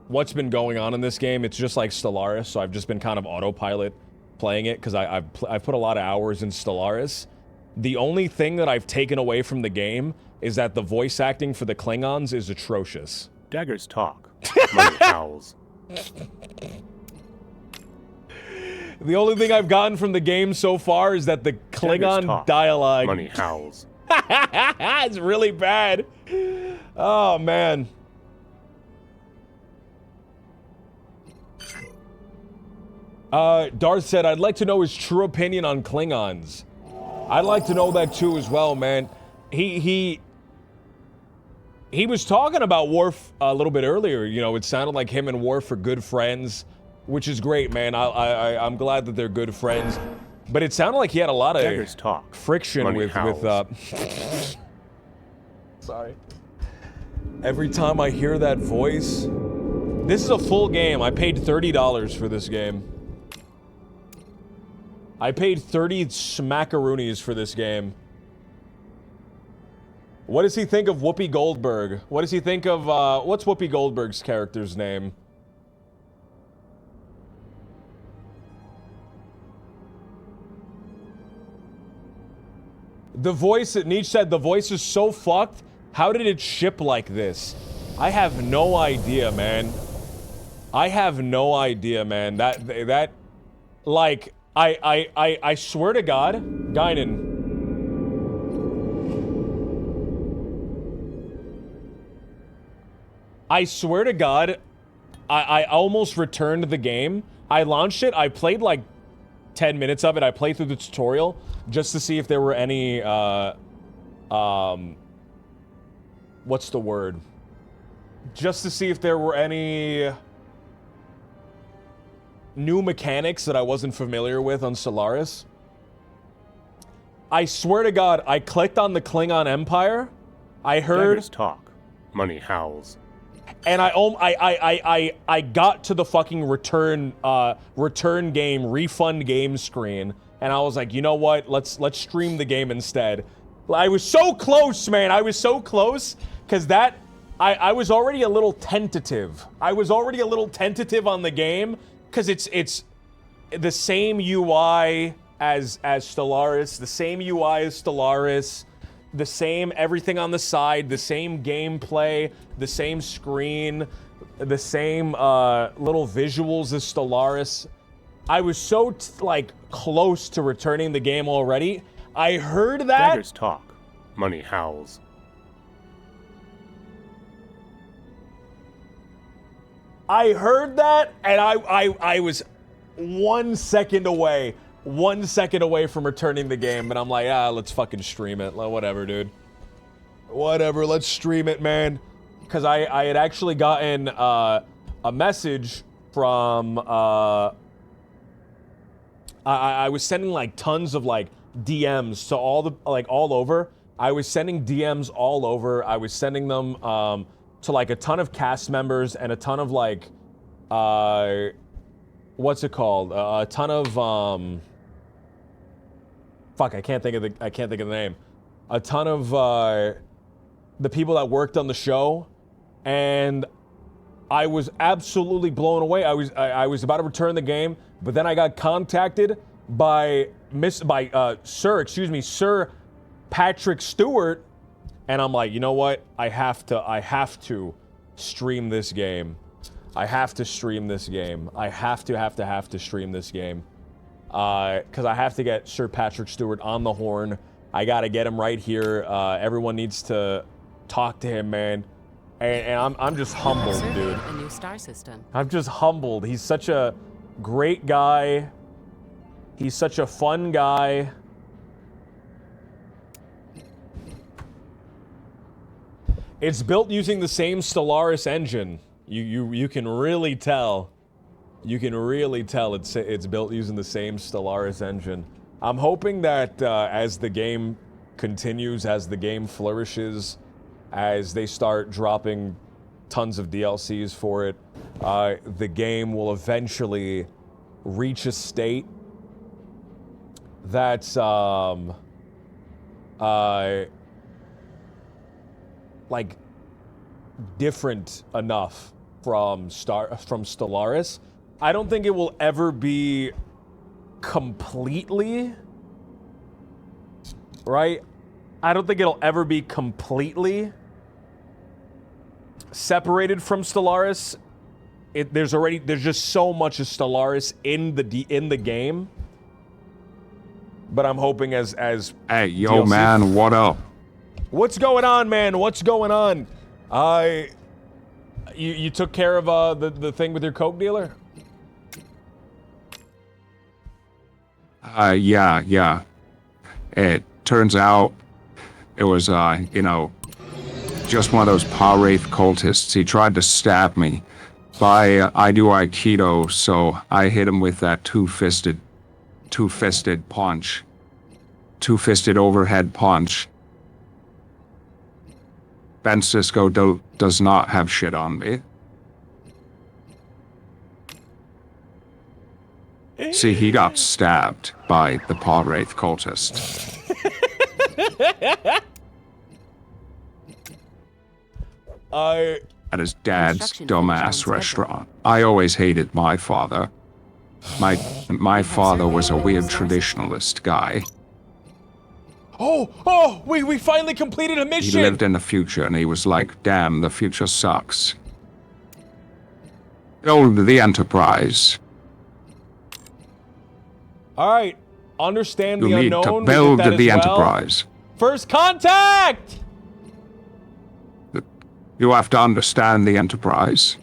what's been going on in this game. It's just like Stellaris, so I've just been kind of autopilot playing it because I've put a lot of hours in Stellaris. The only thing that I've taken away from the game is that the voice acting for the Klingons is atrocious. Daggers talk. Money howls. The only thing I've gotten from the game so far is that the Klingon dialogue... Money howls. It's really bad. Oh, man. Darth said, I'd like to know his true opinion on Klingons. I'd like to know that too as well, man. He was talking about Worf a little bit earlier. You know, it sounded like him and Worf are good friends, which is great, man. I'm glad that they're good friends. But it sounded like he had a lot of friction with Sorry. Every time I hear that voice... This is a full game. I paid $30 for this game. I paid 30 smackaroonies for this game. What does he think of Whoopi Goldberg? What does he think of, what's Whoopi Goldberg's character's name? The voice, Nietzsche said, the voice is so fucked. How did it ship like this? I have no idea, man. I have no idea, man. That, like, I swear to God, Guinan. I swear to God, I almost returned the game. I launched it. I played like 10 minutes of it. I played through the tutorial just to see if there were any, what's the word? Just to see if there were any new mechanics that I wasn't familiar with on Stellaris. I swear to God, I clicked on the Klingon Empire. I heard... Daggers talk. Money howls. And I got to the fucking return game, refund game screen, and I was like, you know what? Let's stream the game instead. I was so close, man. I was so close, because that... I was already a little tentative. I was already a little tentative on the game, because it's the same UI as Stellaris, the same UI as Stellaris, the same everything on the side, the same gameplay, the same screen, the same little visuals as Stellaris. I was so like close to returning the game already. I heard that. Beggars talk, money howls. I heard that, and I was 1 second away. 1 second away from returning the game, and I'm like, let's fucking stream it. Whatever, dude. Whatever, let's stream it, man. Because I had actually gotten a message from, I was sending like tons of like DMs to all the, like all over. I was sending DMs all over. I was sending them to like a ton of cast members and a ton of like, what's it called? A ton of, fuck, I can't think of the name. A ton of the people that worked on the show, and I was absolutely blown away. I was about to return the game, but then I got contacted by Sir Patrick Stewart, and I'm like, you know what? I have to stream this game. I have to stream this game. I have to stream this game. Because I have to get Sir Patrick Stewart on the horn. I gotta get him right here. Everyone needs to talk to him, man. And I'm just humbled, dude. A new star system. I'm just humbled. He's such a great guy. He's such a fun guy. It's built using the same Stellaris engine. You can really tell. You can really tell it's built using the same Stellaris engine. I'm hoping that as the game continues, as the game flourishes, as they start dropping tons of DLCs for it, the game will eventually reach a state that's like different enough from Stellaris. I don't think it will ever be completely right. I don't think it'll ever be completely separated from Stellaris. There's just so much of Stellaris in the game. But I'm hoping as Hey, yo, DLC man, what up? What's going on, man? What's going on? You took care of the thing with your coke dealer? Yeah. It turns out it was, just one of those power wraith cultists. He tried to stab me. I do Aikido, so I hit him with that two-fisted punch. Two-fisted overhead punch. Ben Cisco does not have shit on me. See, he got stabbed by the Paw Wraith cultist. At his dad's dumbass restaurant. I always hated my father. My father was a weird traditionalist guy. Oh, we finally completed a mission! He lived in the future and he was like, damn, the future sucks. Build the Enterprise. Alright, understand You the need unknown. to we build get that the as well. Enterprise. First contact! You have to understand the Enterprise.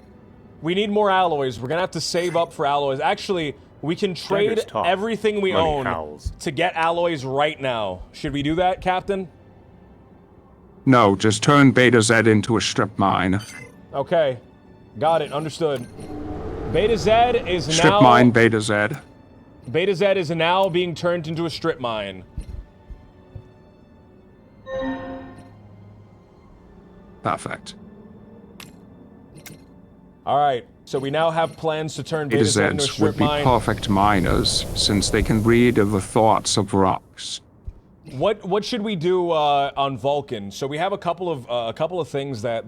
We need more alloys. We're gonna have to save up for alloys. Actually, we can trade Beggars talk, everything we money own howls. to get alloys right now. Should we do that, Captain? No, just turn Beta Z into a strip mine. Okay. Got it. Understood. Beta Z is Strip now... mine Beta Z. Beta Z is now being turned into a strip mine. Perfect. Alright, so we now have plans to turn Beta Beta Z into a Zs strip would be mine. perfect miners, since they can read the thoughts of rocks. What should we do on Vulcan? So we have a couple of things that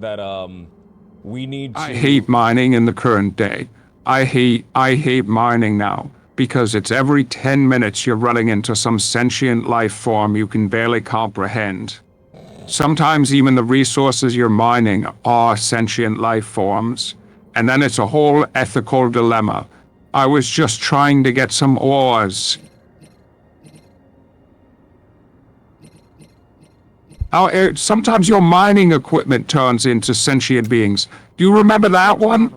we need to... I hate mining in the current day. I hate mining now, because it's every 10 minutes you're running into some sentient life form you can barely comprehend. Sometimes even the resources you're mining are sentient life forms. And then it's a whole ethical dilemma. I was just trying to get some ores. Sometimes your mining equipment turns into sentient beings. Do you remember that one?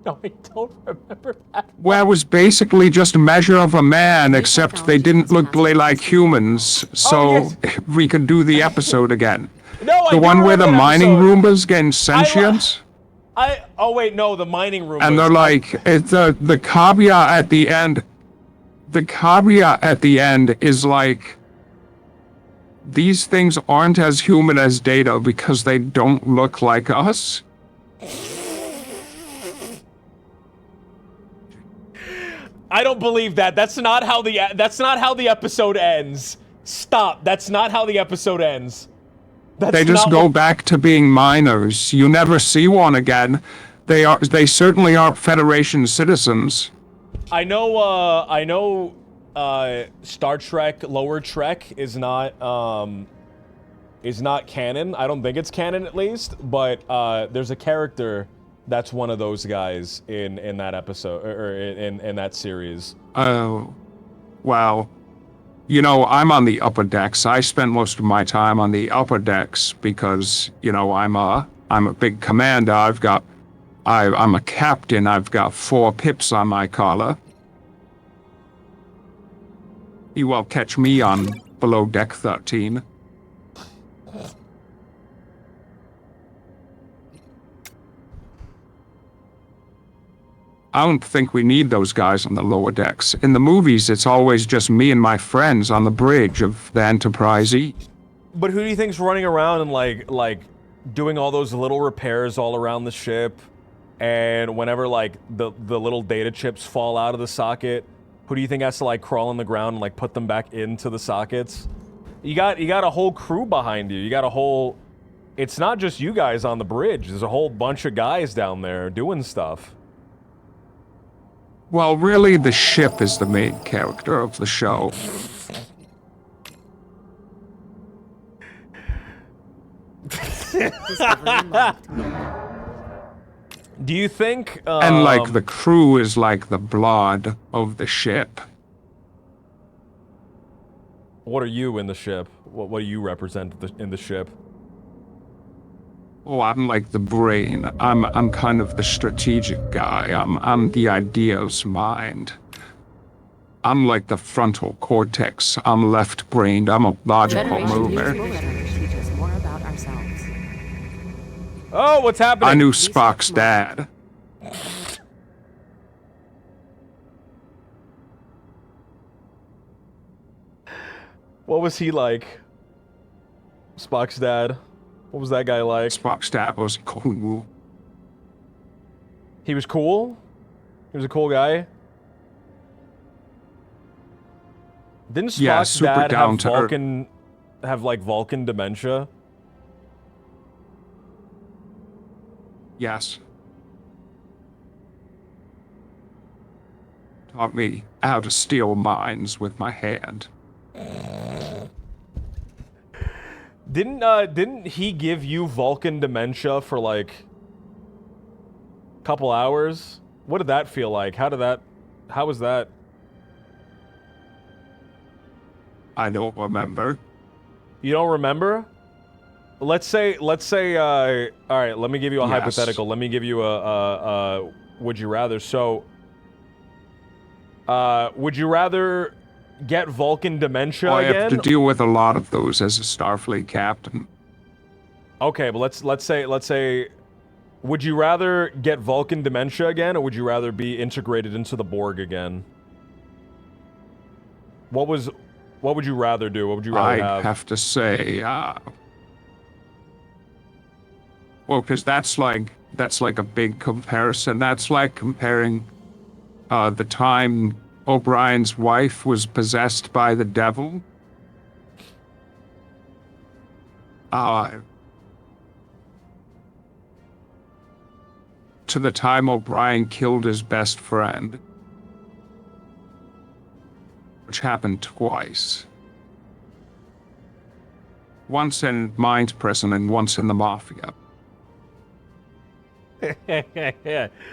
No, I don't remember that. Where it was basically just a measure of a man, except they didn't look like humans, so we could do the episode again. No, The one where the mining Roombas gain sentience? Oh wait, no, the mining Roombas. And they're like, the caveat at the end. The caveat at the end is like, these things aren't as human as Data because they don't look like us. I don't believe that. That's not how the episode ends. Stop. That's not how the episode ends. They just go back to being miners. You never see one again. They certainly aren't Federation citizens. I know Star Trek Lower Trek is not canon. I don't think it's canon, at least, but there's a character that's one of those guys in that episode or in that series. Oh, well, you know, I'm on the upper decks. I spend most of my time on the upper decks because, you know, I'm a big commander. I'm a captain. I've got 4 pips on my collar. You won't catch me on below deck 13. I don't think we need those guys on the lower decks. In the movies, it's always just me and my friends on the bridge of the Enterprise E. But who do you think's running around and like doing all those little repairs all around the ship? And whenever like the little data chips fall out of the socket, who do you think has to like crawl on the ground and like put them back into the sockets? You got a whole crew behind you. You got a whole. It's not just you guys on the bridge. There's a whole bunch of guys down there doing stuff. Well, really, the ship is the main character of the show. Do you think? And like the crew is like the blood of the ship. What are you in the ship? What do you represent in the ship? Oh, I'm like the brain. I'm kind of the strategic guy. I'm the ideas mind. I'm like the frontal cortex. I'm left-brained. I'm a logical mover. Teach us more about ourselves. Oh, what's happening? I knew Spock's dad. What was he like? Spock's dad. What was that guy like? Spock's dad was cool. He was cool? He was a cool guy? Didn't Spock's super dad down to earth. have like Vulcan dementia? Yes. Taught me how to steal minds with my hand. Didn't he give you Vulcan dementia for like a couple hours? What did that feel like? How was that? I don't remember. You don't remember? Let's say all right, let me give you a Yes. hypothetical. Let me give you a would you rather. So would you rather get Vulcan dementia I again? have to deal with a lot of those as a Starfleet captain. Okay, but let's say would you rather get Vulcan dementia again, or would you rather be integrated into the Borg again? What would you rather do? What would you rather I have to say, well, because that's like a big comparison. That's like comparing the time O'Brien's wife was possessed by the devil. To the time O'Brien killed his best friend, which happened twice. Once in Mind Prison and once in the Mafia.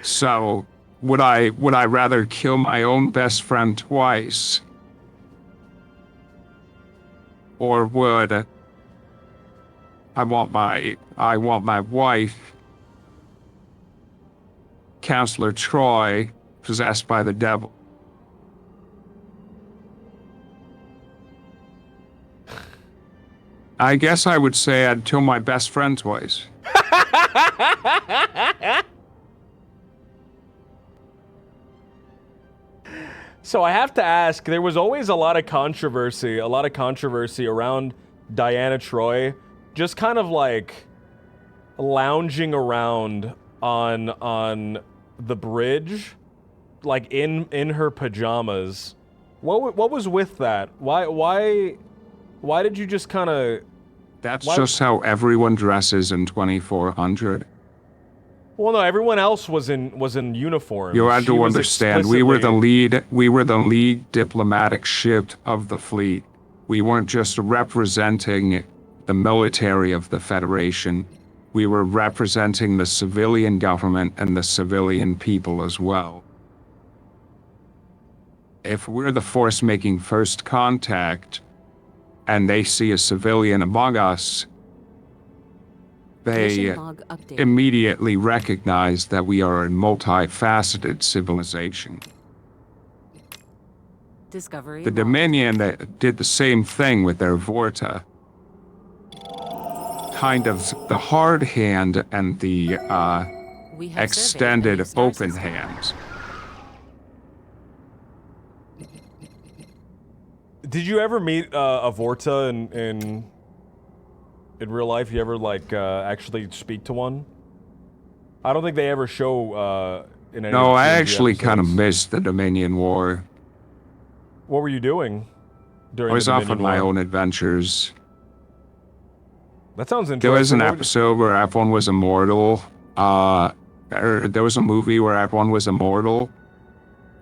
So, would I rather kill my own best friend twice? Or would I want my wife, Counselor Troy, possessed by the devil? I guess I would say I'd kill my best friend twice. So I have to ask, there was always a lot of controversy around Diana Troy, just kind of like lounging around on the bridge, like in her pajamas. What was with that? Why did you just kind of? That's just how everyone dresses in 2400. Well, no, everyone else was in uniform. You had She to was understand, we were the lead diplomatic ship of the fleet. We weren't just representing the military of the Federation. We were representing the civilian government and the civilian people as well. If we're the force making first contact, and they see a civilian among us, they Mission log updated. immediately recognize that we are a multifaceted civilization. Discovery The logged. Dominion did the same thing with their Vorta. Kind of the hard hand and the We have extended surveyed a star open system. hands. Did you ever meet a Vorta in real life? You ever like actually speak to one? I don't think they ever show in any. No, of the I TNG actually kind of episodes. missed the Dominion War. What were you doing during I was the off Dominion on my War? own adventures. That sounds interesting. There was an What would- episode where everyone was immortal. Or there was a movie where everyone was immortal,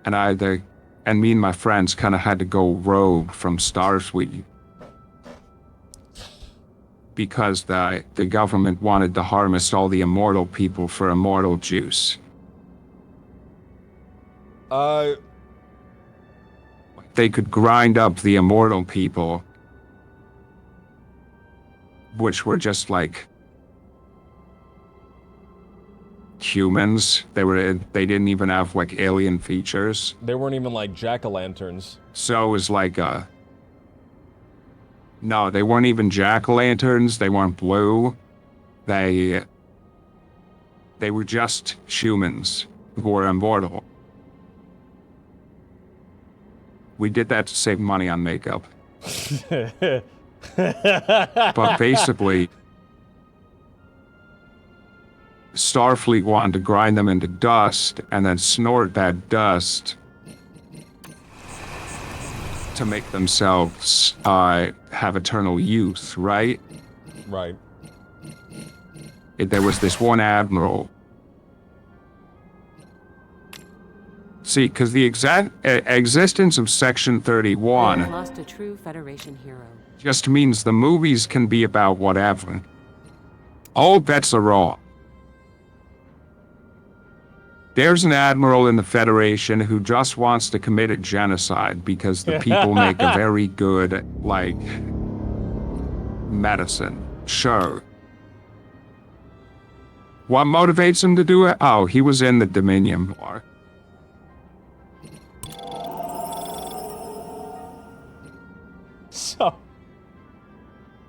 and me and my friends kind of had to go rogue from Starfleet because the government wanted to harvest all the immortal people for immortal juice. They could grind up the immortal people, which were just like humans. They didn't even have like alien features. They weren't even like jack-o'-lanterns. So it was like no, they weren't even jack-o'-lanterns. They weren't blue. They were just humans who were immortal. We did that to save money on makeup. But basically, Starfleet wanted to grind them into dust and then snort that dust to make themselves have eternal youth, right? Right. There was this one admiral. See, because the exact existence of Section We 31 have lost a true Federation hero. just means the movies can be about whatever. All bets are off. There's an admiral in the Federation who just wants to commit a genocide because the people make a very good, like, medicine. Sure. What motivates him to do it? Oh, he was in the Dominion War. So.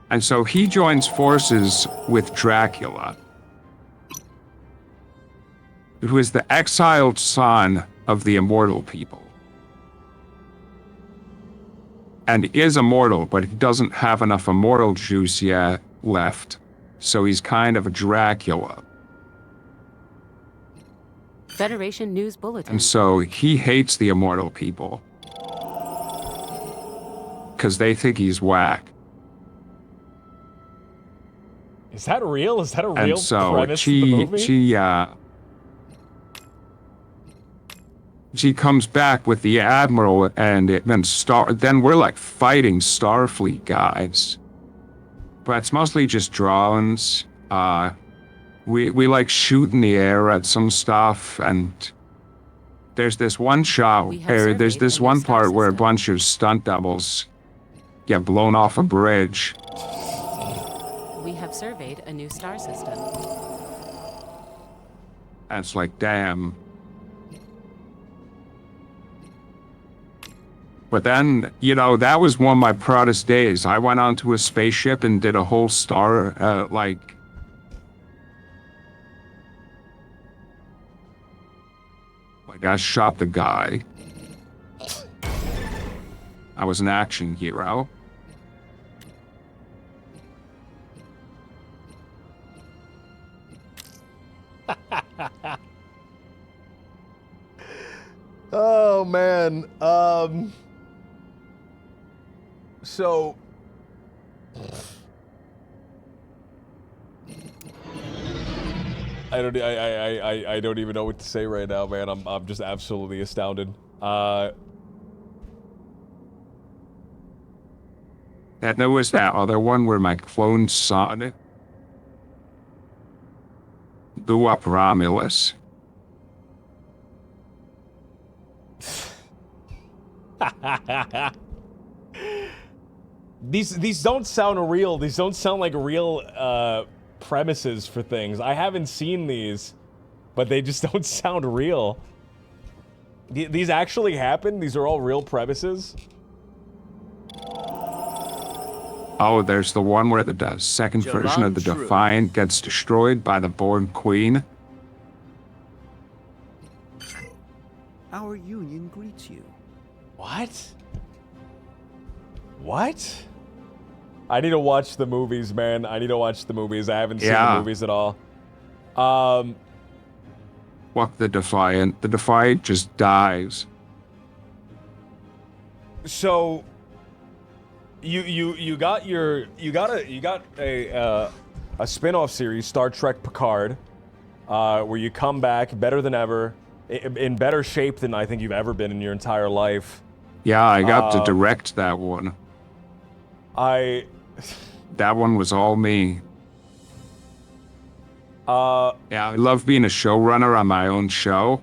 And so he joins forces with Dracula, who is the exiled son of the immortal people. And is immortal, but he doesn't have enough immortal juice yet left. So he's kind of a Dracula. Federation News Bulletin. And so he hates the immortal people. Because they think he's whack. Is that real? Is that a real And so premise of the movie? she comes back with the Admiral, and then we're like fighting Starfleet guys. But it's mostly just drawings. we like shoot in the air at some stuff, and there's this one shot, We have or there's surveyed this a new one star part where a system. bunch of stunt doubles get blown off a bridge. We have surveyed a new star system. And it's like, damn. But then, you know, that was one of my proudest days. I went onto a spaceship and did a whole star, like I shot the guy. I was an action hero. Oh man. So I don't even know what to say right now, man. I'm just absolutely astounded. And there was that other one where my clone son blew up Romulus. These don't sound real. These don't sound like real premises for things. I haven't seen these, but they just don't sound real. These actually happen? These are all real premises? Oh, there's the one where the second version of the True. Defiant gets destroyed by the Born Queen. Our union greets you. What? What? I need to watch the movies, man. I need to watch the movies. I haven't seen the movies at all. Fuck the Defiant. The Defiant just dies. So you got a spin-off series, Star Trek Picard, where you come back better than ever, in better shape than I think you've ever been in your entire life. Yeah, I got to direct that one. That one was all me. Yeah, I love being a showrunner on my own show.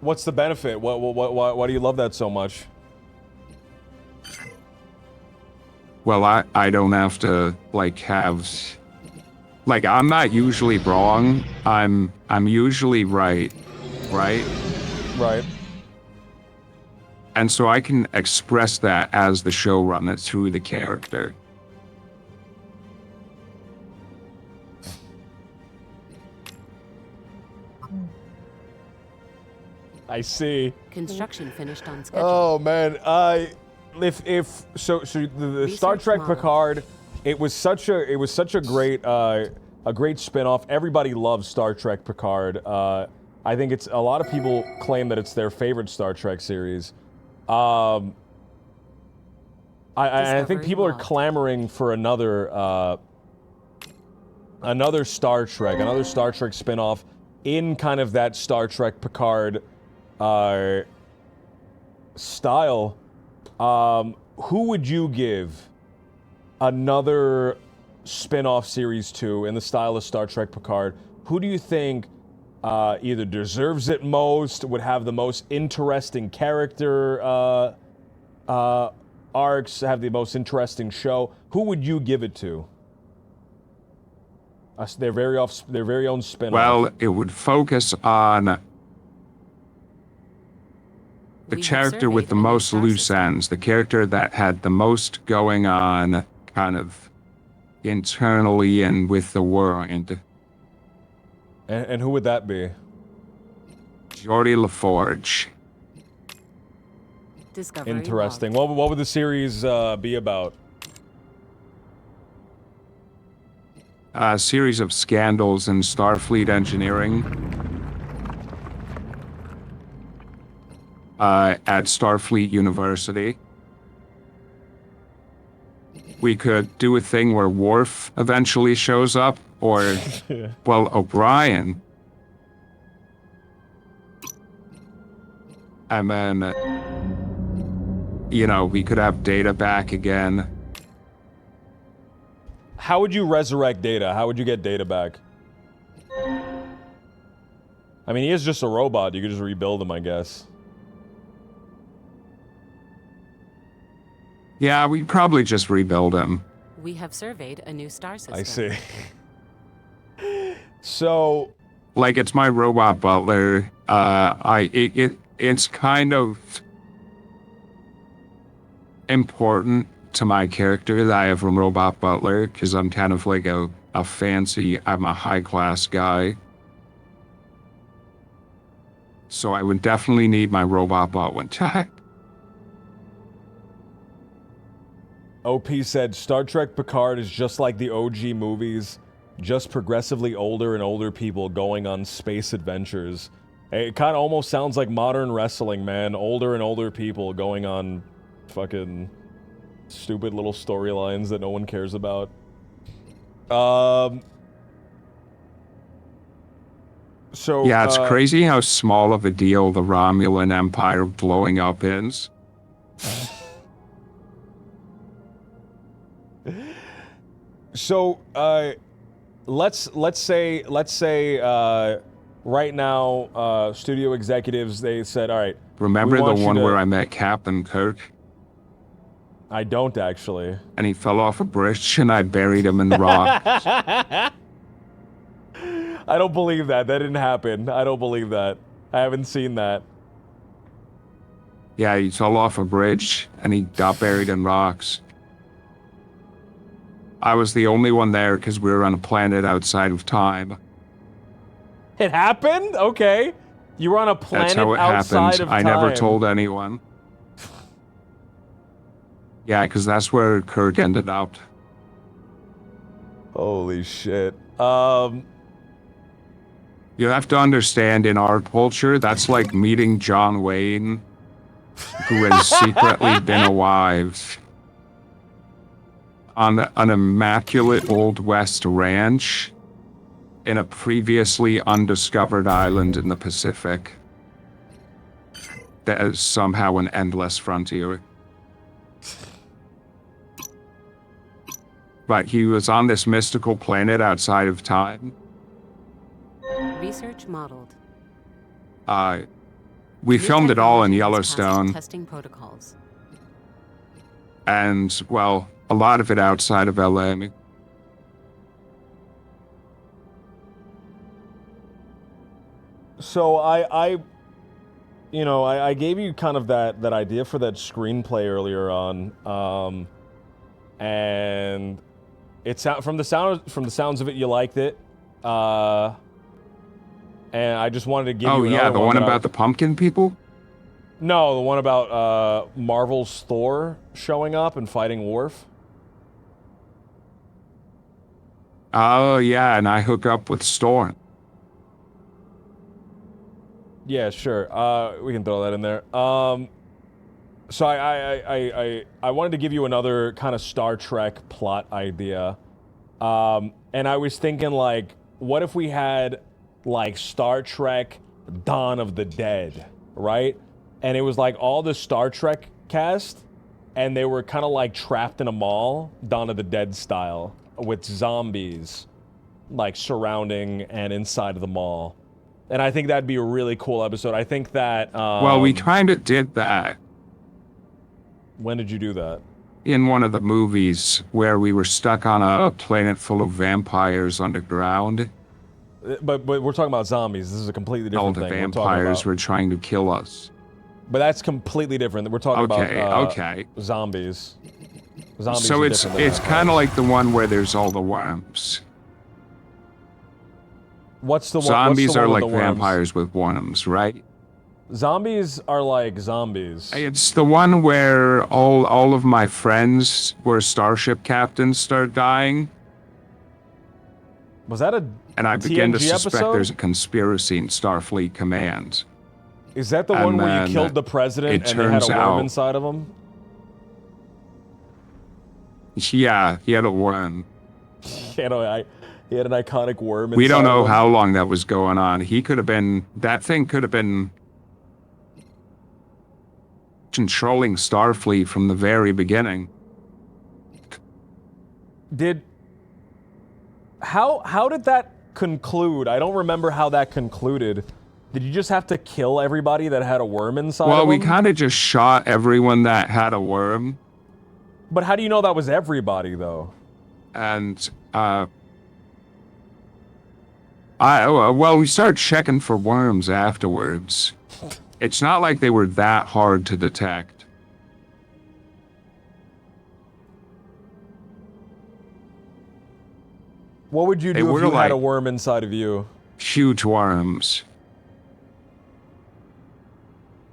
What's the benefit? Why do you love that so much? Well, I don't have to I'm not usually wrong. I'm usually right. Right? Right. And so I can express that as the showrunner through the character. I see. Construction finished on schedule. Oh man, if the Star Research Trek model. Picard, it was such a great spin-off. Everybody loves Star Trek Picard. I think it's a lot of people claim that it's their favorite Star Trek series. I think Discovery people are logged. clamoring for another Star Trek spin-off in kind of that Star Trek Picard style. Who would you give another spin-off series to in the style of Star Trek Picard? Who do you think either deserves it most, would have the most interesting character arcs, have the most interesting show? Who would you give it to? Their very own spin-off. Well, it would focus on the We have character with surveyed the a new most star loose system. ends, the character that had the most going on kind of internally and with the world. And who would that be? Geordie LaForge. Discovery Interesting. logged. What would the series be about? A series of scandals in Starfleet engineering. At Starfleet University. We could do a thing where Worf eventually shows up, or, well, O'Brien. And then, you know, we could have Data back again. how would you resurrect Data? How would you get Data back? I mean, he is just a robot. You could just rebuild him, I guess. Yeah, we'd probably just rebuild him. We have surveyed a new star system. I see. So, Like, it's my robot butler. It's kind of important to my character that I have a robot butler, because I'm kind of like I'm a high-class guy. So I would definitely need my robot butler check. OP said, Star Trek Picard is just like the OG movies, just progressively older and older people going on space adventures. It kind of almost sounds like modern wrestling, man. Older and older people going on fucking stupid little storylines that no one cares about. So Yeah, it's crazy how small of a deal the Romulan Empire blowing up is. So, let's say right now, studio executives, they said, all right. Remember the one where I met Captain Kirk? I don't actually. And he fell off a bridge and I buried him in the rock. I don't believe that. That didn't happen. I don't believe that. I haven't seen that. Yeah, he fell off a bridge and he got buried in rocks. I was the only one there because we were on a planet outside of time. It happened? Okay. You were on a planet That's how it outside happened. of I time. never told anyone. Yeah, because that's where Kirk ended up. Holy shit. You have to understand, in our culture, that's like meeting John Wayne, who has secretly been a wife on an immaculate Old West ranch in a previously undiscovered island in the Pacific that is somehow an endless frontier. But he was on this mystical planet outside of time. Research modeled. We New filmed it all in technology has passed Yellowstone, testing protocols. and, well, a lot of it outside of LA. So I gave you kind of that idea for that screenplay earlier on, and it's from the sounds of it, you liked it, and I just wanted to give you. Oh yeah, the one about the pumpkin people. No, the one about Marvel's Thor showing up and fighting Worf. Oh yeah, and I hook up with Storm. Yeah, sure. We can throw that in there. So I wanted to give you another kind of Star Trek plot idea. And I was thinking, like, what if we had, like, Star Trek Dawn of the Dead, right? And it was, like, all the Star Trek cast, and they were kind of, like, trapped in a mall, Dawn of the Dead style, with zombies, like, surrounding and inside of the mall. And I think that'd be a really cool episode. I think that... well, we kind of did that. When did you do that? In one of the movies where we were stuck on a planet full of vampires underground. But we're talking about zombies. This is a completely different All the thing. vampires were trying to kill us. But that's completely different. We're talking about zombies. Zombies. So are it's different than kind of vampires. like the one where there's all the worms. What's the one? Zombies what's the are one like with the worms? vampires with worms, right? Zombies are like zombies. It's the one where all of my friends where starship captains start dying. Was that a And I begin to TNG suspect episode? there's a conspiracy in Starfleet Command. Is that the and one where you then killed the president it and they had a turns worm out- inside of him? Yeah, he had a worm. You know, he had an iconic worm inside We don't know of him. how long that was going on. That thing could have been controlling Starfleet from the very beginning. Did How did that conclude? I don't remember how that concluded. Did you just have to kill everybody that had a worm inside Well, of we them? kind of just shot everyone that had a worm. But how do you know that was everybody, though? And, well, we started checking for worms afterwards. It's not like they were that hard to detect. What would you They do if were you had a like- worm inside of you? Huge worms.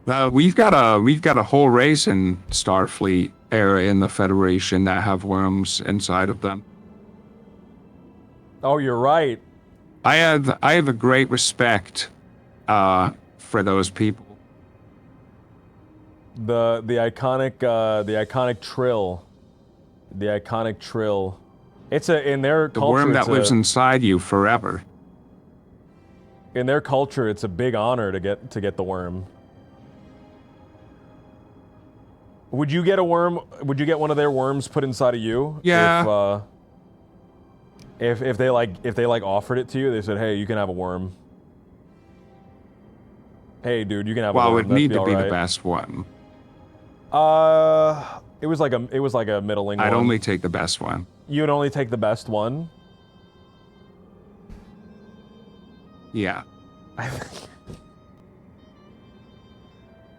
We've got a whole race in Starfleet area in the Federation that have worms inside of them. Oh, you're right. I have a great respect for those people. The iconic trill. The iconic trill. It's in their The culture. worm that lives inside you forever. In their culture, it's a big honor to get the worm. Would you get a worm? Would you get one of their worms put inside of you? Yeah. If they like offered it to you, they said, "Hey, you can have a worm." Hey, dude, you can have a worm. Well, it would need to be alright. the best one. It was like a middling one. I'd only take the best one. You would only take the best one? Yeah.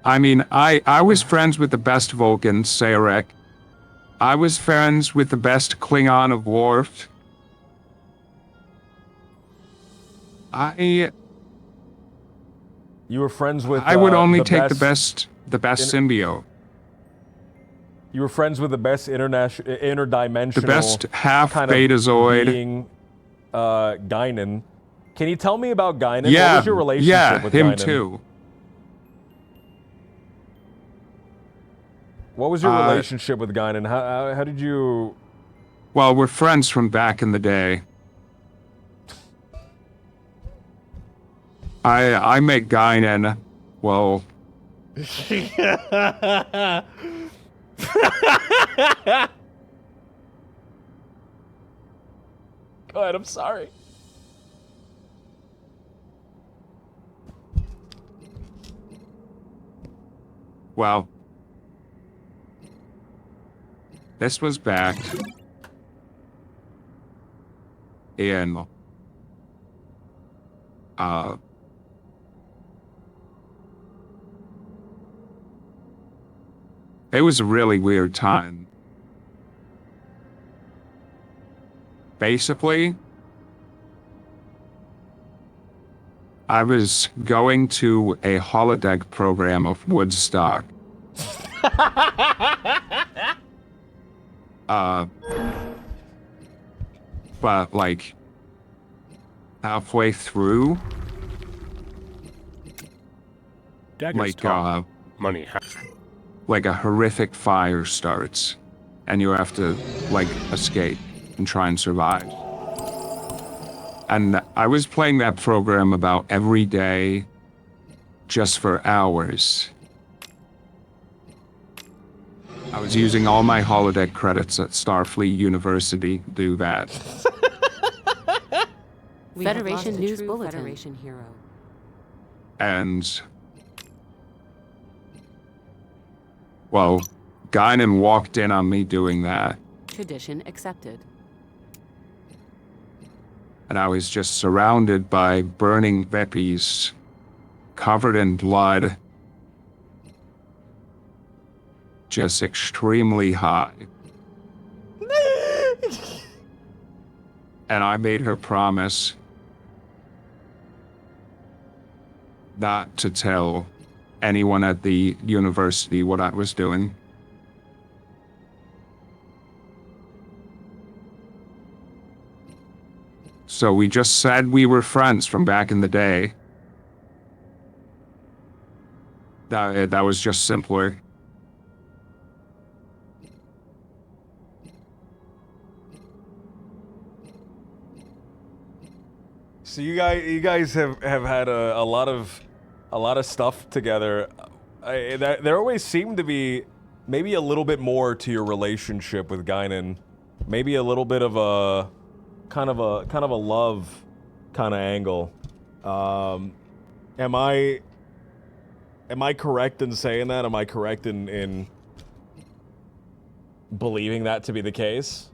I mean, I was friends with the best Vulcan, Sarek. I was friends with the best Klingon of Worf. You were friends with I would only the take the best symbiote. You were friends with the best interdimensional The best half kind of Betazoid. being, Guinan. Can you tell me about Guinan? Yeah, What was your relationship with him Guinan? too. What was your relationship with Guinan? How did you... Well, we're friends from back in the day. I met Guinan, well... Go ahead, I'm sorry. Well... This was back... in... It was a really weird time. Basically, I was going to a holodeck program of Woodstock. But like, halfway through, Daggers like, talk. Money. like a horrific fire starts, and you have to, like, escape and try and survive. And I was playing that program about every day, just for hours. I was using all my holodeck credits at Starfleet University to do that. Federation News Bulletin. Federation hero. And... well, Guinan walked in on me doing that. Tradition accepted. And I was just surrounded by burning Vippies, covered in blood, just extremely high. And I made her promise not to tell anyone at the university what I was doing. So we just said we were friends from back in the day. That was just simpler. So you guys have had a lot of stuff together. There always seemed to be maybe a little bit more to your relationship with Guinan. Maybe a little bit of a kind of a love kind of angle. Am I correct in saying that? Am I correct in believing that to be the case?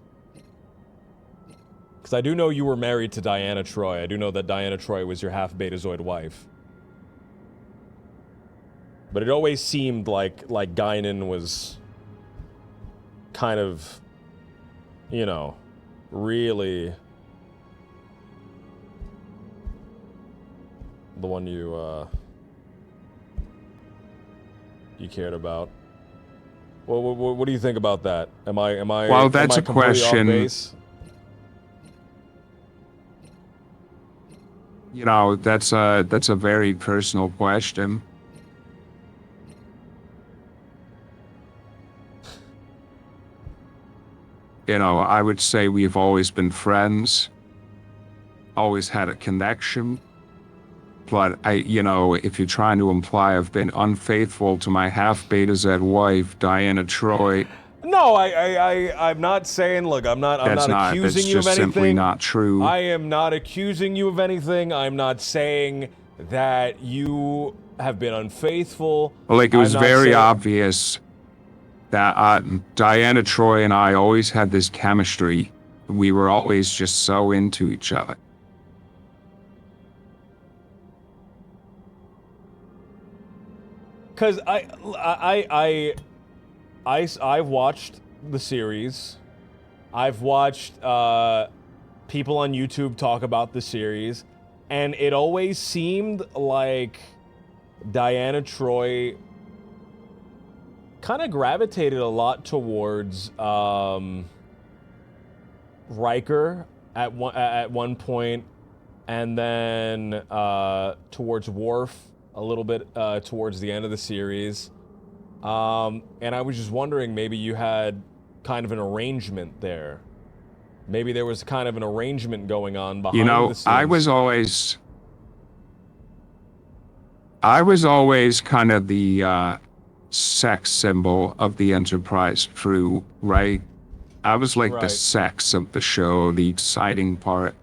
Because I do know you were married to Diana Troy. I do know that Diana Troy was your half-Betazoid wife. But it always seemed like Guinan was kind of, you know, really the one you cared about. Well, what do you think about that? Am I Well, that's am I a completely question. off base? You know, that's a very personal question. You know, I would say we've always been friends, always had a connection. But you know, if you're trying to imply I've been unfaithful to my half-Beta-Z wife, Diana Troy, No, I'm not saying. Look, I'm not accusing you of just anything. simply not true. I am not accusing you of anything. I'm not saying that you have been unfaithful. Like, it was I'm not very saying- obvious that Diana Troy and I always had this chemistry. We were always just so into each other. Because I've watched the series. I've watched people on YouTube talk about the series, and it always seemed like Diana Troy kind of gravitated a lot towards Riker at one point, and then towards Worf a little bit towards the end of the series. And I was just wondering, maybe you had kind of an arrangement there. Maybe there was kind of an arrangement going on behind You know, the scenes. I was always kind of the sex symbol of the Enterprise crew, right? I was like the Right. sex of the show, the exciting part.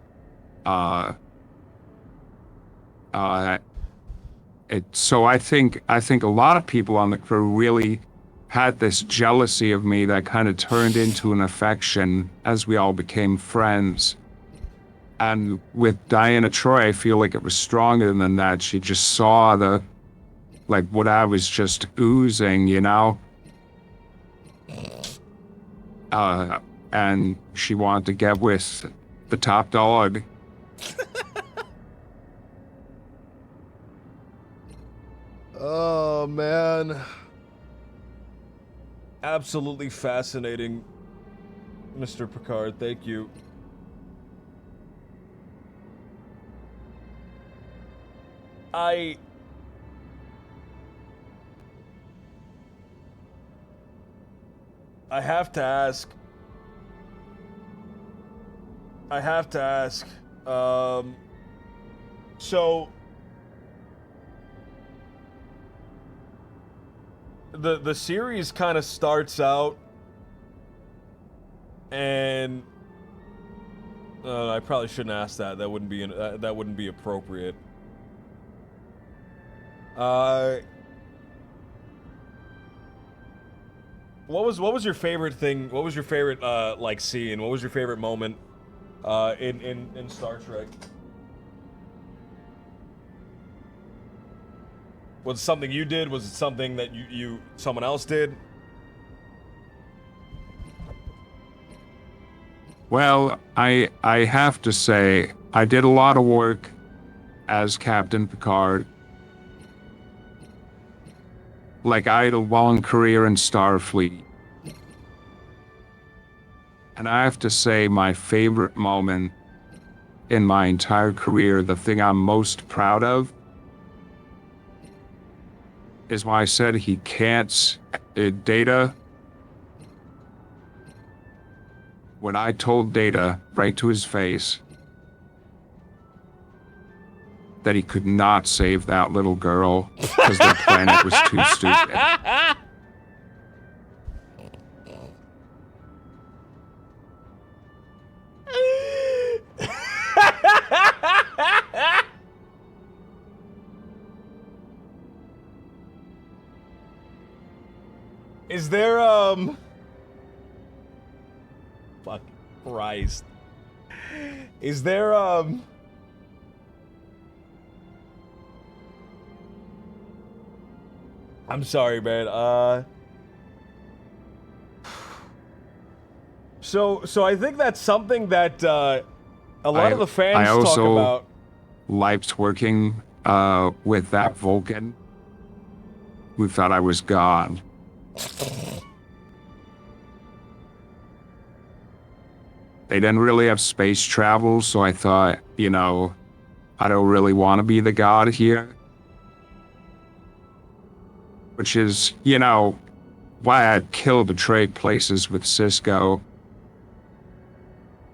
So I think a lot of people on the crew really had this jealousy of me that kind of turned into an affection as we all became friends. And with Diana Troy, I feel like it was stronger than that. She just saw what I was just oozing, you know? And she wanted to get with the top dog. Oh, man. Absolutely fascinating, Mr. Picard. Thank you. I have to ask. So the series kind of starts out, and I probably shouldn't ask that. That wouldn't be appropriate. What was your favorite thing? What was your favorite like scene? What was your favorite moment in Star Trek? Was it something you did? Was it something that someone else did? Well, I have to say, I did a lot of work as Captain Picard. Like, I had a long career in Starfleet. And I have to say, my favorite moment in my entire career, the thing I'm most proud of, is when I said he can't, Data, when I told Data right to his face that he could not save that little girl because the planet was too stupid. Is there, fuck Christ. Is there, I'm sorry, man, So I think that's something that, a lot of the fans talk about. Liked working with that Vulcan who thought I was God. They didn't really have space travel, so I thought, you know, I don't really want to be the God here. Which is, you know, why I'd kill to trade places with Cisco.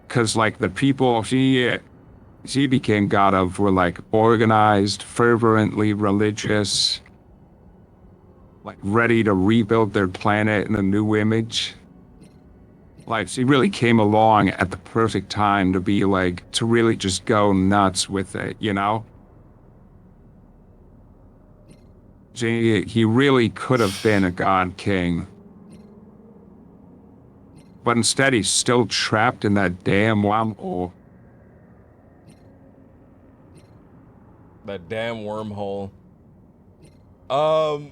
Because, like, the people he became god of were, like, organized, fervently religious, like, ready to rebuild their planet in a new image. Like, he really came along at the perfect time to be, like, to really just go nuts with it, you know? He really could have been a god king. But instead, he's still trapped in that damn wormhole. That damn wormhole. I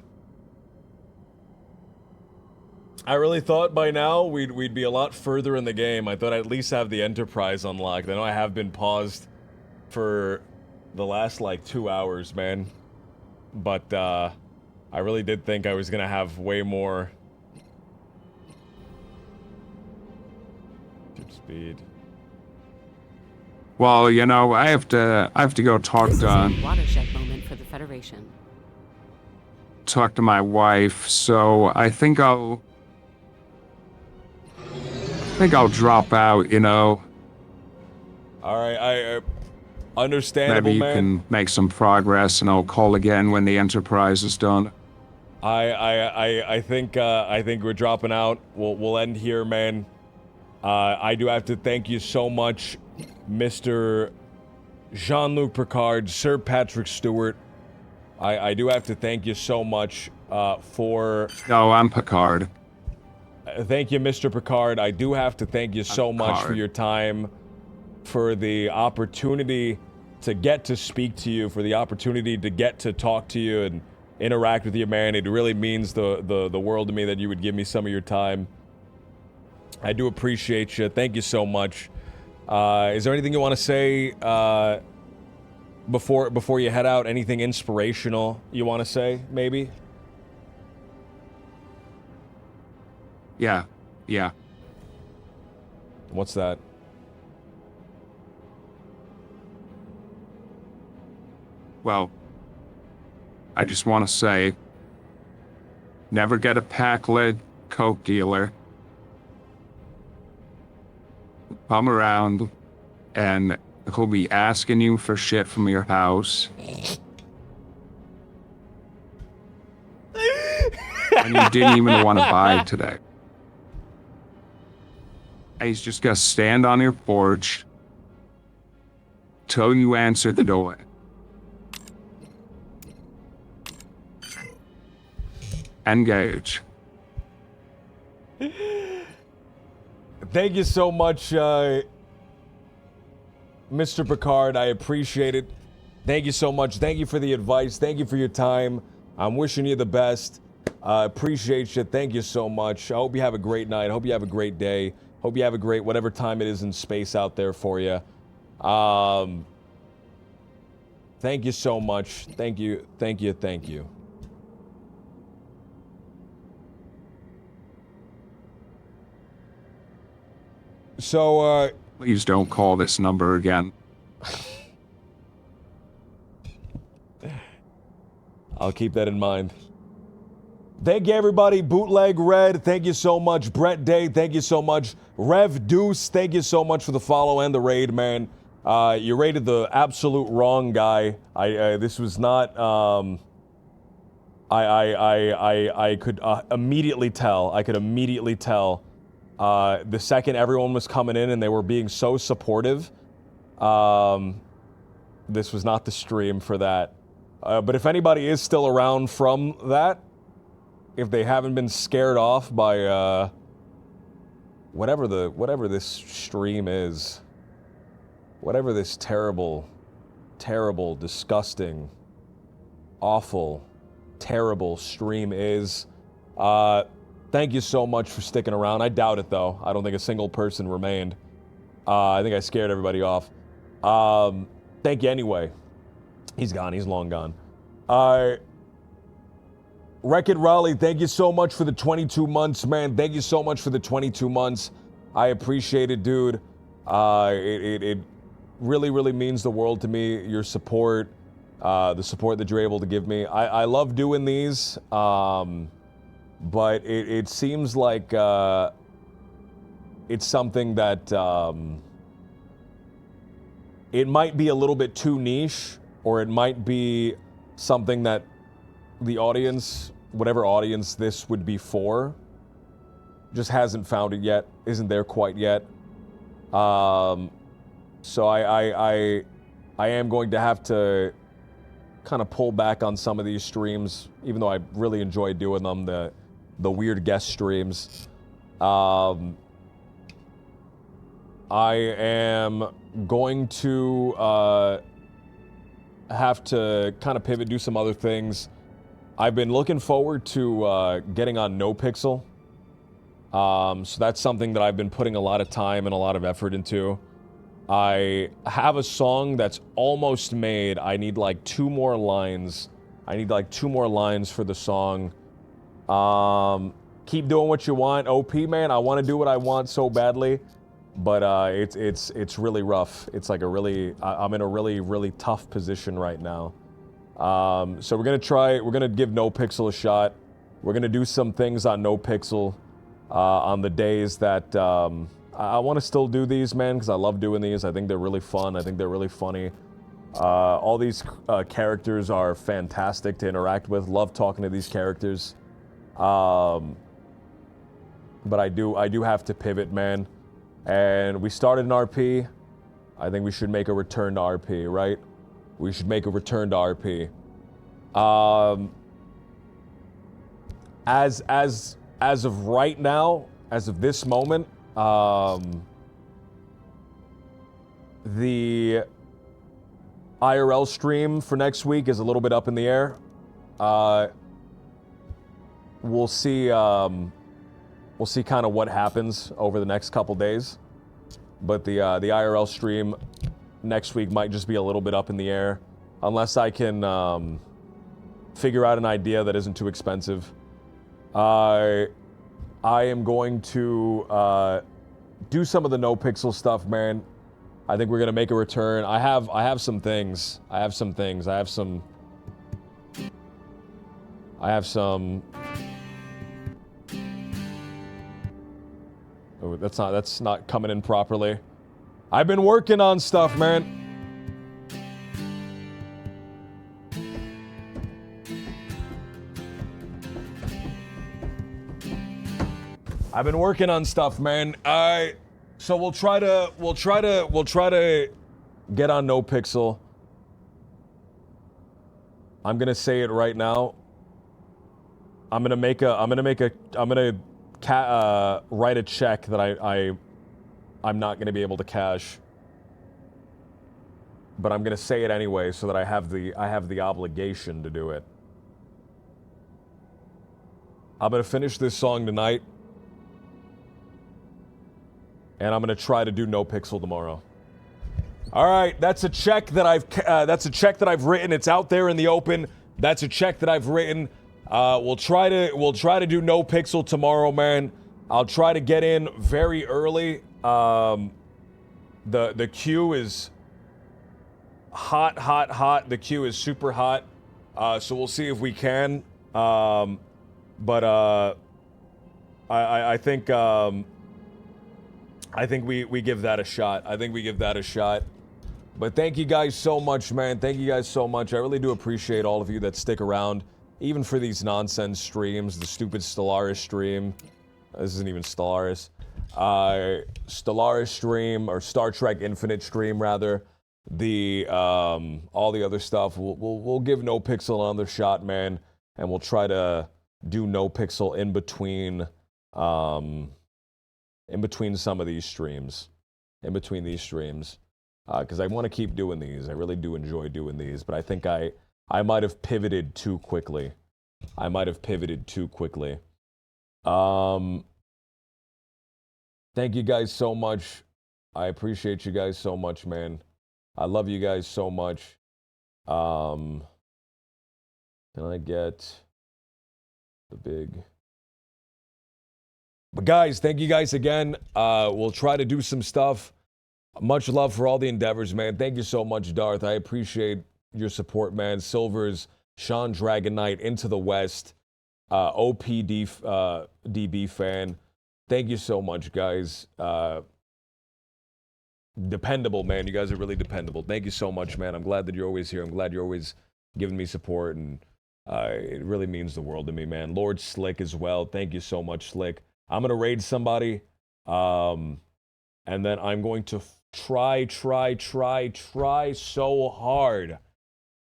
really thought by now we'd be a lot further in the game. I thought I'd at least have the Enterprise unlocked. I know I have been paused for the last, like, 2 hours, man. But, I really did think I was gonna have way more... Speed. Well, you know, I have to go talk This is to a watershed moment for the Federation. My wife, so I think I'll drop out, you know. Alright, I understandable, Maybe you man. can make some progress and I'll call again when the Enterprise is done. I think we're dropping out. We'll end here, man. I do have to thank you so much, Mr. Jean-Luc Picard, Sir Patrick Stewart. I do have to thank you so much for... No, I'm Picard. Thank you, Mr. Picard. I do have to thank you so much for your time, for the opportunity to get to speak to you, for the opportunity to get to talk to you and interact with you, man. It really means the world to me that you would give me some of your time. I do appreciate you. Thank you so much. Is there anything you want to say before you head out? Anything inspirational you want to say, maybe? Yeah. What's that? Well, I just want to say, never get a pack-led coke dealer. Come around, and he'll be asking you for shit from your house. And you didn't even want to buy today. And he's just gonna stand on your porch till you answer the door. Engage. Thank you so much, Mr. Picard. I appreciate it. Thank you so much. Thank you for the advice. Thank you for your time. I'm wishing you the best. Appreciate you. Thank you so much. I hope you have a great night. I hope you have a great day. Hope you have a great whatever time it is in space out there for you. Thank you so much. Thank you. Thank you. Thank you. So, Please don't call this number again. I'll keep that in mind. Thank you, everybody. Bootleg Red, thank you so much. Brett Day, thank you so much. Rev Deuce, thank you so much for the follow and the raid, man. You rated the absolute wrong guy. This was not, I could immediately tell. I could immediately tell. The second everyone was coming in and they were being so supportive, this was not the stream for that. But if anybody is still around from that, if they haven't been scared off by whatever this stream is, whatever this terrible, disgusting, awful, terrible stream is. Thank you so much for sticking around. I doubt it though. I don't think a single person remained. I think I scared everybody off. Thank you anyway. He's gone. He's long gone. Wreck-It Raleigh, thank you so much for the 22 months, man. Thank you so much for the 22 months. I appreciate it, dude. It really, really means the world to me. Your support, the support that you're able to give me. I love doing these, but it seems like it's something that it might be a little bit too niche, or it might be something that the audience, whatever audience this would be for, just hasn't found it yet, isn't there quite yet. So I am going to have to kind of pull back on some of these streams, even though I really enjoy doing them, the weird guest streams. I am going to have to kind of pivot, do some other things. I've been looking forward to getting on NoPixel. So that's something that I've been putting a lot of time and a lot of effort into. I have a song that's almost made. I need like 2 more lines. I need like 2 more lines for the song. Keep doing what you want, OP, man. I want to do what I want so badly, but it's really rough. It's like I'm in a really tough position right now. So we're gonna give NoPixel a shot. We're gonna do some things on NoPixel on the days that I want to still do these, man, because I love doing these. I think they're really fun. I think they're really funny. All these characters are fantastic to interact with. Love talking to these characters. But I do have to pivot, man. And we started an RP. I think we should make a return to RP, right? We should make a return to RP. As of right now, as of this moment, the IRL stream for next week is a little bit up in the air. We'll see kind of what happens over the next couple days. But the IRL stream next week might just be a little bit up in the air, unless I can figure out an idea that isn't too expensive. I am going to do some of the NoPixel stuff, man. I think we're gonna make a return. I have some things. I have some. Oh, that's not coming in properly. I've been working on stuff, man. I've been working on stuff, man. So we'll try to get on NoPixel. I'm gonna say it right now. I'm gonna write a check that I'm not gonna be able to cash. But I'm gonna say it anyway so that I have the obligation to do it. I'm gonna finish this song tonight. And I'm gonna try to do NoPixel tomorrow. All right, that's a check that I've written. It's out there in the open. That's a check that I've written. We'll try to do NoPixel tomorrow, man. I'll try to get in very early. The queue is hot. The queue is super hot. So we'll see if we can. I think we give that a shot. But thank you guys so much, man. Thank you guys so much. I really do appreciate all of you that stick around, even for these nonsense streams. The stupid Stellaris stream. This isn't even Stellaris. Stellaris stream, or Star Trek Infinite stream, rather. All the other stuff. We'll give NoPixel another shot, man. And we'll try to do no pixel in between some of these streams. In between these streams. Because I want to keep doing these. I really do enjoy doing these. But I think I might have pivoted too quickly. Thank you guys so much. I appreciate you guys so much, man. I love you guys so much. Can I get the big... But guys, thank you guys again. We'll try to do some stuff. Much love for all the endeavors, man. Thank you so much, Darth. I appreciate your support, man. Silvers, Sean Dragon Knight, Into the West, OPD DB fan. Thank you so much, guys. Dependable, man. You guys are really dependable. Thank you so much, man. I'm glad that you're always here. I'm glad you're always giving me support, and it really means the world to me, man. Lord Slick as well. Thank you so much, Slick. I'm going to raid somebody, and then I'm going to try so hard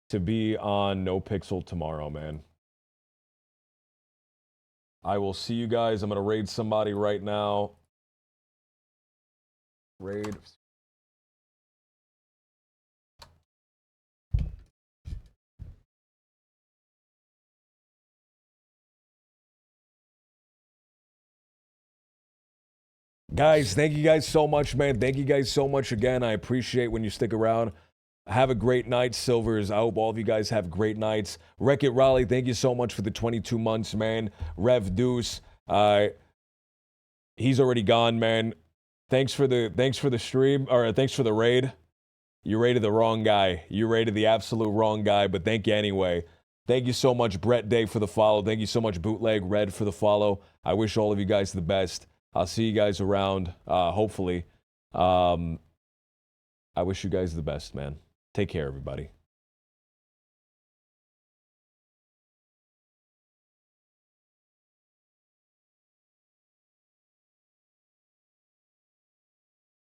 to be on No Pixel tomorrow, man. I will see you guys. I'm going to raid somebody right now. Raid. Guys, thank you guys so much, man. Thank you guys so much again. I appreciate when you stick around. Have a great night, Silvers. I hope all of you guys have great nights. Wreck-It Raleigh, thank you so much for the 22 months, man. Rev Deuce, he's already gone, man. Thanks for the stream, or thanks for the raid. You raided the wrong guy. You raided the absolute wrong guy, but thank you anyway. Thank you so much, Brett Day, for the follow. Thank you so much, Bootleg Red, for the follow. I wish all of you guys the best. I'll see you guys around, hopefully. I wish you guys the best, man. Take care, everybody.